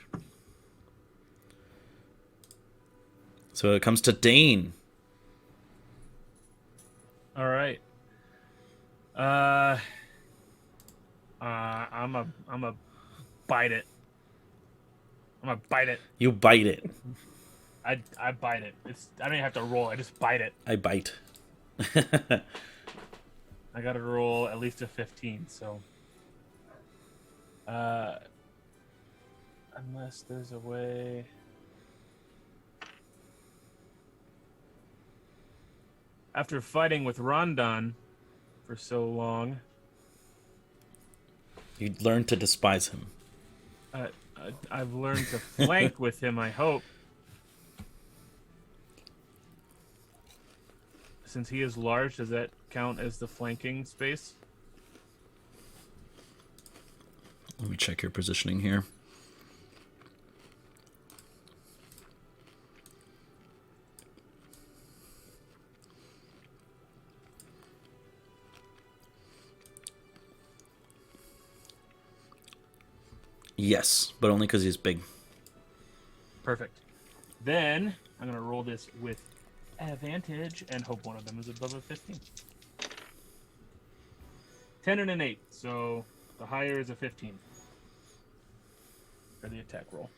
So it comes to Dane. All right. I'm a bite it. I'm gonna bite it. You bite it. I bite it. I don't even have to roll. I just bite it. I bite. I gotta roll at least a 15. So, unless there's a way. After fighting with Rondon for so long, You learn to despise him. I've learned to flank with him, I hope. Since he is large, does that count as the flanking space? Let me check your positioning here. Yes, but only because he's big. Perfect. Then I'm going to roll this with advantage and hope one of them is above a 15. 10 and an 8, so the higher is a 15 for the attack roll.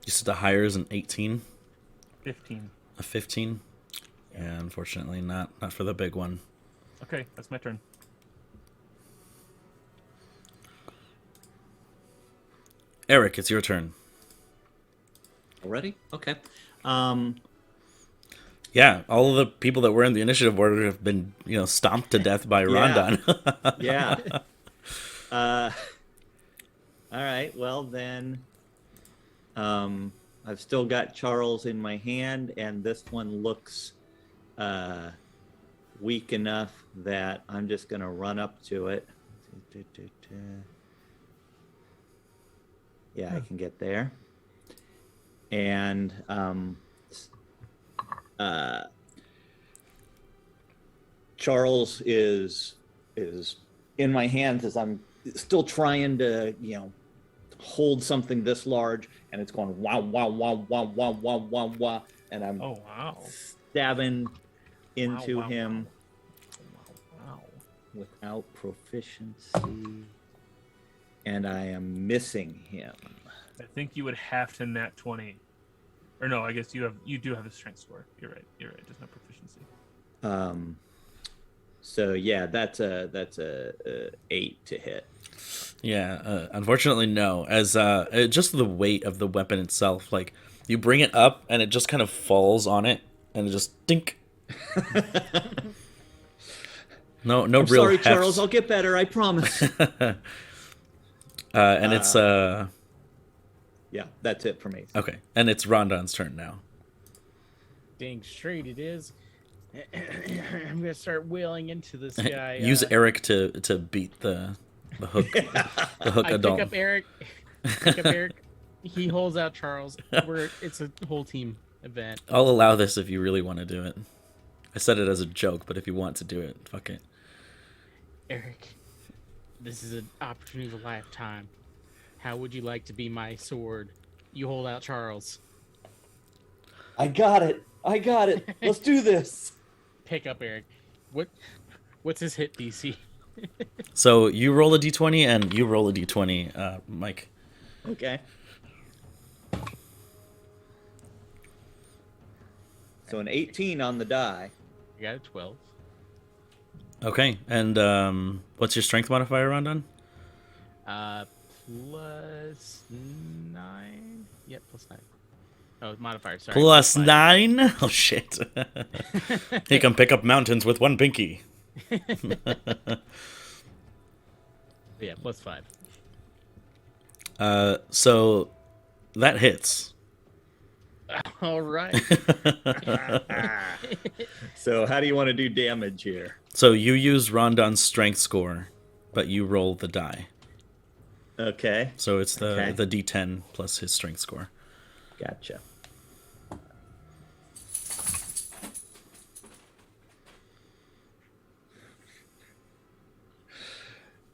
You said the higher is an 18? 15. A 15? Yeah, unfortunately not for the big one. Okay, that's my turn. Eric, it's your turn. Already? Okay. Yeah, all of the people that were in the initiative order have been, stomped to death by Rondon. Yeah. All right. Well, then, I've still got Charles in my hand, and this one looks weak enough that I'm just going to run up to it. Yeah, I can get there. And Charles is in my hands as I'm still trying to, hold something this large, and it's going wow, wow, wow, wow, wow, wow, wow, wow, and I'm stabbing into him without proficiency, and I am missing him. I think you would have to nat 20. Or no, I guess you do have a strength score. You're right. There's no proficiency. So yeah, that's a 8 to hit. Yeah, unfortunately, no. As just the weight of the weapon itself, like you bring it up and it just kind of falls on it, and it just dink. No, I'm real. Sorry, heft. Charles. I'll get better. I promise. And it's Yeah, that's it for me. okay, and it's Rondon's turn now. Dang straight it is. I'm gonna start wailing into this guy. Use Eric to beat the hook. The hook I adult. pick up Eric. He holds out Charles. It's a whole team event. I'll allow this if you really want to do it. I said it as a joke, but if you want to do it, fuck it. Eric, this is an opportunity of a lifetime. How would you like to be my sword? You hold out Charles. I got it. Let's do this. Pick up Eric. What's his hit DC? So you roll a d20 and you roll a d20, Mike. Okay. So an 18 on the die. I got a 12. Okay, and what's your strength modifier, Rondon? Plus 9. Yep, plus 9. Oh, modifier. Sorry. Plus five. 9? Oh shit! He can pick up mountains with one pinky. Yeah, plus 5. So that hits. All right. So how do you want to do damage here? So you use Rondon's strength score, but you roll the die. Okay. So it's the Okay. the D10 plus his strength score. Gotcha.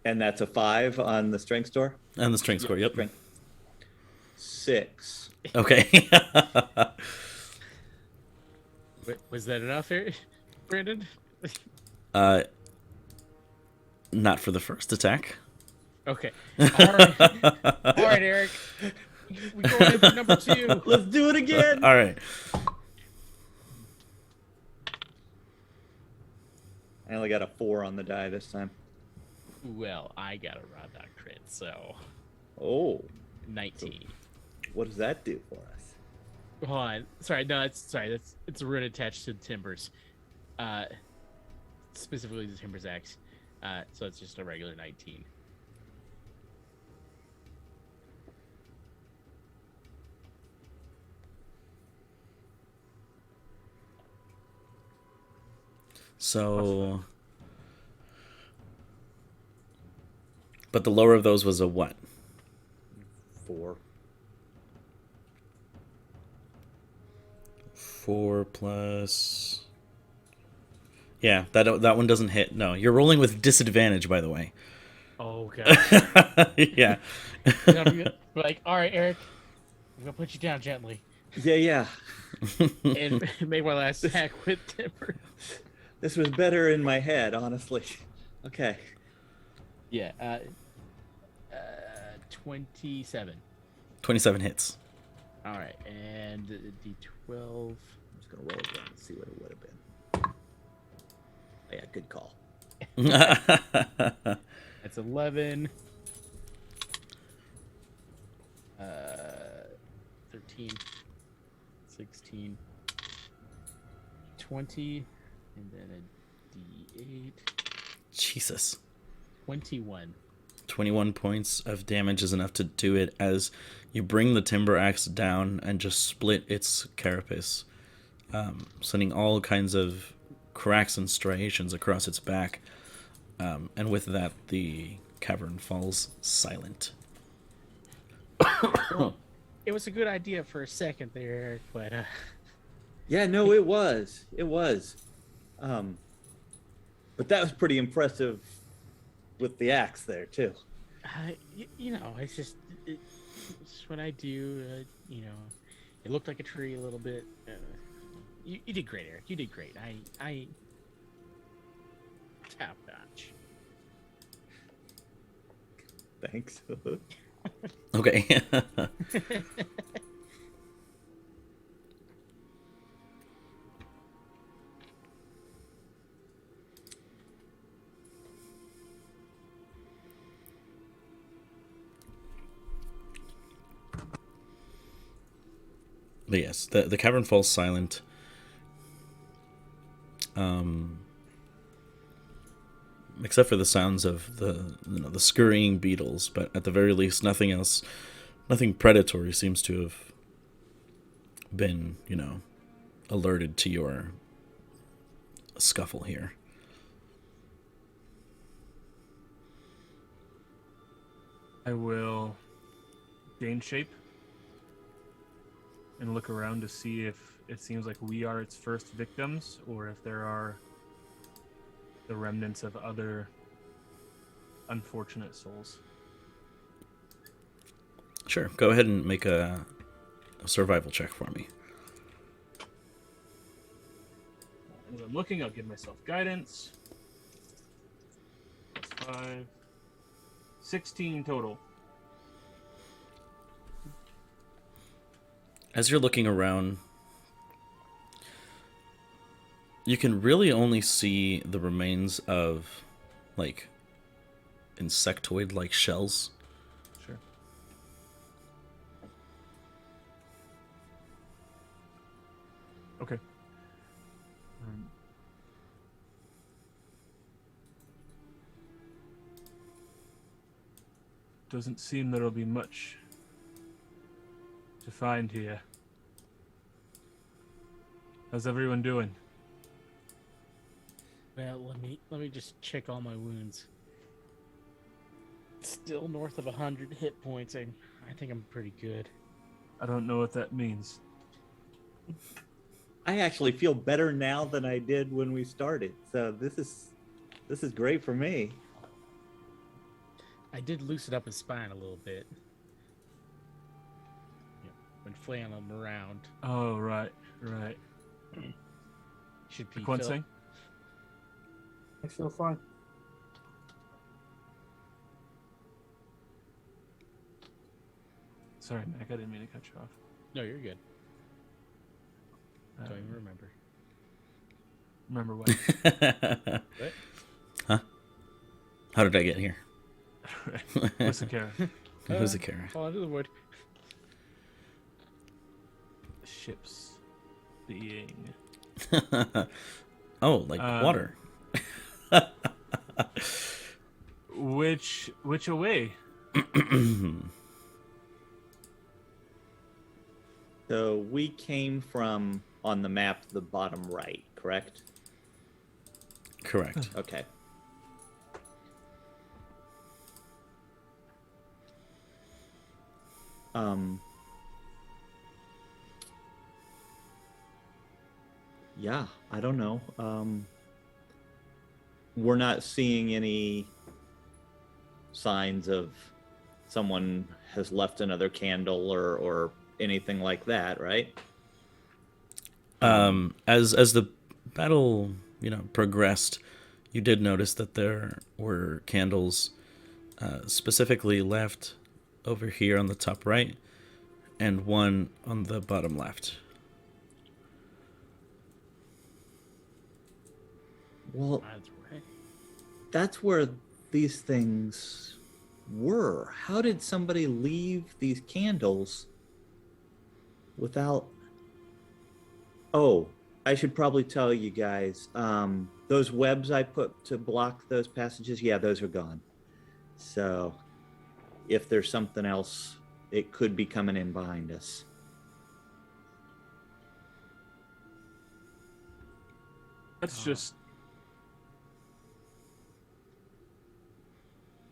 And that's a 5 on the strength score? And the strength score, yep. Strength. 6. Okay. Wait, was that enough, Brandon? Not for the first attack. Okay. All right. All right, Eric. We go ahead for number 2. Let's do it again. All right. I only got a 4 on the die this time. Well, I got a Rondon crit, so Oh, 19. what does that do for us? Hold on. It's a rune attached to the timbers. Specifically the timbers axe. So it's just a regular 19. So, but the lower of those was a what? 4. 4 plus. Yeah, that one doesn't hit. No, you're rolling with disadvantage, by the way. Oh god. Yeah. Like, all right, Eric, I'm gonna put you down gently Yeah. and make my last attack with timber. This was better in my head, honestly. Okay. Yeah. 27. 27 hits. All right, and D12. I'm just going to roll again and see what it would have been. Oh, yeah, good call. That's 11. 13. 16. 20. And then a D8. Jesus. 21. 21 points of damage is enough to do it as you bring the timber axe down and just split its carapace, sending all kinds of cracks and striations across its back. And with that, the cavern falls silent. It was a good idea for a second there, Eric, but Yeah, no, it was. It was. But that was pretty impressive with the axe there, too. it's just what I do. It looked like a tree a little bit. You did great, Eric. You did great. I top notch. Thanks. Okay. But yes, the cavern falls silent. Except for the sounds of the scurrying beetles, but at the very least, nothing predatory seems to have been, alerted to your scuffle here. I will gain shape and look around to see if it seems like we are its first victims or if there are the remnants of other unfortunate souls. Sure, go ahead and make a survival check for me. As I'm looking, I'll give myself guidance. Plus 5. 16 total. As you're looking around, you can really only see the remains of, insectoid-like shells. Sure. Okay. Doesn't seem there'll be much to find here. How's everyone doing? Well, let me just check all my wounds. Still north of 100 hit points. I think I'm pretty good. I don't know what that means. I actually feel better now than I did when we started. So this is great for me. I did loosen up his spine a little bit. Yeah, when flailing him around. Oh, right. Should be One thing? I feel fine. Sorry, Mac, I didn't mean to cut you off. No, you're good. Don't even remember. Remember what? What? Huh? How did I get here? What's the Kara? Who's a Kara? Fall into the wood. Ships being... Oh, like water. Which away? So we came from on the map the bottom right, correct? Correct. Okay. Yeah, I don't know. We're not seeing any signs of someone has left another candle or anything like that, right? As the battle, progressed, you did notice that there were candles specifically left over here on the top right and one on the bottom left. Well, That's right. that's where these things were. How did somebody leave these candles without... Oh, I should probably tell you guys, those webs I put to block those passages, yeah, those are gone. So if there's something else, it could be coming in behind us. That's just...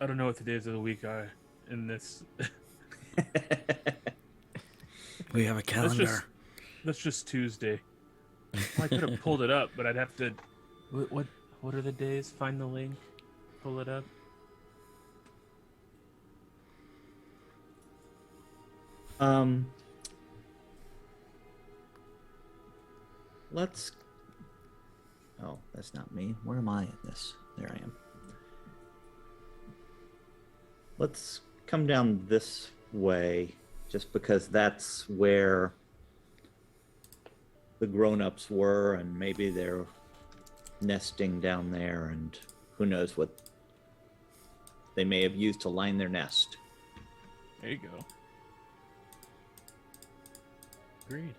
I don't know what the days of the week are in this. We have a calendar. That's just Tuesday. Well, I could have pulled it up, but I'd have to... What are the days? Find the link. Pull it up. Let's... Oh, that's not me. Where am I in this? There I am. Let's come down this way, just because that's where the grown-ups were, and maybe they're nesting down there, and who knows what they may have used to line their nest. There you go. Agreed.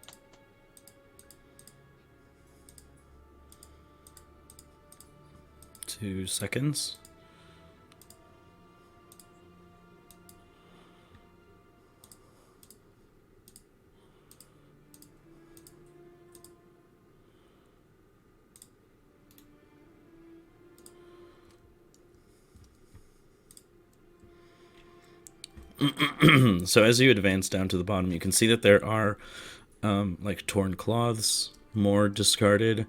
Two seconds. So as you advance down to the bottom, you can see that there are like torn cloths, more discarded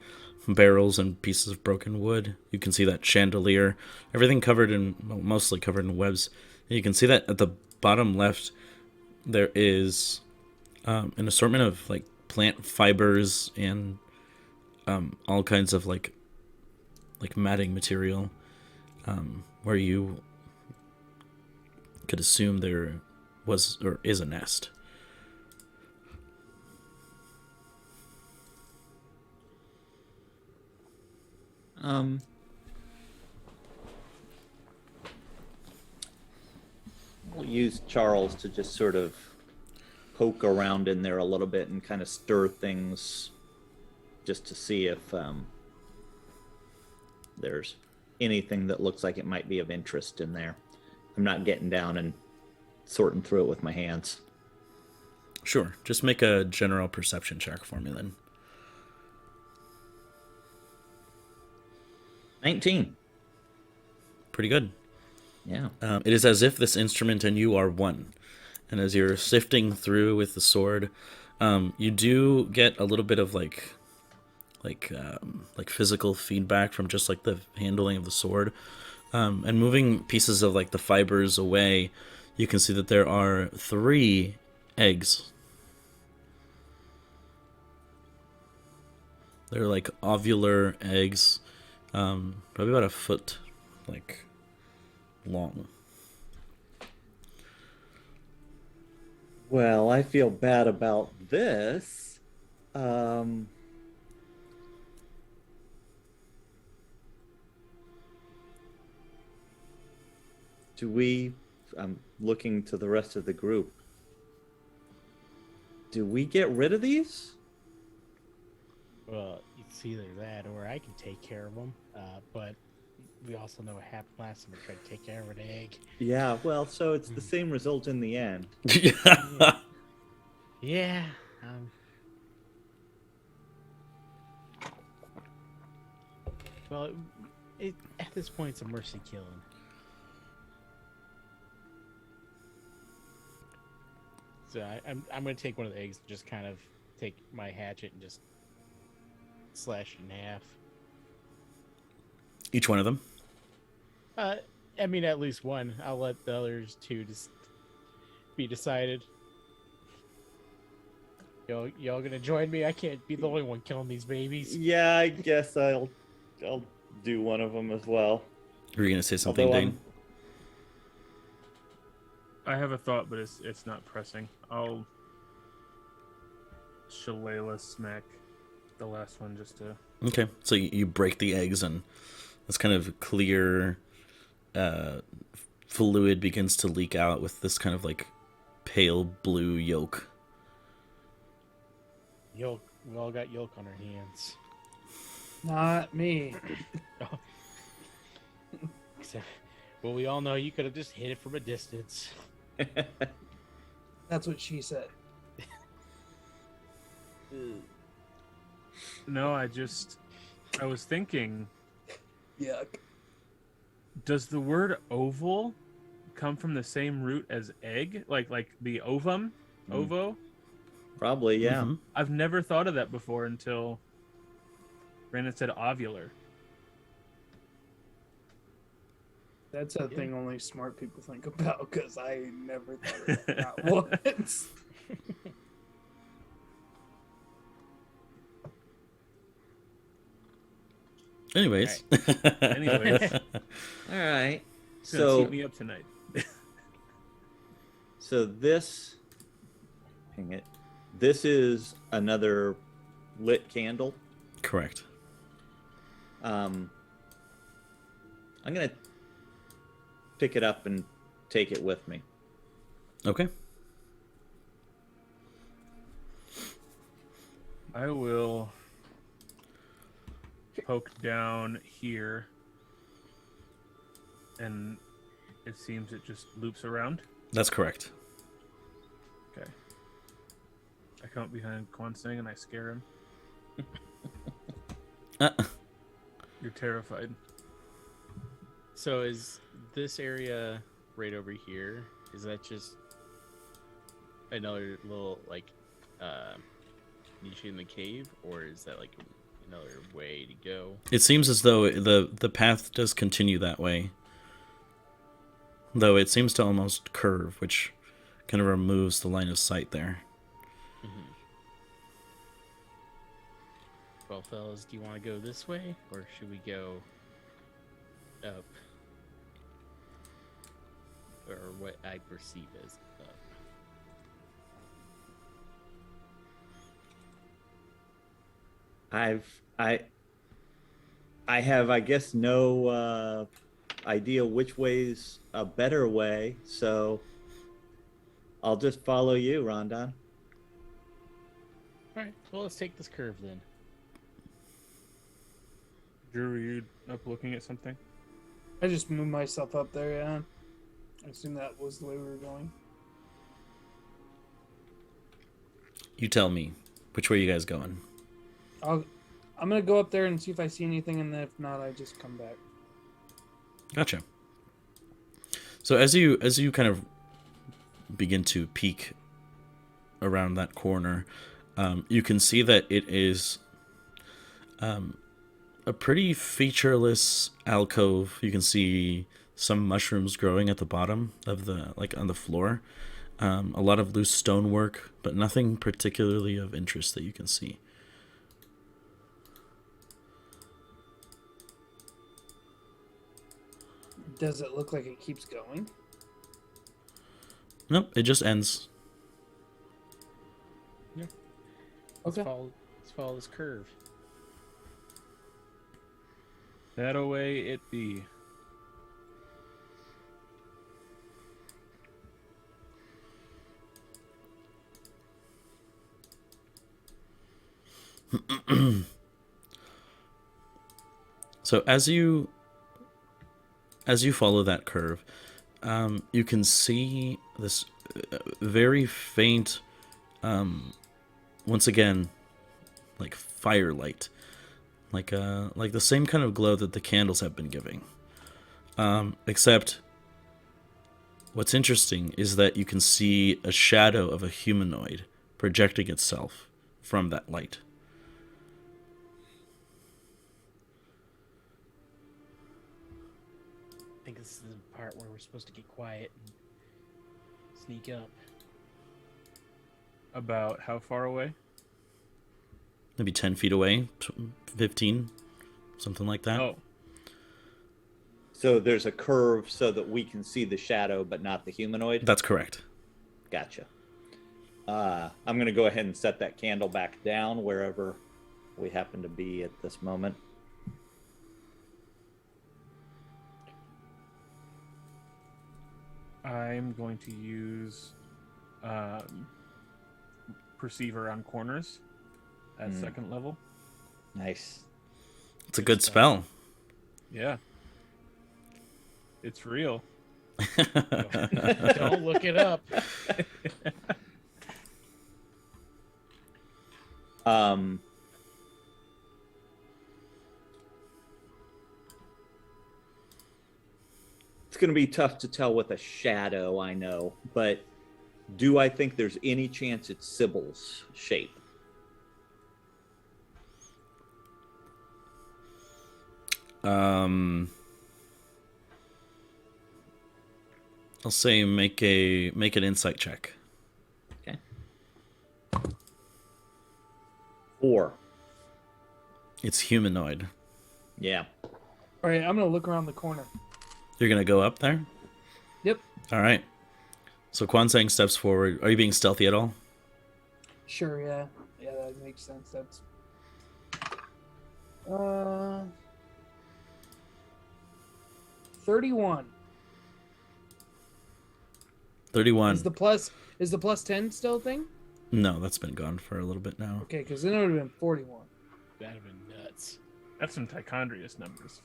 barrels and pieces of broken wood. You can see that chandelier, everything covered in, mostly covered in webs. And you can see that at the bottom left, there is an assortment of like plant fibers and all kinds of like matting material, where you could assume there was or is a nest. We'll use Charles to just sort of poke around in there a little bit and kind of stir things just to see if there's anything that looks like it might be of interest in there. I'm not getting down and sorting through it with my hands. Sure. Just make a general perception check for me then. 19. Pretty good. Yeah. It is as if this instrument and you are one. And as you're sifting through with the sword, you do get a little bit of like physical feedback from just like the handling of the sword, and moving pieces of like the fibers away. You can see that there are 3 eggs. They're like ovular eggs, probably about a foot, like, long. Well, I feel bad about this. I'm looking to the rest of the group. Do we get rid of these? Well, it's either that or I can take care of them. But we also know what happened last time we tried to take care of an egg. Yeah, well, so it's the same result in the end. Yeah. Well, at this point, it's a mercy killing. So I'm going to take one of the eggs and just kind of take my hatchet and just slash it in half. Each one of them? I mean, at least one. I'll let the others 2 just be decided. Y'all gonna join me? I can't be the only one killing these babies. Yeah, I guess I'll do one of them as well. Were you going to say something, Although Dane? I have a thought, but it's not pressing. I'll shillelagh smack the last one just to... Okay, so you break the eggs, and this kind of clear fluid begins to leak out with this kind of like pale blue yolk. Yolk. We all got yolk on our hands. Not me. Except, well, we all know you could have just hit it from a distance. That's what she said. No, I was thinking, Yuck. does the word oval come from the same root as egg? Like the ovum? Ovo? Probably, yeah. Mhm. I've never thought of that before until Brandon said ovular. That's a thing only smart people think about, because I never thought of that once. Anyways. Anyways. All right. It's gonna So keep me up tonight. So this, hang it. This is another lit candle. Correct. I'm gonna pick it up and take it with me. Okay. I will poke down here, and it seems it just loops around. That's correct. Okay. I come up behind Kwansing and I scare him. You're terrified. So is this area right over here? Is that just another little like niche in the cave, or is that like another way to go? It seems as though the path does continue that way. Though it seems to almost curve, which kind of removes the line of sight there. Mm-hmm. Well, fellas, do you want to go this way, or should we go up? Or what I perceive as up. I have, I guess, no idea which way's a better way, so I'll just follow you, Rondon. All right, well, let's take this curve then. Drew, are you up looking at something? I just moved myself up there, yeah. I assume that was the way we were going. You tell me. Which way are you guys going? I'm gonna go up there and see if I see anything, and then if not, I just come back. Gotcha. So as you kind of begin to peek around that corner, you can see that it is a pretty featureless alcove. You can see some mushrooms growing at the bottom of the, like, on the floor. A lot of loose stonework, but nothing particularly of interest that you can see. Does it look like it keeps going? Nope, it just ends. Let's Okay. follow this curve. That away it be. So as you follow that curve, you can see this very faint, once again, like firelight, like the same kind of glow that the candles have been giving. Except, what's interesting is that you can see a shadow of a humanoid projecting itself from that light. I think this is the part where we're supposed to get quiet and sneak up. About how far away? Maybe 10 feet away, 15, something like that. Oh, So there's a curve so that we can see the shadow, but not the humanoid. That's correct. Gotcha. I'm going to go ahead and set that candle back down wherever we happen to be at this moment. I'm going to use Perceiver on corners at second level. Nice. It's a good spell. Yeah. It's real. Don't look it up. It's going to be tough to tell with a shadow, I know, but do I think there's any chance it's Sybil's shape? I'll say make an insight check. Okay. 4. It's humanoid. Yeah. All right, I'm gonna look around the corner. You're gonna go up there? Yep. All right. So Kwansang steps forward. Are you being stealthy at all? Sure. Yeah. Yeah, that makes sense. That's. 31. 31. Is the plus 10 still a thing? No, that's been gone for a little bit now. Okay, because then it would have been 41. That'd have been nuts. That's some Tichondrius numbers.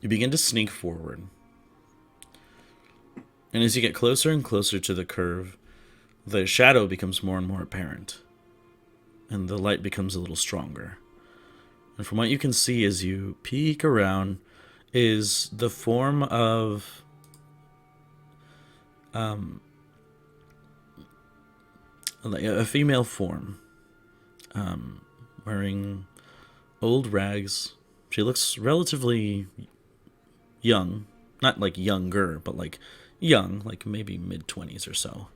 You begin to sneak forward. And as you get closer and closer to the curve, the shadow becomes more and more apparent. And the light becomes a little stronger. And from what you can see as you peek around is the form of a female form, wearing old rags. She looks relatively young, not like younger, but like young, like maybe mid-20s or so.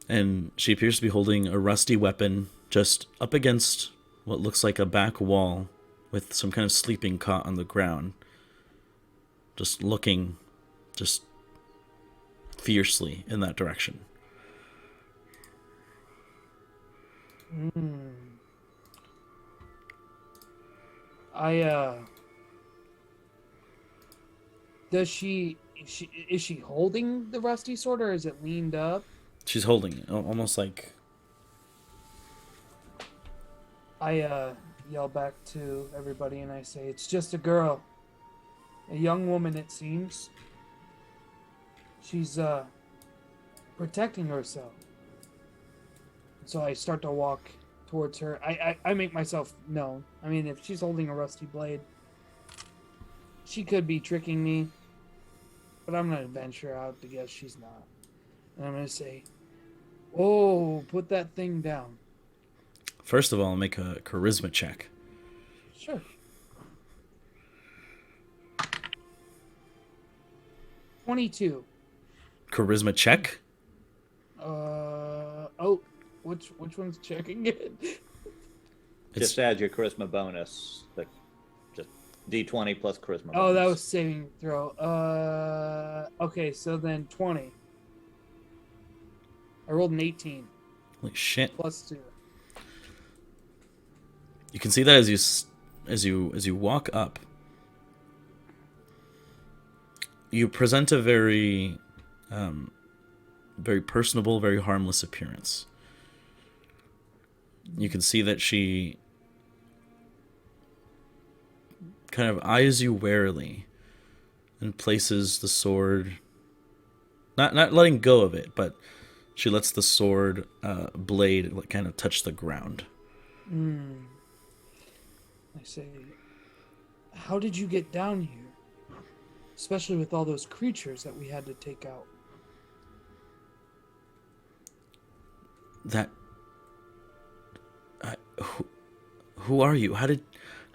And she appears to be holding a rusty weapon just up against what looks like a back wall with some kind of sleeping cot on the ground. Just looking just fiercely in that direction. Is she holding the rusty sword or is it leaned up? She's holding it, almost like... I yell back to everybody and I say, "It's just a girl. A young woman, it seems. She's protecting herself. So I start to walk towards her. I make myself known. I mean, if she's holding a rusty blade, she could be tricking me. But I'm going to venture out to guess she's not. And I'm going to say, "Oh, put that thing down." First of all, make a charisma check. Sure. 22. Charisma check? Oh, which one's checking it? Just add your charisma bonus. Just D20 plus charisma. Oh, that bonus. was saving throw. Okay, so then 20. I rolled an 18 Holy shit. plus 2. You can see that as you walk up, you present a very very personable, very harmless appearance. You can see that she kind of eyes you warily and places the sword, not letting go of it, but she lets the sword blade kind of touch the ground. I say, "How did you get down here? Especially with all those creatures that we had to take out." That who are you? How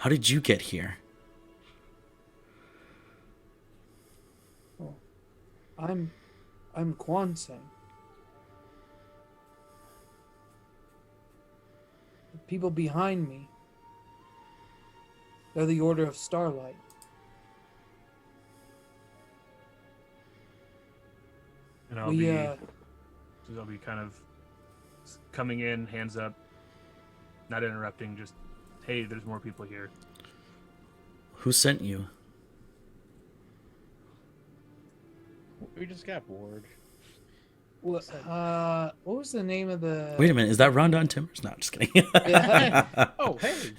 did you get here? Oh, I'm Kwanseng. The people behind me, they're the Order of Starlight. And I'll be kind of coming in, hands up, not interrupting, just, hey, there's more people here. Who sent you? We just got bored. What was the name of the? Wait a minute, is that Rondon Timbers? No, I'm just kidding. Oh, hey.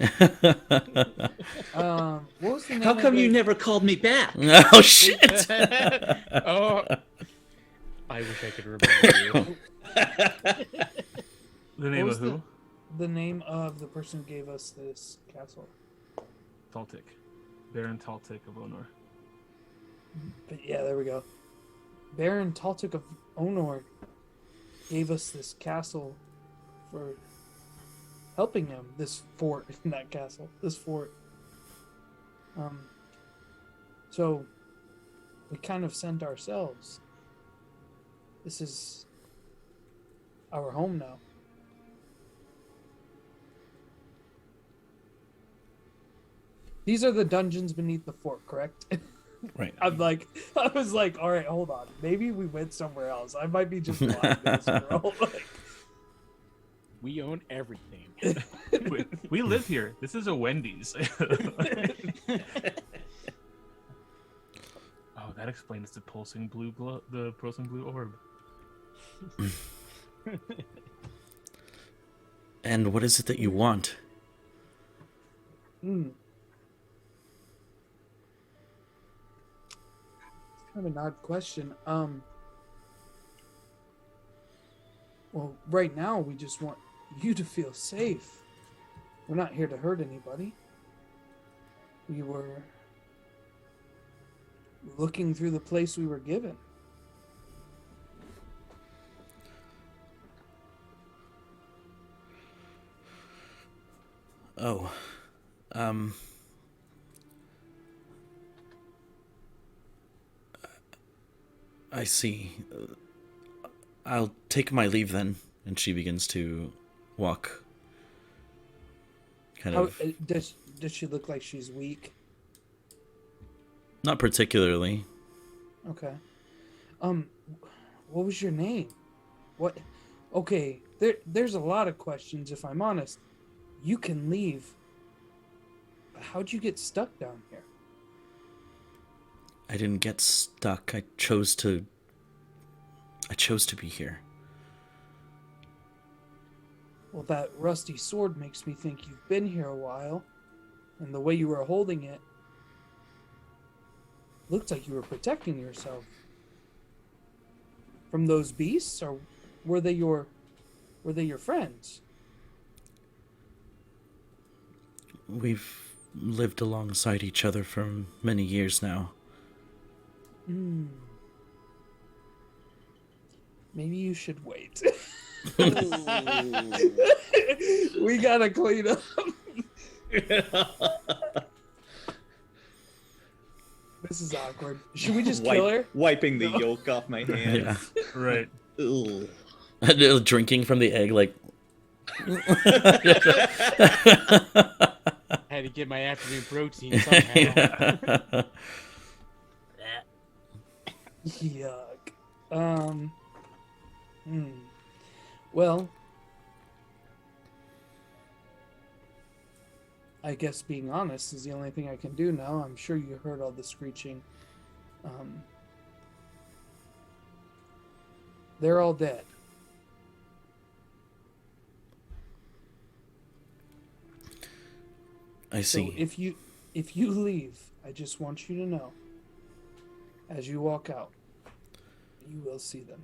What was the name? How come of you the... never called me back? Oh shit! Oh, I wish I could remember you. The name What of was who? The name of the person who gave us this castle. Taltic. Baron Taltic of Onor. But yeah, there we go. Baron Taltic of Onor gave us this castle for helping him. This fort, not castle. This fort. So we kind of sent ourselves. This is our home now. These are the dungeons beneath the fort, correct? Right. I was like, all right, hold on. Maybe we went somewhere else. I might be just lying to this girl. Like, We own everything. We live here. This is a Wendy's. Oh, that explains the pulsing blue orb. And what is it that you want? It's kind of an odd question. Well, right now we just want you to feel safe. We're not here to hurt anybody. We were looking through the place we were given. Oh, I see. I'll take my leave then. And she begins to walk. Kind of. Does she look like she's weak? Not particularly. Okay. What was your name? What? Okay. There's a lot of questions. If I'm honest, you can leave. But how'd you get stuck down here? I didn't get stuck. I chose to be here. Well, that rusty sword makes me think you've been here a while, and the way you were holding it, looked like you were protecting yourself from those beasts, or were they your friends? We've lived alongside each other for many years now. Hmm. Maybe you should wait. We gotta clean up. This is awkward. Should we just kill her? Wiping the yolk off my hands. Yeah. Right. Ugh. Drinking from the egg, like. I had to get my afternoon protein somehow. Yuck. Well, I guess being honest is the only thing I can do now. I'm sure you heard all the screeching. They're all dead. I see. So if you leave, I just want you to know, as you walk out, you will see them.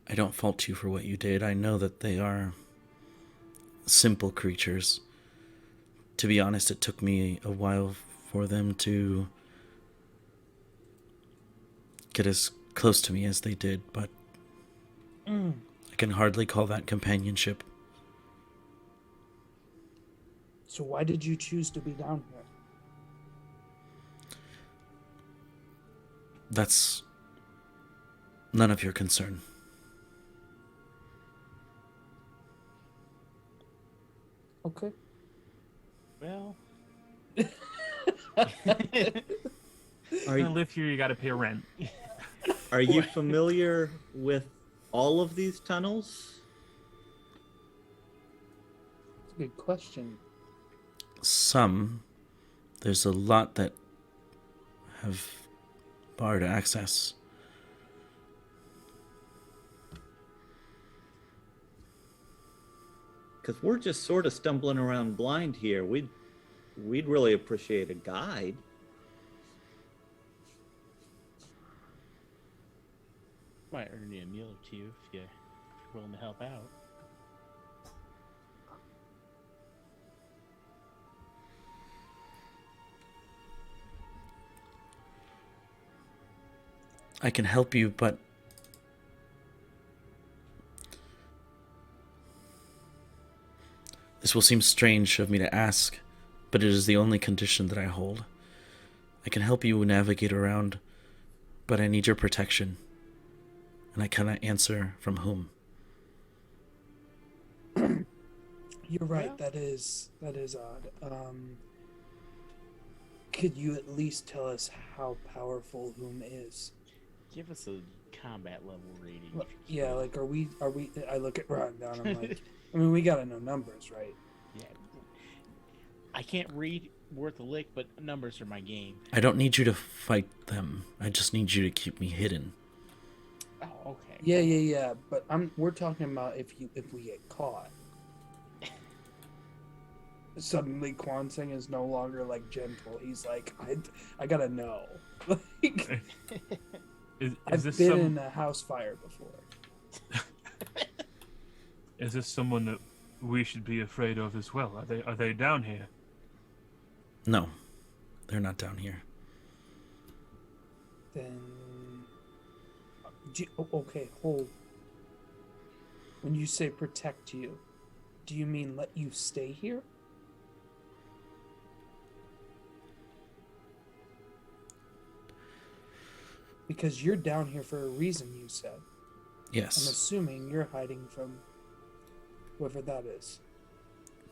I don't fault you for what you did. I know that they are simple creatures. To be honest, it took me a while for them to get as close to me as they did, but I can hardly call that companionship. So why did you choose to be down here? That's none of your concern. Okay. Well, Are To you, live here, you got to pay rent. are you familiar with all of these tunnels? That's a good question. Some. There's a lot that have barred access. Because we're just sort of stumbling around blind here. We'd really appreciate a guide. might earn you a meal or two if you're willing to help out. I can help you, but this will seem strange of me to ask, but it is the only condition that I hold. I can help you navigate around, but I need your protection. And I cannot answer from whom. You're right. Yeah. That is odd. Could you at least tell us how powerful whom is? Give us a combat level rating. Well, yeah, like are we? I look at Rundown. I'm like, I mean, we gotta know numbers, right? Yeah. I can't read worth a lick, but numbers are my game. I don't need you to fight them. I just need you to keep me hidden. Oh, okay. Yeah. But we're talking about if we get caught. Suddenly, Quan Sing is no longer like gentle. He's like, I gotta know. Like, Is I've this been in a house fire before. Is this someone that we should be afraid of as well? Are they down here? No, they're not down here. Then, okay, hold. When you say protect you, do you mean let you stay here? Because you're down here for a reason, you said. I'm Yes, assuming you're hiding from whoever that is.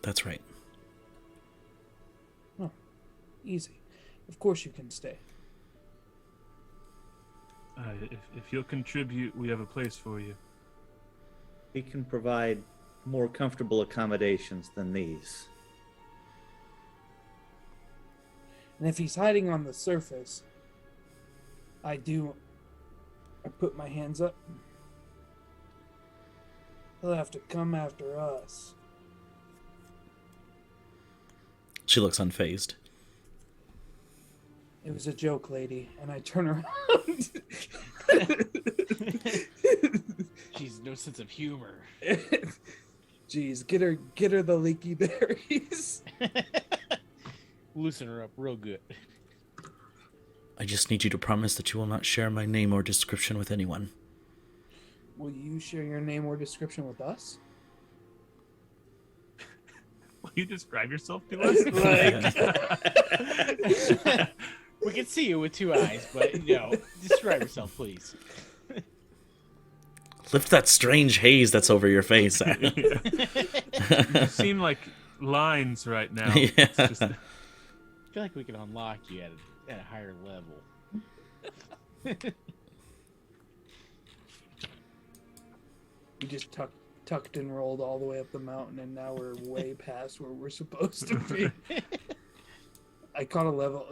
that's right. Oh, easy. Of course you can stay. If you'll contribute, we have a place for you. We can provide more comfortable accommodations than these. And if he's hiding on the surface, I put my hands up. He'll have to come after us. She looks unfazed. It was a joke, lady. And I turn around. She's no sense of humor. Jeez, get her the leaky berries. Loosen her up real good. I just need you to promise that you will not share my name or description with anyone. Will you share your name or description with us? Will you describe yourself to us? We can see you with 2 eyes, but describe yourself, please. Lift that strange haze that's over your face. You seem like lines right now. Yeah. It's just... I feel like we can unlock you at a higher level. We just tucked and rolled all the way up the mountain, and now we're way past where we're supposed to be. I caught a level.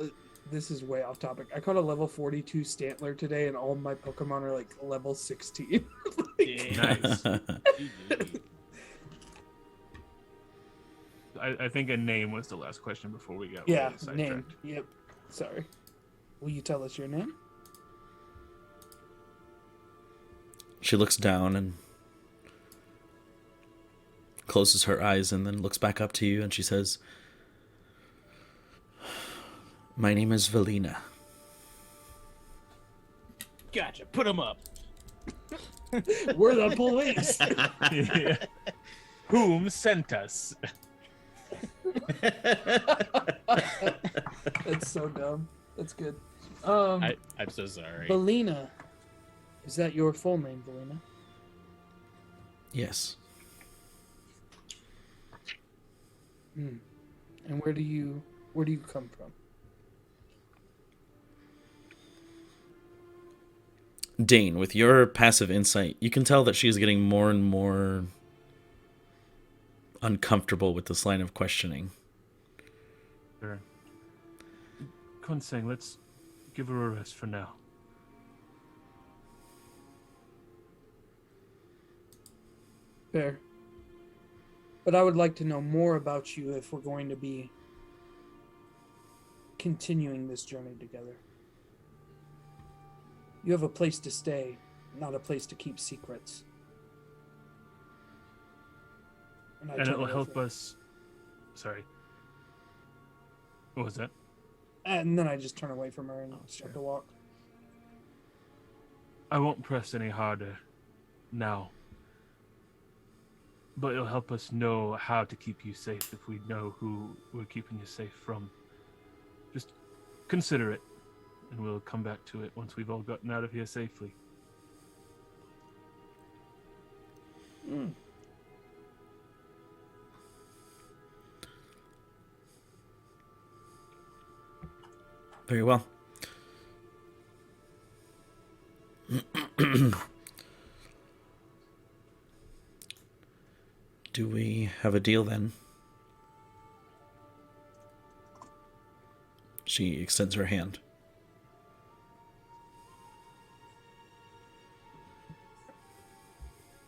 This is way off topic. I caught a level 42 Stantler today, and all of my Pokemon are like level 16. Nice. I think a name was the last question before we got Yeah, really sidetracked. name. Yep. Sorry. Will you tell us your name? She looks down and closes her eyes and then looks back up to you and she says, "My name is Valina." Gotcha. Put him up. We're the police. Yeah. Whom sent us? That's so dumb. That's good. I'm so sorry. Valina. Is that your full name, Valina? Yes. And where do you come from? Dane, with your passive insight, you can tell that she is getting more and more uncomfortable with this line of questioning. Sure. Konseng, let's give her a rest for now. Fair. But I would like to know more about you if we're going to be continuing this journey together. You have a place to stay, not a place to keep secrets. And it will help us... Sorry. What was that? And then I just turn away from her and start to walk. I won't press any harder now. But it'll help us know how to keep you safe if we know who we're keeping you safe from. Just consider it, and we'll come back to it once we've all gotten out of here safely. Very well. Do we have a deal then? She extends her hand.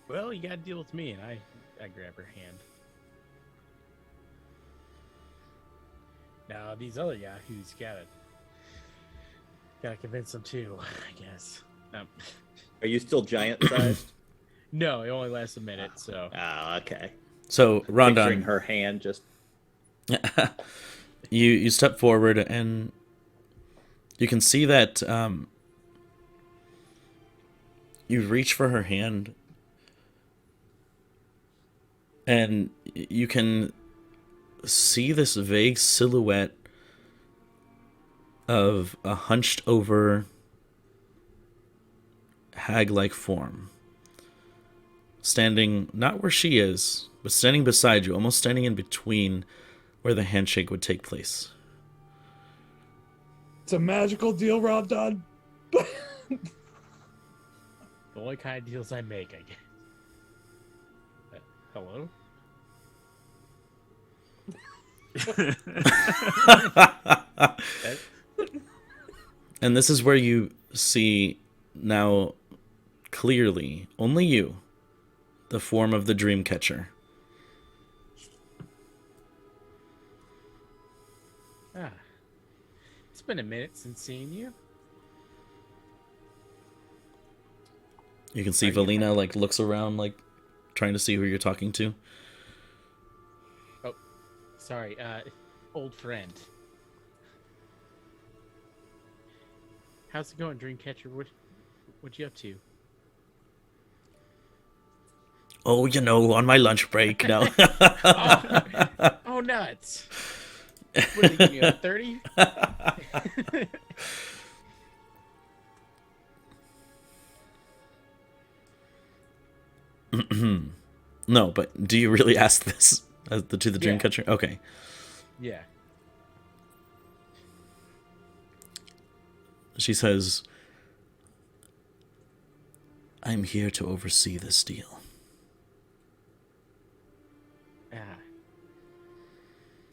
Well, you gotta deal with me, and I grab her hand. Now these other yahoos gotta convince them too, I guess. Are you still giant sized? No, it only lasts a minute, so. Ah, okay. So, Picturing Rondon, her hand just... you step forward and you can see that you reach for her hand and you can see this vague silhouette of a hunched over hag-like form standing not where she is, but standing beside you, almost standing in between where the handshake would take place. It's a magical deal, Rondon. The only kind of deals I make, I guess. Hello? And this is where you see now clearly, only you, the form of the dream catcher. Ah, it's been a minute since seeing you. You can see Valina like looks around, like trying to see who you're talking to. Oh, sorry, old friend. How's it going, Dreamcatcher? What you up to? Oh, on my lunch break now. Oh, nuts! What did they give you, a 30? No, but do you really ask this to the Dreamcatcher? Okay. Yeah. She says, I'm here to oversee this deal. Ah.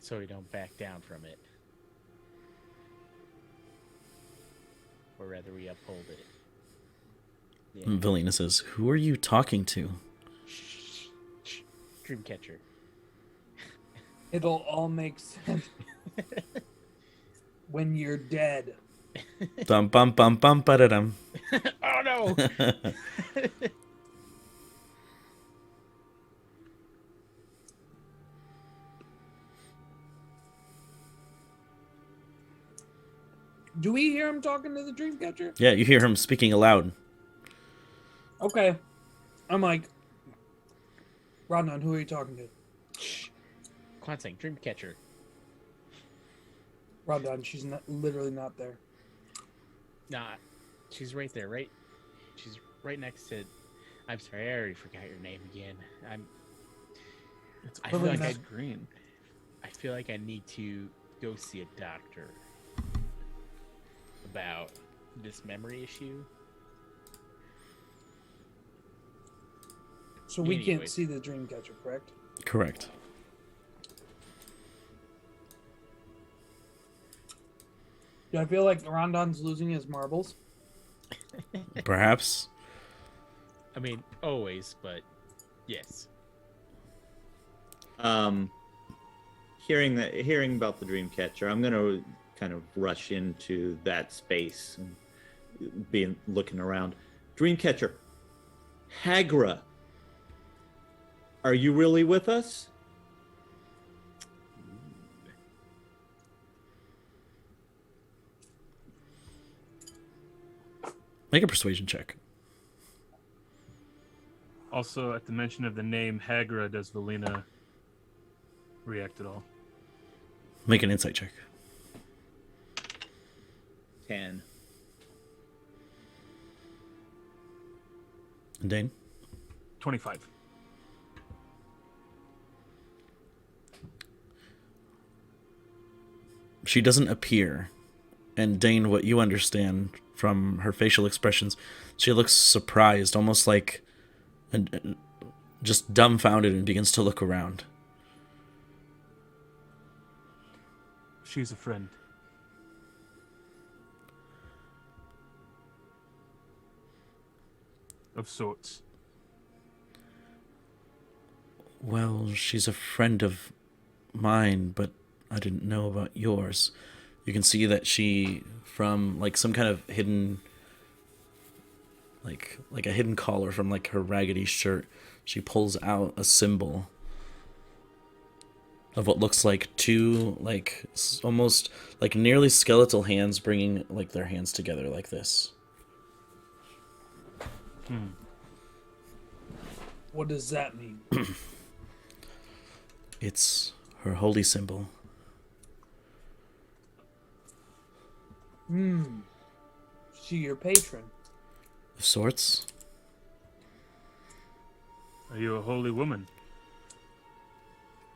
So we don't back down from it. Or rather, we uphold it. Yeah. Valina says, who are you talking to? Shh. Dreamcatcher. It'll all make sense when you're dead. Dum bum bum bum ba da dum. Oh no! Do we hear him talking to the Dreamcatcher? Yeah, you hear him speaking aloud. Okay. I'm like, Rodnan, who are you talking to? Quansang, Dreamcatcher. Rodnan, she's literally not there. Nah, she's right there, right? She's right next to. I'm sorry, I already forgot your name again. It's I feel like green. I feel like I need to go see a doctor about this memory issue. So we Anyway. can't see the Dreamcatcher, correct? Correct. Do I feel like Rondon's losing his marbles? Perhaps. I mean, always, but yes. Hearing about the Dreamcatcher, I'm gonna kind of rush into that space and looking around. Dreamcatcher, Hagra, are you really with us? Make a persuasion check. Also, at the mention of the name Hagra, does Valina react at all? Make an insight check. 10. And Dane? 25. She doesn't appear. And Dane, what you understand from her facial expressions, she looks surprised, almost like just dumbfounded, and begins to look around. She's a friend. Of sorts. Well, she's a friend of mine, but I didn't know about yours. You can see that she, from like some kind of hidden, like a hidden collar from like her raggedy shirt, she pulls out a symbol of what looks like two, like almost like nearly skeletal hands bringing like their hands together like this. What does that mean? It's her holy symbol. She your patron? Of sorts. Are you a holy woman?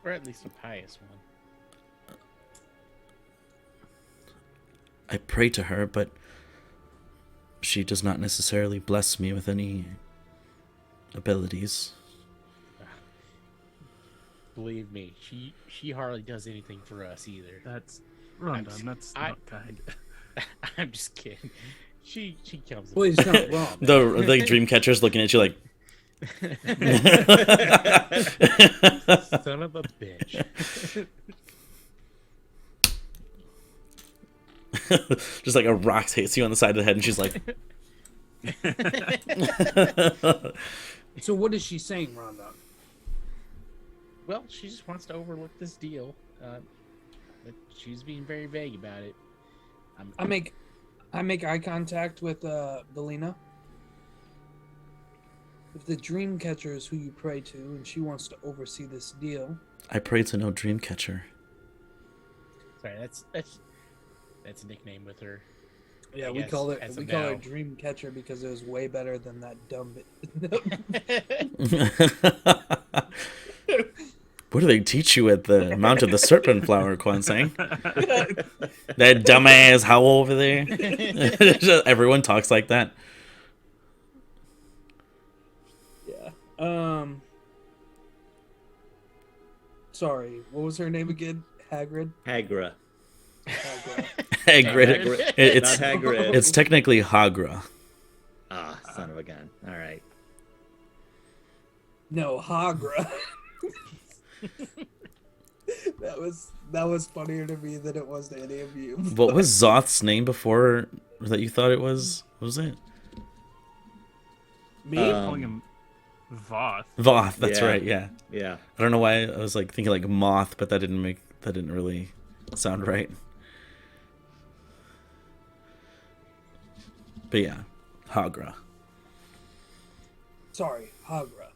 Or at least a pious one. I pray to her, but she does not necessarily bless me with any abilities. Believe me, she hardly does anything for us either. That's Rondon. That's not kind. I'm just kidding. She comes. Well, he's not wrong. The Dreamcatcher's looking at you like, Son of a bitch. Just like a rock hits you on the side of the head, and she's like, So what is she saying, Rhonda? Well, she just wants to overlook this deal. But she's being very vague about it. I make eye contact with Belina. If the dream catcher is who you pray to, and she wants to oversee this deal. I pray to no dream catcher. Sorry, that's a nickname with her. Yeah, I we guess, call it as we of call now. her dream catcher because it was way better than that dumb. What do they teach you at the Mount of the Serpent Flower, Kwansang? That dumbass howl over there. Everyone talks like that. Yeah. Sorry, what was her name again? Hagrid. Hagra. Hagrid. Hagrid. It's Not Hagrid. it's technically Hagra. Ah, son of a gun. All right. No, Hagra. that was funnier to me than it was to any of you. What was Zoth's name before that you thought it was? What was it? Me? Calling him Voth. Voth, that's Yeah. right, yeah. Yeah. I don't know why I was like thinking like moth, but that didn't really sound right. But yeah, Hagra. Sorry, Hagra.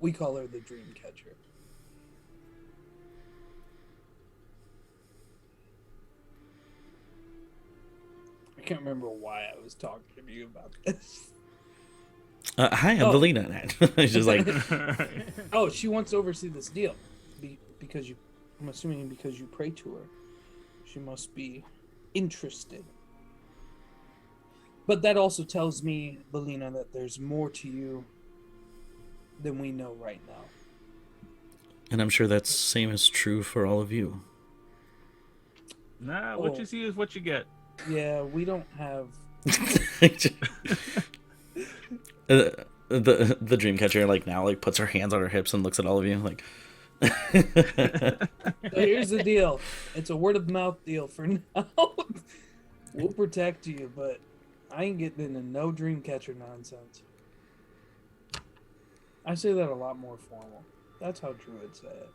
We call her the dream catcher. I can't remember why I was talking to you about this. Hi, I'm Oh. Belina. It's just like, Oh, she wants to oversee this deal. Because you, I'm assuming because you pray to her. She must be interested. But that also tells me, Belina, that there's more to you than we know right now. and I'm sure that's same is true for all of you. Nah, what you see is what you get. Yeah, we don't have... The dream catcher like now like puts her hands on her hips and looks at all of you like. So here's the deal. It's a word of mouth deal for now. We'll protect you, but I ain't getting into no dream catcher nonsense. I say that a lot more formal. That's how druids say it.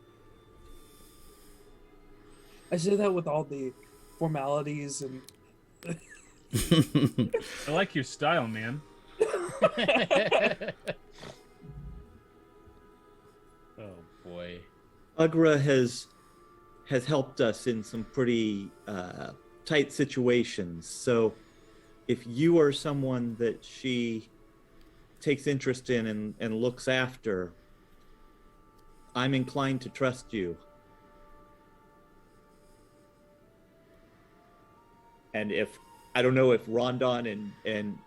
I say that with all the formalities and I like your style, man. Oh boy. Agra has helped us in some pretty tight situations. So if you are someone that she takes interest in and looks after, I'm inclined to trust you. And if I don't know if Rondon and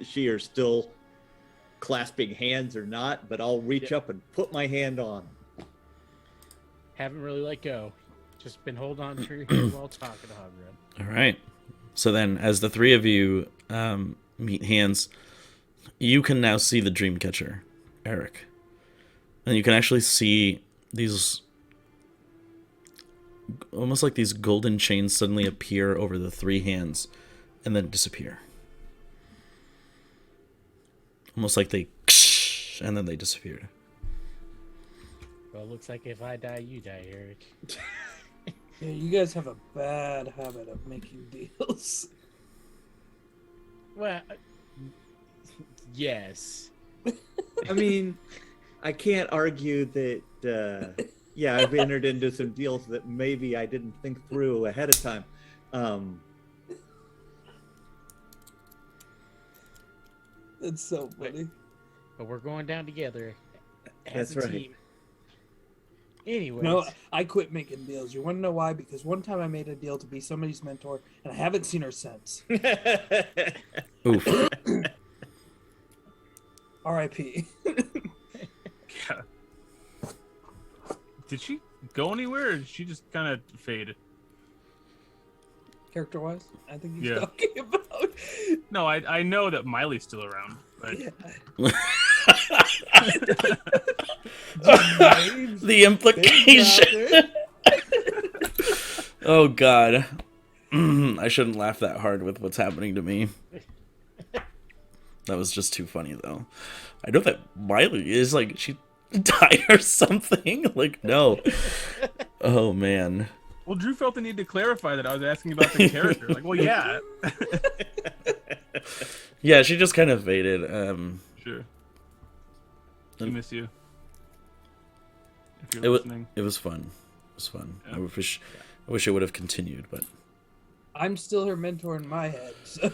she are still clasping hands or not, but I'll reach up and put my hand on. Haven't really let go. Just been holding on to your hand while talking to Hogred. All right. So then, as the three of you meet hands, you can now see the dream catcher, Eric, and you can actually see these almost like these golden chains suddenly appear over the three hands, and then disappear. Almost like they, and then they disappeared. Well, it looks like if I die, you die, Eric. yeah, you guys have a bad habit of making deals. Well, yes. I mean, I can't argue that, yeah, I've entered into some deals that maybe I didn't think through ahead of time. It's so funny. But we're going down together That's as a right. team. Anyways. No, I quit making deals. You want to know why? Because one time I made a deal to be somebody's mentor, and I haven't seen her since. Oof. R.I.P. Yeah. Did she go anywhere, or did she just kind of fade? Character-wise, I think he's Yeah. talking about. No, I know that Miley's still around, but Yeah. The implication. Oh God. I shouldn't laugh that hard with what's happening to me. That was just too funny, though. I know that Miley is like, she died or something. Like, no. Oh, man. Well, Drew felt the need to clarify that I was asking about the character. Like, well, yeah. Yeah, she just kind of faded. Sure. I miss you. If you're It was listening. it was fun. It was fun. Yeah. I wish it would have continued, but I'm still her mentor in my head. So.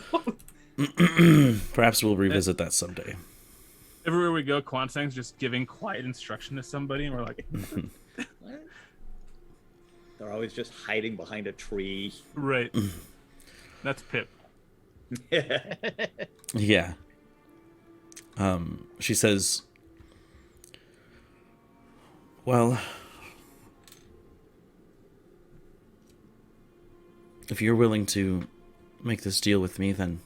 perhaps we'll revisit that someday. Everywhere we go, Kwansang's just giving quiet instruction to somebody, and we're like, What? They're always just hiding behind a tree. right. That's Pip. Yeah. She says, well, if you're willing to make this deal with me, then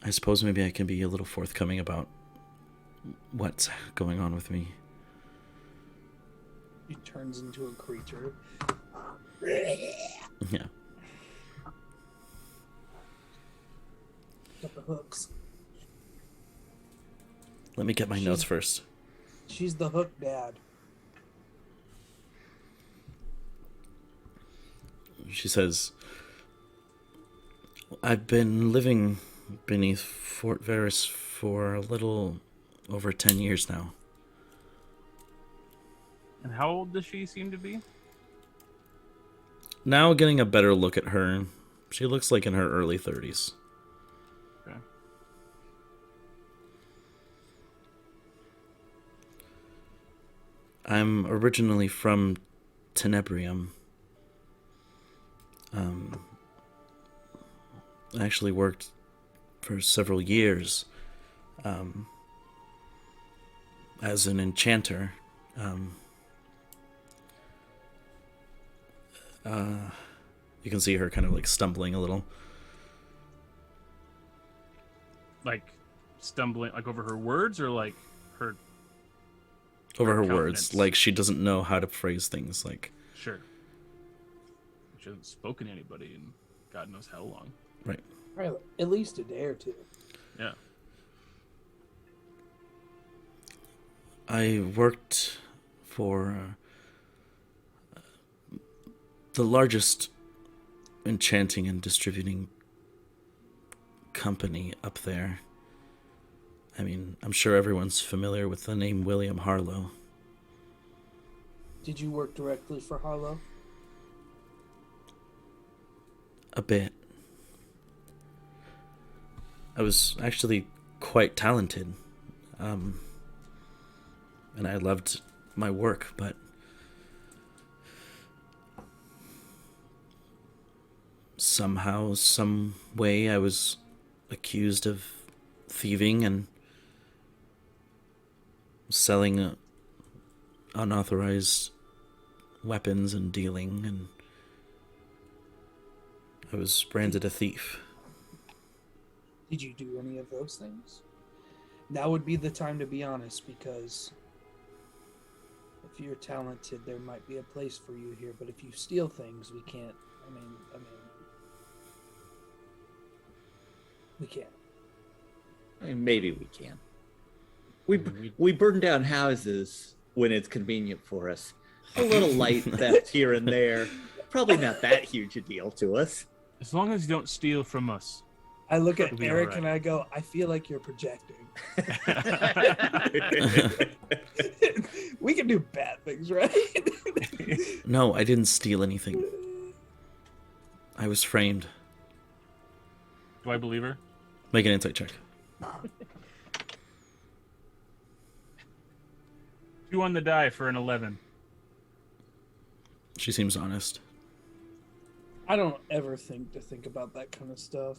I suppose maybe I can be a little forthcoming about what's going on with me. He turns into a creature. Yeah. Got the hooks. Let me get my notes first. She's the hook dad. She says, I've been living beneath Forte Verus for a little over 10 years now. And how old does she seem to be? Now getting a better look at her, she looks like in her early 30s. Okay. I'm originally from Tenebrium. I actually worked for several years as an enchanter. You can see her kind of like stumbling a little. Like stumbling, like over her words, or like her. Over her countenance. words, like she doesn't know how to phrase things. Like, Sure. She hasn't spoken to anybody in God knows how long. right. Probably at least a day or two. Yeah. I worked for the largest enchanting and distributing company up there. I mean, I'm sure everyone's familiar with the name William Harlow. Did you work directly for Harlow? A bit. I was actually quite talented. And I loved my work, but somehow, some way, I was accused of thieving and selling unauthorized weapons and dealing, and I was branded a thief. Did you do any of those things? Now would be the time to be honest, because if you're talented, there might be a place for you here. But if you steal things, we can't. I mean, we can't. I mean, maybe we can. We burn down houses when it's convenient for us. A little light theft here and there. Probably not that huge a deal to us. As long as you don't steal from us. I look at It'll be Eric all right. and I go, I feel like you're projecting. We can do bad things, right? No, I didn't steal anything. I was framed. Do I believe her? Make an insight check. 2 on the die for an 11. She seems honest. I don't ever think about that kind of stuff.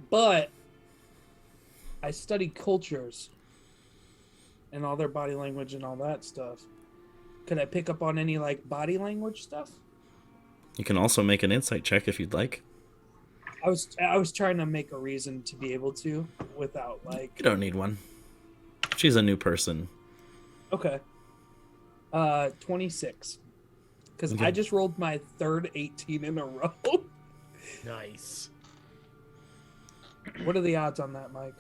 But I study cultures and all their body language and all that stuff. Could I pick up on any like body language stuff? You can also make an insight check if you'd like. I was trying to make a reason to be able to without like. You don't need one. She's a new person. Okay. 26. because Okay. I just rolled my third 18 in a row. Nice. What are the odds on that, Mike?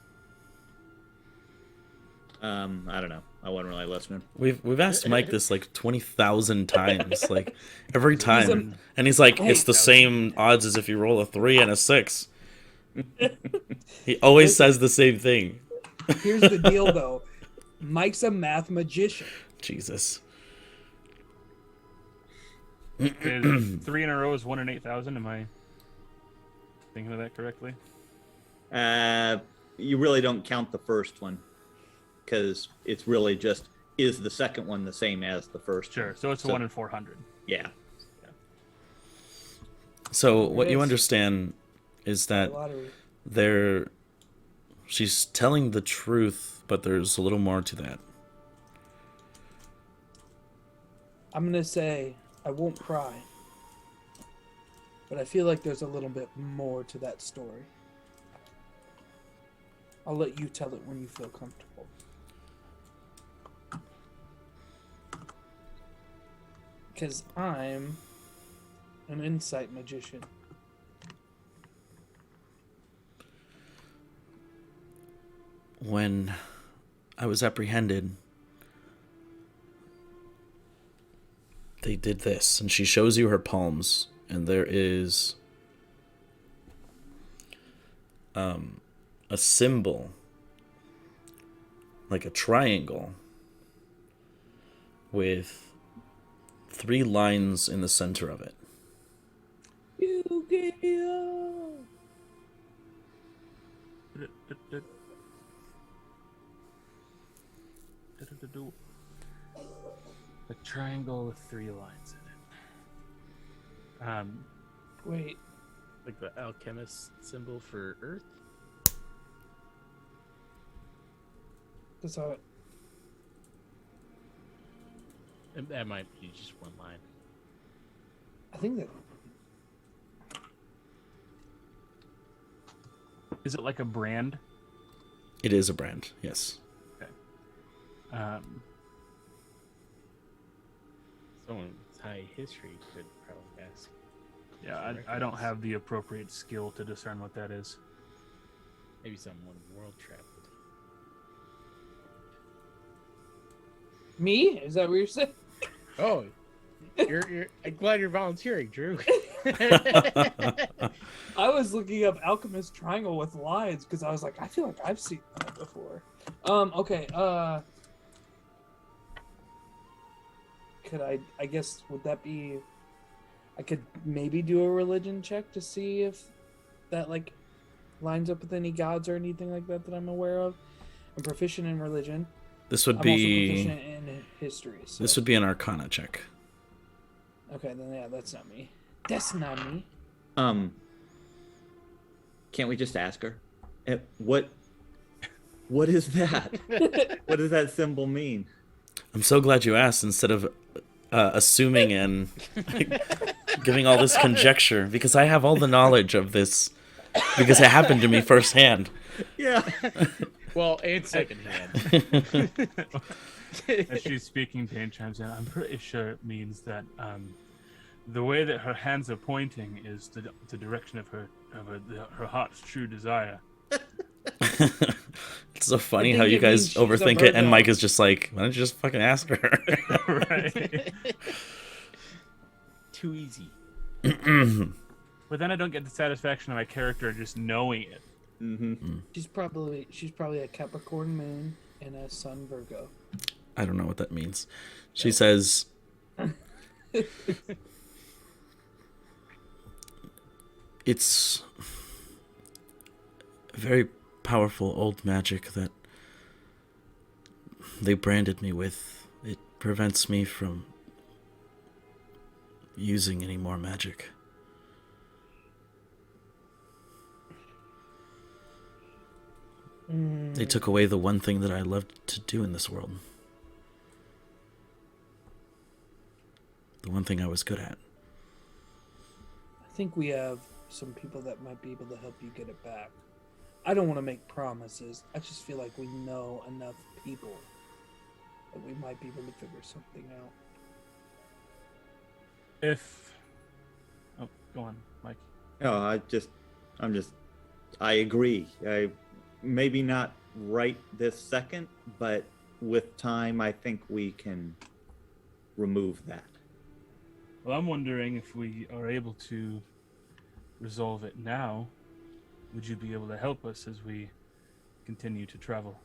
I don't know. I wasn't really listening. We've asked Mike this like 20,000 times, like every time, and he's like, Hey, it's the same odds as if you roll a 3 and a 6. He always Listen. says the same thing. Here's the deal, though. Mike's a math magician. Jesus. Is 3 in a row is 1 in 8,000. Am I thinking of that correctly? You really don't count the first one because it's really just, is the second one the same as the first Sure. one? So it's 1 in 400. Yeah. So what It you is. understand is that Lottery. she's telling the truth, but there's a little more to that. I'm gonna say I won't pry, but I feel like there's a little bit more to that story. I'll let you tell it when you feel comfortable. Because I'm an insight magician. When I was apprehended, they did this, and she shows you her palms, and there is a symbol, like a triangle, with 3 lines in the center of it. Yu-Gi-Oh! A triangle with 3 lines in it. Wait, Like the alchemist symbol for Earth. that's how it. That might be just one line. I think that. Is it like a brand? It is a brand, yes. Someone with high history could probably ask. Yeah, I don't have the appropriate skill to discern what that is. Maybe someone world traveled. Me? Is that what you're saying? Oh, you're. I'm glad you're volunteering, Drew. I was looking up alchemist triangle with lines because I was like, I feel like I've seen that before. Okay. Could I guess would that be? I could maybe do a religion check to see if that like lines up with any gods or anything like that that I'm aware of. I'm proficient in religion. This would I'm also be proficient in history. So. this would be an Arcana check. Okay, then yeah, that's not me. That's not me. Can't we just ask her? What is that? What does that symbol mean? I'm so glad you asked instead of assuming and giving all this conjecture, because I have all the knowledge of this because it happened to me firsthand. Yeah. Well, and secondhand. As she's speaking, Dane chimes in. I'm pretty sure it means that the way that her hands are pointing is the direction of her heart's true desire. It's so funny I how think you it means guys she's a overthink it, and Virgo. Mike is just like, why don't you just fucking ask her? Right. Too easy. But then I don't get the satisfaction of my character just knowing it. Mm-hmm. She's probably a Capricorn moon and a Sun Virgo. I don't know what that means. She says, it's very powerful old magic that they branded me with. It prevents me from using any more magic. They took away the one thing that I loved to do in this world. The one thing I was good at. I think we have some people that might be able to help you get it back. I don't want to make promises. I just feel like we know enough people that we might be able to figure something out. If oh, go on, Mike. No, I agree. Maybe not right this second, but with time, I think we can remove that. Well, I'm wondering if we are able to resolve it now. Would you be able to help us as we continue to travel?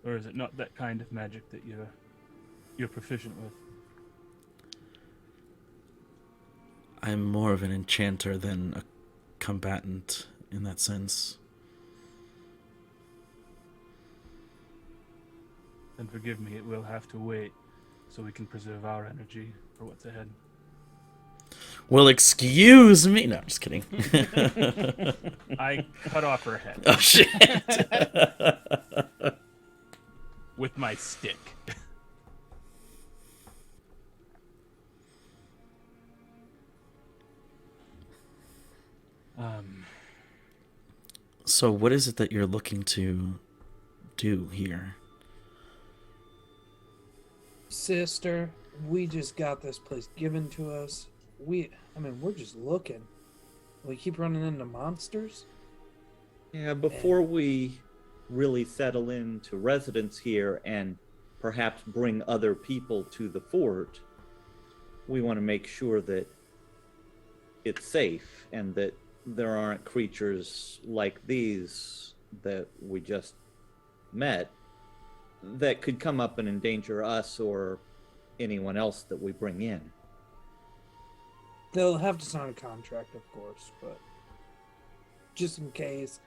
Or is it not that kind of magic that you're proficient with? I'm more of an enchanter than a combatant in that sense. Then forgive me, it will have to wait so we can preserve our energy for what's ahead. Well, excuse me. No, I'm just kidding. I cut off her head Oh, shit. with my stick. So what is it that you're looking to do here? Sister, we just got this place given to us. We're just looking. We keep running into monsters. Yeah, before we really settle into residence here and perhaps bring other people to the fort, we want to make sure that it's safe and that there aren't creatures like these that we just met that could come up and endanger us or anyone else that we bring in. They'll have to sign a contract, of course, but just in case,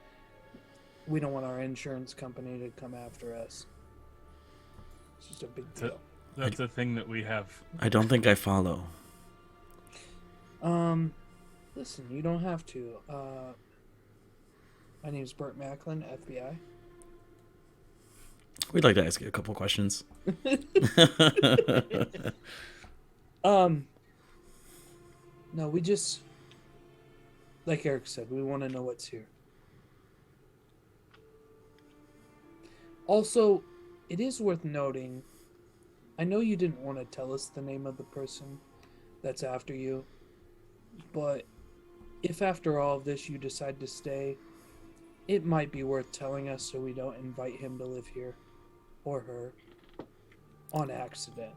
we don't want our insurance company to come after us. It's just a big deal. That's a thing that we have. I don't think I follow. Listen, you don't have to. My name's Burt Macklin, FBI. We'd like to ask you a couple questions. No, we just, like Eric said, we want to know what's here. Also, it is worth noting, I know you didn't want to tell us the name of the person that's after you, but if after all of this you decide to stay, it might be worth telling us so we don't invite him to live here, or her, on accident.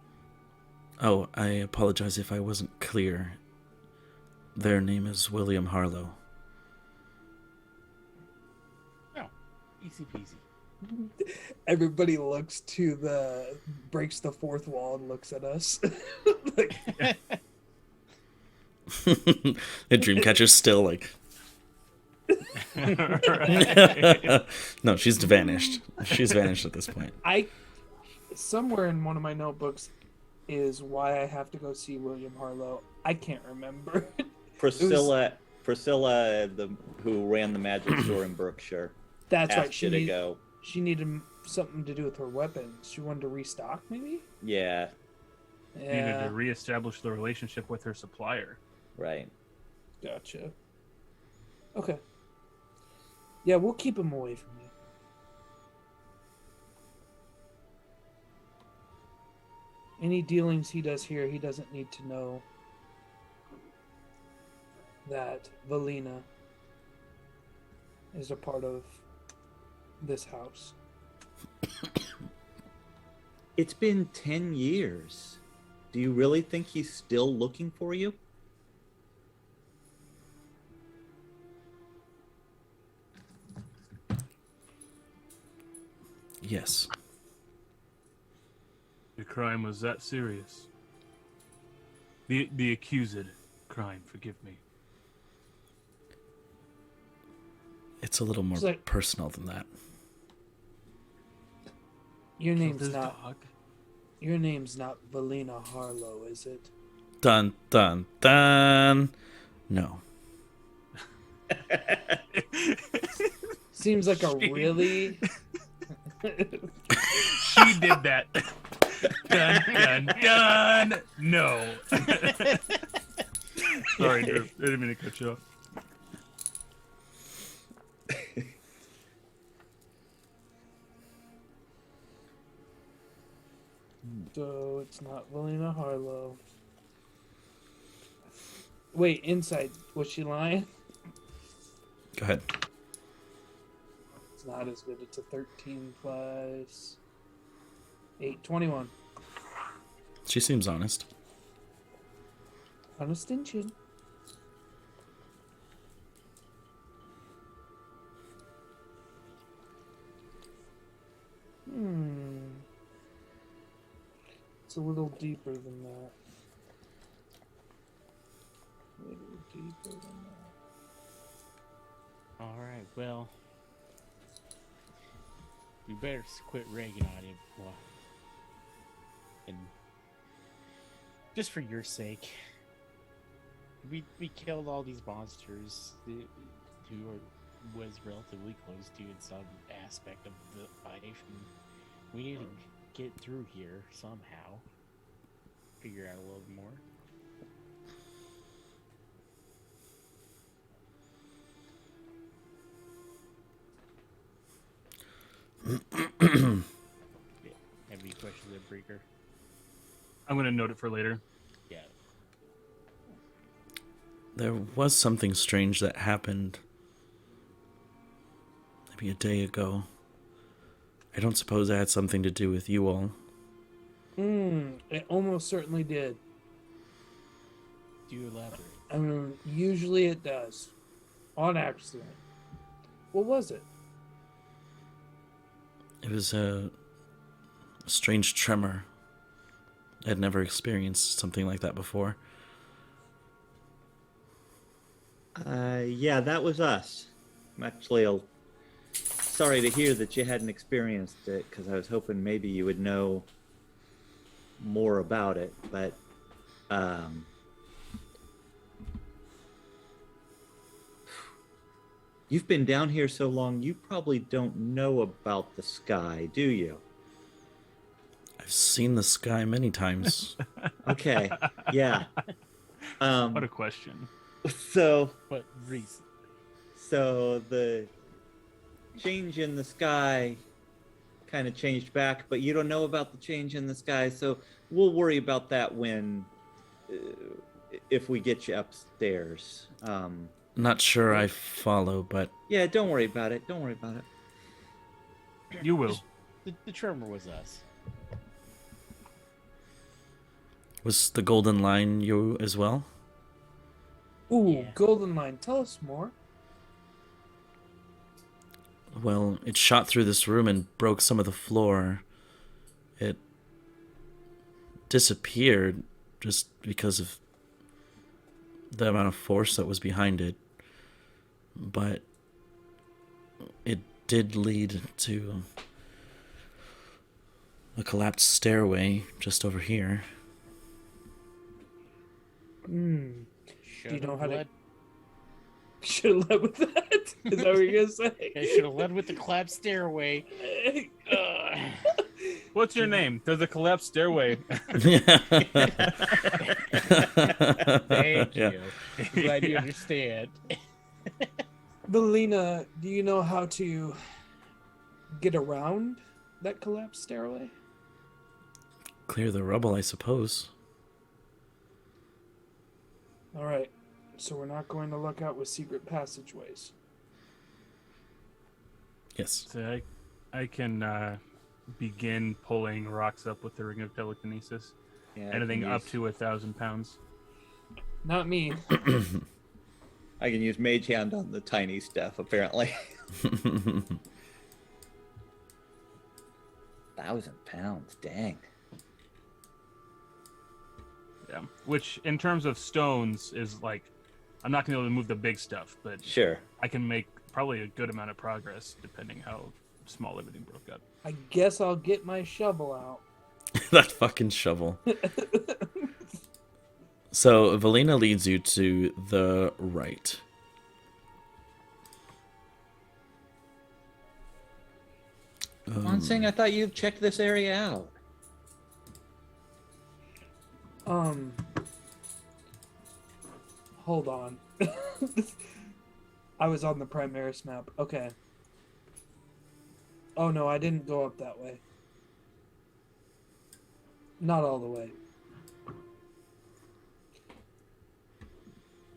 Oh, I apologize if I wasn't clear. Their name is William Harlow. Oh, easy peasy. Everybody breaks the fourth wall and looks at us. Like, The Dreamcatcher's still like... No, she's vanished. She's vanished at this point. somewhere in one of my notebooks is why I have to go see William Harlow. I can't remember. Priscilla, who ran the magic store in Berkshire. That's right. Asked you to go. She needed something to do with her weapons. She wanted to restock, maybe? Yeah, Needed to reestablish the relationship with her supplier. right. Gotcha. Okay. Yeah, we'll keep him away from you. Any dealings he does here, he doesn't need to know that Valina is a part of this house. It's been 10 years. Do you really think he's still looking for you? Yes. The crime was that serious. The accused crime, forgive me. It's a little more It's like- personal than that. Your Killed name's his not dog. your name's not Valina Harlow, is it? Dun, dun, dun. No. Seems like a really She did that. Dun, dun, dun. No. Sorry, Drew. I didn't mean to cut you off. So it's not Valina Harlow. Wait, inside. Was she lying? Go ahead. It's not as good. It's a 13 plus 8, 21. She seems honest. Honest chin. It's a little deeper than that. A little deeper than that. All right, well, we better quit ragging on him. Well, and just for your sake, we killed all these monsters who was relatively close to in some aspect of the life, and we need to get through here somehow. Figure out a little more. Have any questions at Breaker? I'm going to note it for later. Yeah. There was something strange that happened maybe a day ago. I don't suppose it had something to do with you all. It almost certainly did. Do you elaborate? I mean, usually it does. On accident. What was it? It was a strange tremor. I had never experienced something like that before. Yeah, that was us. I'm actually sorry to hear that you hadn't experienced it, because I was hoping maybe you would know more about it, but you've been down here so long, you probably don't know about the sky, do you? I've seen the sky many times. Okay, yeah. What a question. So But recently. So the change in the sky kind of changed back, but you don't know about the change in the sky, so we'll worry about that when if we get you upstairs. Not sure I follow, but Yeah, don't worry about it. Don't worry about it. You will. The tremor was us. was the golden line you as well? Ooh, Yeah. Golden Line. Tell us more. Well, it shot through this room and broke some of the floor. It disappeared just because of the amount of force that was behind it. But it did lead to a collapsed stairway just over here. Do you know how to? led? Should have led with that. Is that what you're gonna say? I should have led with the collapsed stairway. What's your name? There's a collapsed stairway. Thank Yeah. you. Glad you understand. Belina, do you know how to get around that collapsed stairway? Clear the rubble, I suppose. All right. So we're not going to look out with secret passageways. Yes. So I can begin pulling rocks up with the ring of telekinesis. Yeah, Anything up to 1,000 pounds. Not me. I can use Mage Hand on the tiny stuff, apparently. 1,000 pounds, dang. Yeah. Which, in terms of stones, is like, I'm not going to be able to move the big stuff, but Sure. I can make probably a good amount of progress depending how small everything broke up. I guess I'll get my shovel out. That fucking shovel. So, Valina leads you to the right. Monsing, I thought you'd checked this area out. Hold on. I was on the Primaris map. Okay. Oh no, I didn't go up that way. Not all the way.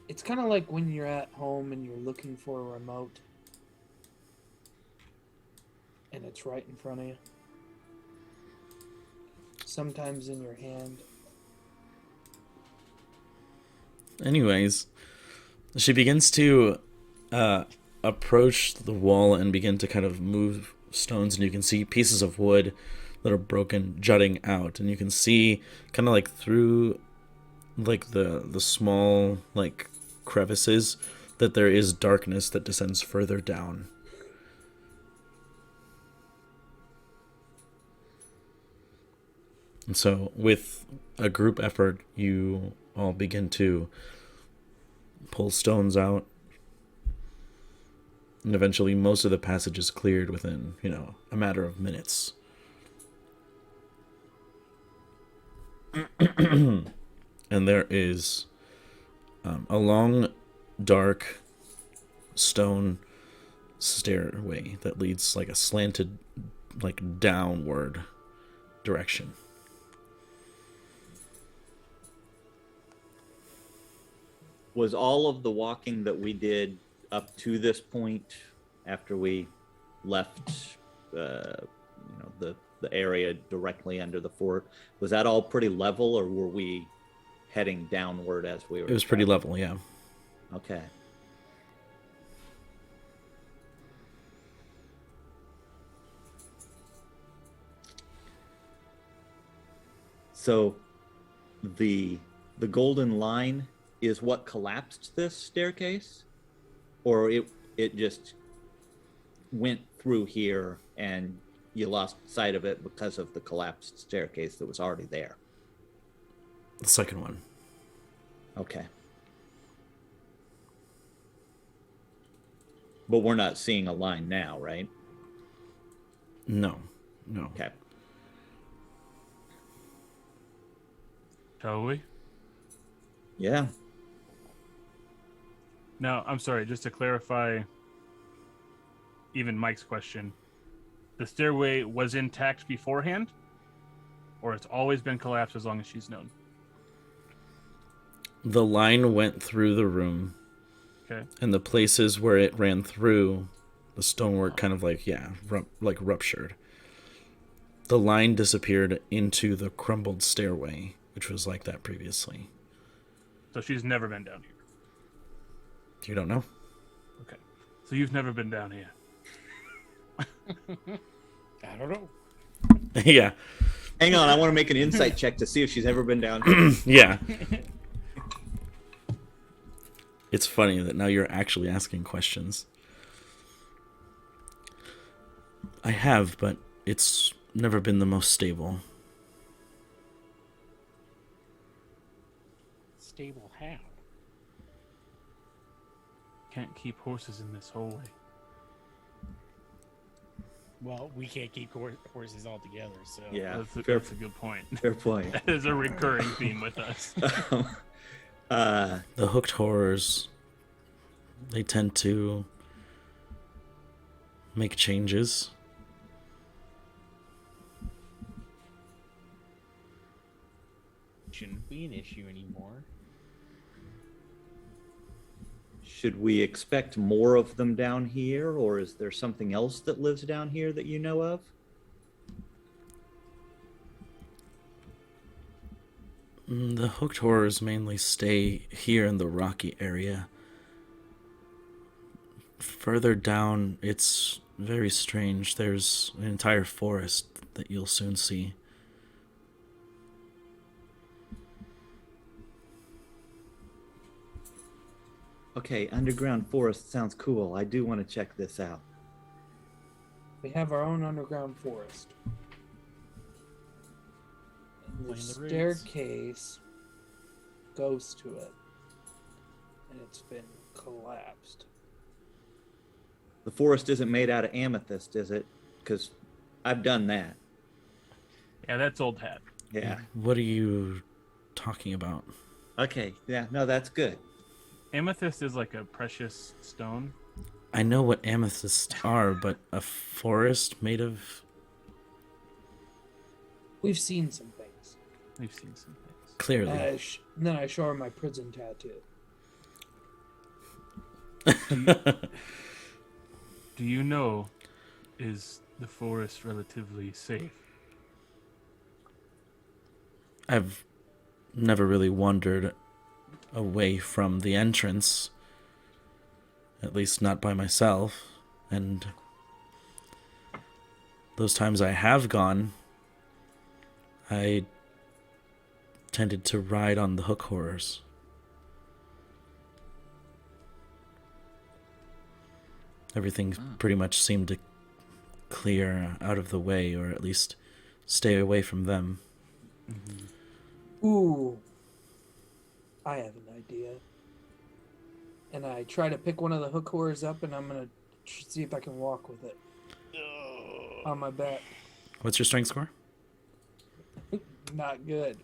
It's kind of like when you're at home and you're looking for a remote and it's right in front of you. Sometimes in your hand. Anyways, she begins to approach the wall and begin to kind of move stones, and you can see pieces of wood that are broken jutting out, and you can see kind of like through like the small like crevices that there is darkness that descends further down. And so with a group effort, you all begin to pull stones out, and eventually most of the passage is cleared within, a matter of minutes. And there is a long, dark stone stairway that leads like a slanted, like downward direction. Was all of the walking that we did up to this point, after we left, the area directly under the fort, was that all pretty level, or were we heading downward as we were? It was pretty level, yeah. Okay. So, the golden line is what collapsed this staircase, or it just went through here and you lost sight of it because of the collapsed staircase that was already there? The second one. Okay. But we're not seeing a line now, right? No. Okay. Shall we? Yeah. Now, I'm sorry, just to clarify even Mike's question. The stairway was intact beforehand? Or it's always been collapsed as long as she's known? The line went through the room. Okay. And the places where it ran through, the stonework kind of ruptured. The line disappeared into the crumbled stairway, which was like that previously. So she's never been down here? You don't know? Okay. So you've never been down here? I don't know. Yeah. Hang on, I want to make an insight check to see if she's ever been down here. Yeah. It's funny that now you're actually asking questions. I have, but it's never been the most stable. Stable how? Can't keep horses in this hallway. Well, we can't keep horses all together, so... Yeah, That's a good point. fair point. That is a recurring theme with us. The hooked horrors, they tend to make changes. Shouldn't be an issue anymore. Should we expect more of them down here, or is there something else that lives down here that you know of? The hooked horrors mainly stay here in the rocky area. Further down, it's very strange. There's an entire forest that you'll soon see. Okay, underground forest sounds cool. I do want to check this out. We have our own underground forest. And the Playing the roots. staircase goes to it. And it's been collapsed. The forest isn't made out of amethyst, is it? Because I've done that. Yeah, that's old hat. Yeah. What are you talking about? Okay. Yeah. No, that's good. Amethyst is like a precious stone. I know what amethysts are, but a forest made of... We've seen some things. We've seen some things. Clearly. Then I show her my prison tattoo. Do you know, is the forest relatively safe? I've never really wandered away from the entrance. At least not by myself. And those times I have gone, I tended to ride on the hook horrors. Everything pretty much seemed to clear out of the way, or at least stay away from them. Mm-hmm. Ooh. I have an idea. And I try to pick one of the hook horrors up, and I'm going to see if I can walk with it. On my back. What's your strength score? Not good.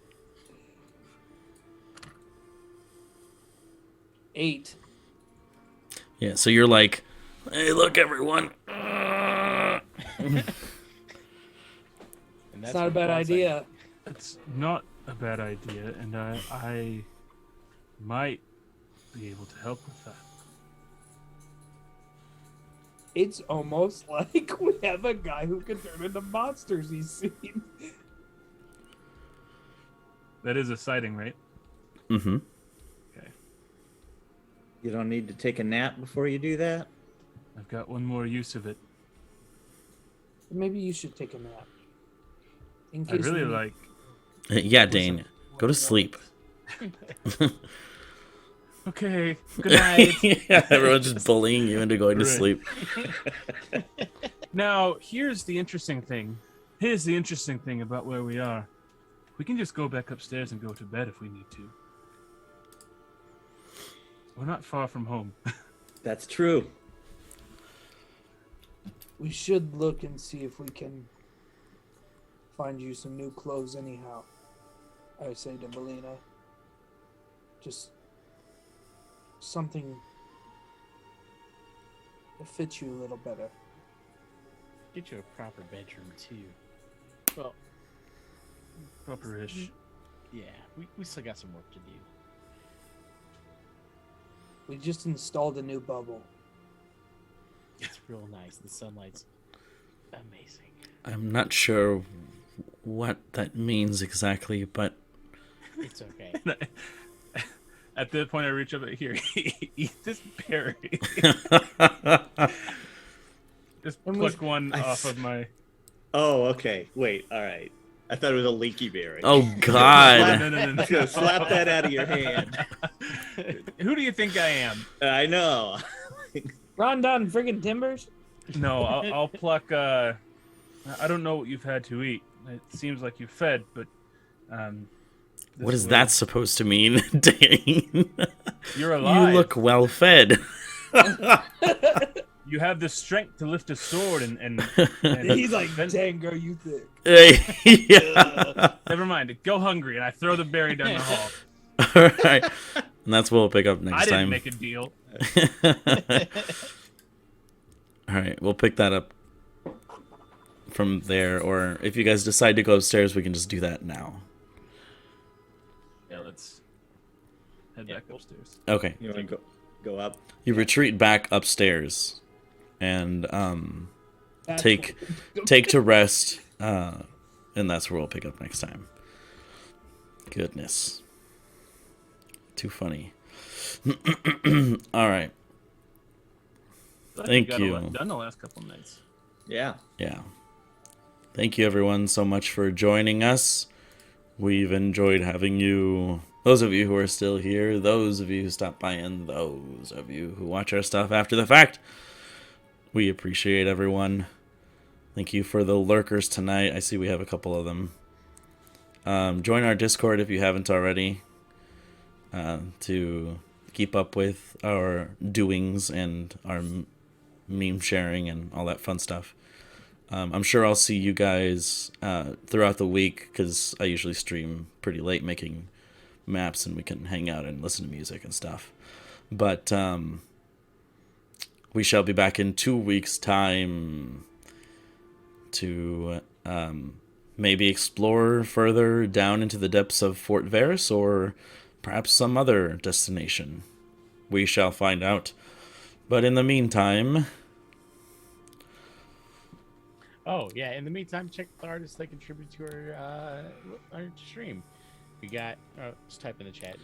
8. Yeah, so you're like, hey, look, everyone. It's not a bad idea. It's not a bad idea, and I might be able to help with that. It's almost like we have a guy who can turn into monsters he's seen. That is a sighting, right? Mm-hmm. Okay. You don't need to take a nap before you do that? I've got one more use of it. Maybe you should take a nap. In I case really you- like... Yeah, Dane, go to sleep. Okay, good night. Yeah, everyone's just bullying you into going to Right. sleep. Now, here's the interesting thing. Here's the interesting thing about where we are. We can just go back upstairs and go to bed if we need to. We're not far from home. That's true. We should look and see if we can find you some new clothes anyhow. I say to Belina. Just something that fits you a little better. Get you a proper bedroom too. Well, Proper-ish. yeah, we still got some work to do. We just installed a new bubble. It's real nice. The sunlight's amazing. I'm not sure what that means exactly, but It's okay. At that point, I reach up here. Eat this berry. Just And pluck one I off of my... Oh, okay. Wait, all right. I thought it was a leaky berry. oh No, god. no. Just gonna slap that out of your hand. Who do you think I am? I know. Rondon friggin' Timbers? No, I'll pluck... I don't know what you've had to eat. It seems like you've fed, but... What is that supposed to mean, Dane? You're alive. You look well fed. You have the strength to lift a sword and He's like, defend- dang, girl, you thick. Yeah. Never mind. Go hungry, and I throw the berry down the hall. All right. And that's what we'll pick up I next didn't time. make a deal. All right, we'll pick that up from there, or if you guys decide to go upstairs, we can just do that now. Yeah, let's head back upstairs. Okay. You want to go up? You retreat back upstairs and That's take to rest, and that's where we'll pick up next time. Goodness. Too funny. All right. Thank got you. a lot done the last couple nights. Yeah. Yeah. Thank you, everyone, so much for joining us. We've enjoyed having you. Those of you who are still here, those of you who stopped by, and those of you who watch our stuff after the fact. We appreciate everyone. Thank you for the lurkers tonight. I see we have a couple of them. Join our Discord if you haven't already, to keep up with our doings and our meme sharing and all that fun stuff. I'm sure I'll see you guys throughout the week, because I usually stream pretty late making maps, and we can hang out and listen to music and stuff. But we shall be back in 2 weeks' time to maybe explore further down into the depths of Forte Verus, or perhaps some other destination. We shall find out. But in the meantime... Oh, yeah. In the meantime, check the artists that contribute to our stream. We got, just type in the chat,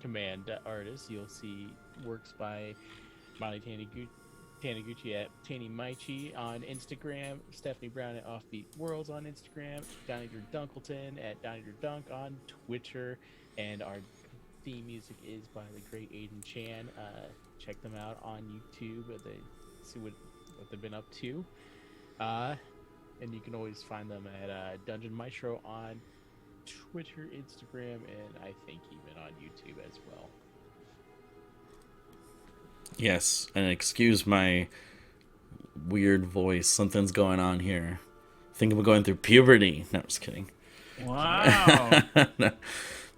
command artists. You'll see works by Molly Taniguchi at Tani Maichi on Instagram, Stephanie Brown at Offbeat Worlds on Instagram, Donnie Durdunkleton at Donnie Durdunk on Twitter, and our theme music is by the great Aiden Chan. Check them out on YouTube. They see what they've been up to. And you can always find them at Dungeon Maestro on Twitter, Instagram, and I think even on YouTube as well. Yes, and excuse my weird voice. Something's going on here. I think I'm going through puberty. No, just kidding. Wow.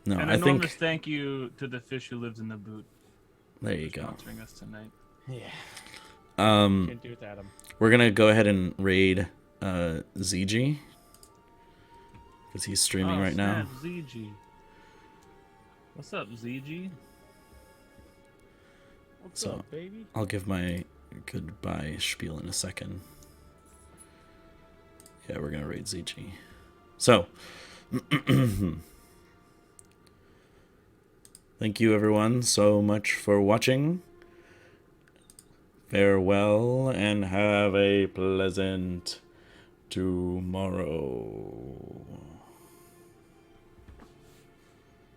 No, An I enormous think... thank you to the fish who lives in the boot. There you go. Sponsoring us tonight. Yeah. Um, Do without them. we're gonna go ahead and raid ZG because he's streaming right now. ZG. What's up, ZG? What's So, up, baby? I'll give my goodbye spiel in a second. Yeah, we're gonna raid ZG. So, thank you everyone so much for watching. Farewell and have a pleasant tomorrow.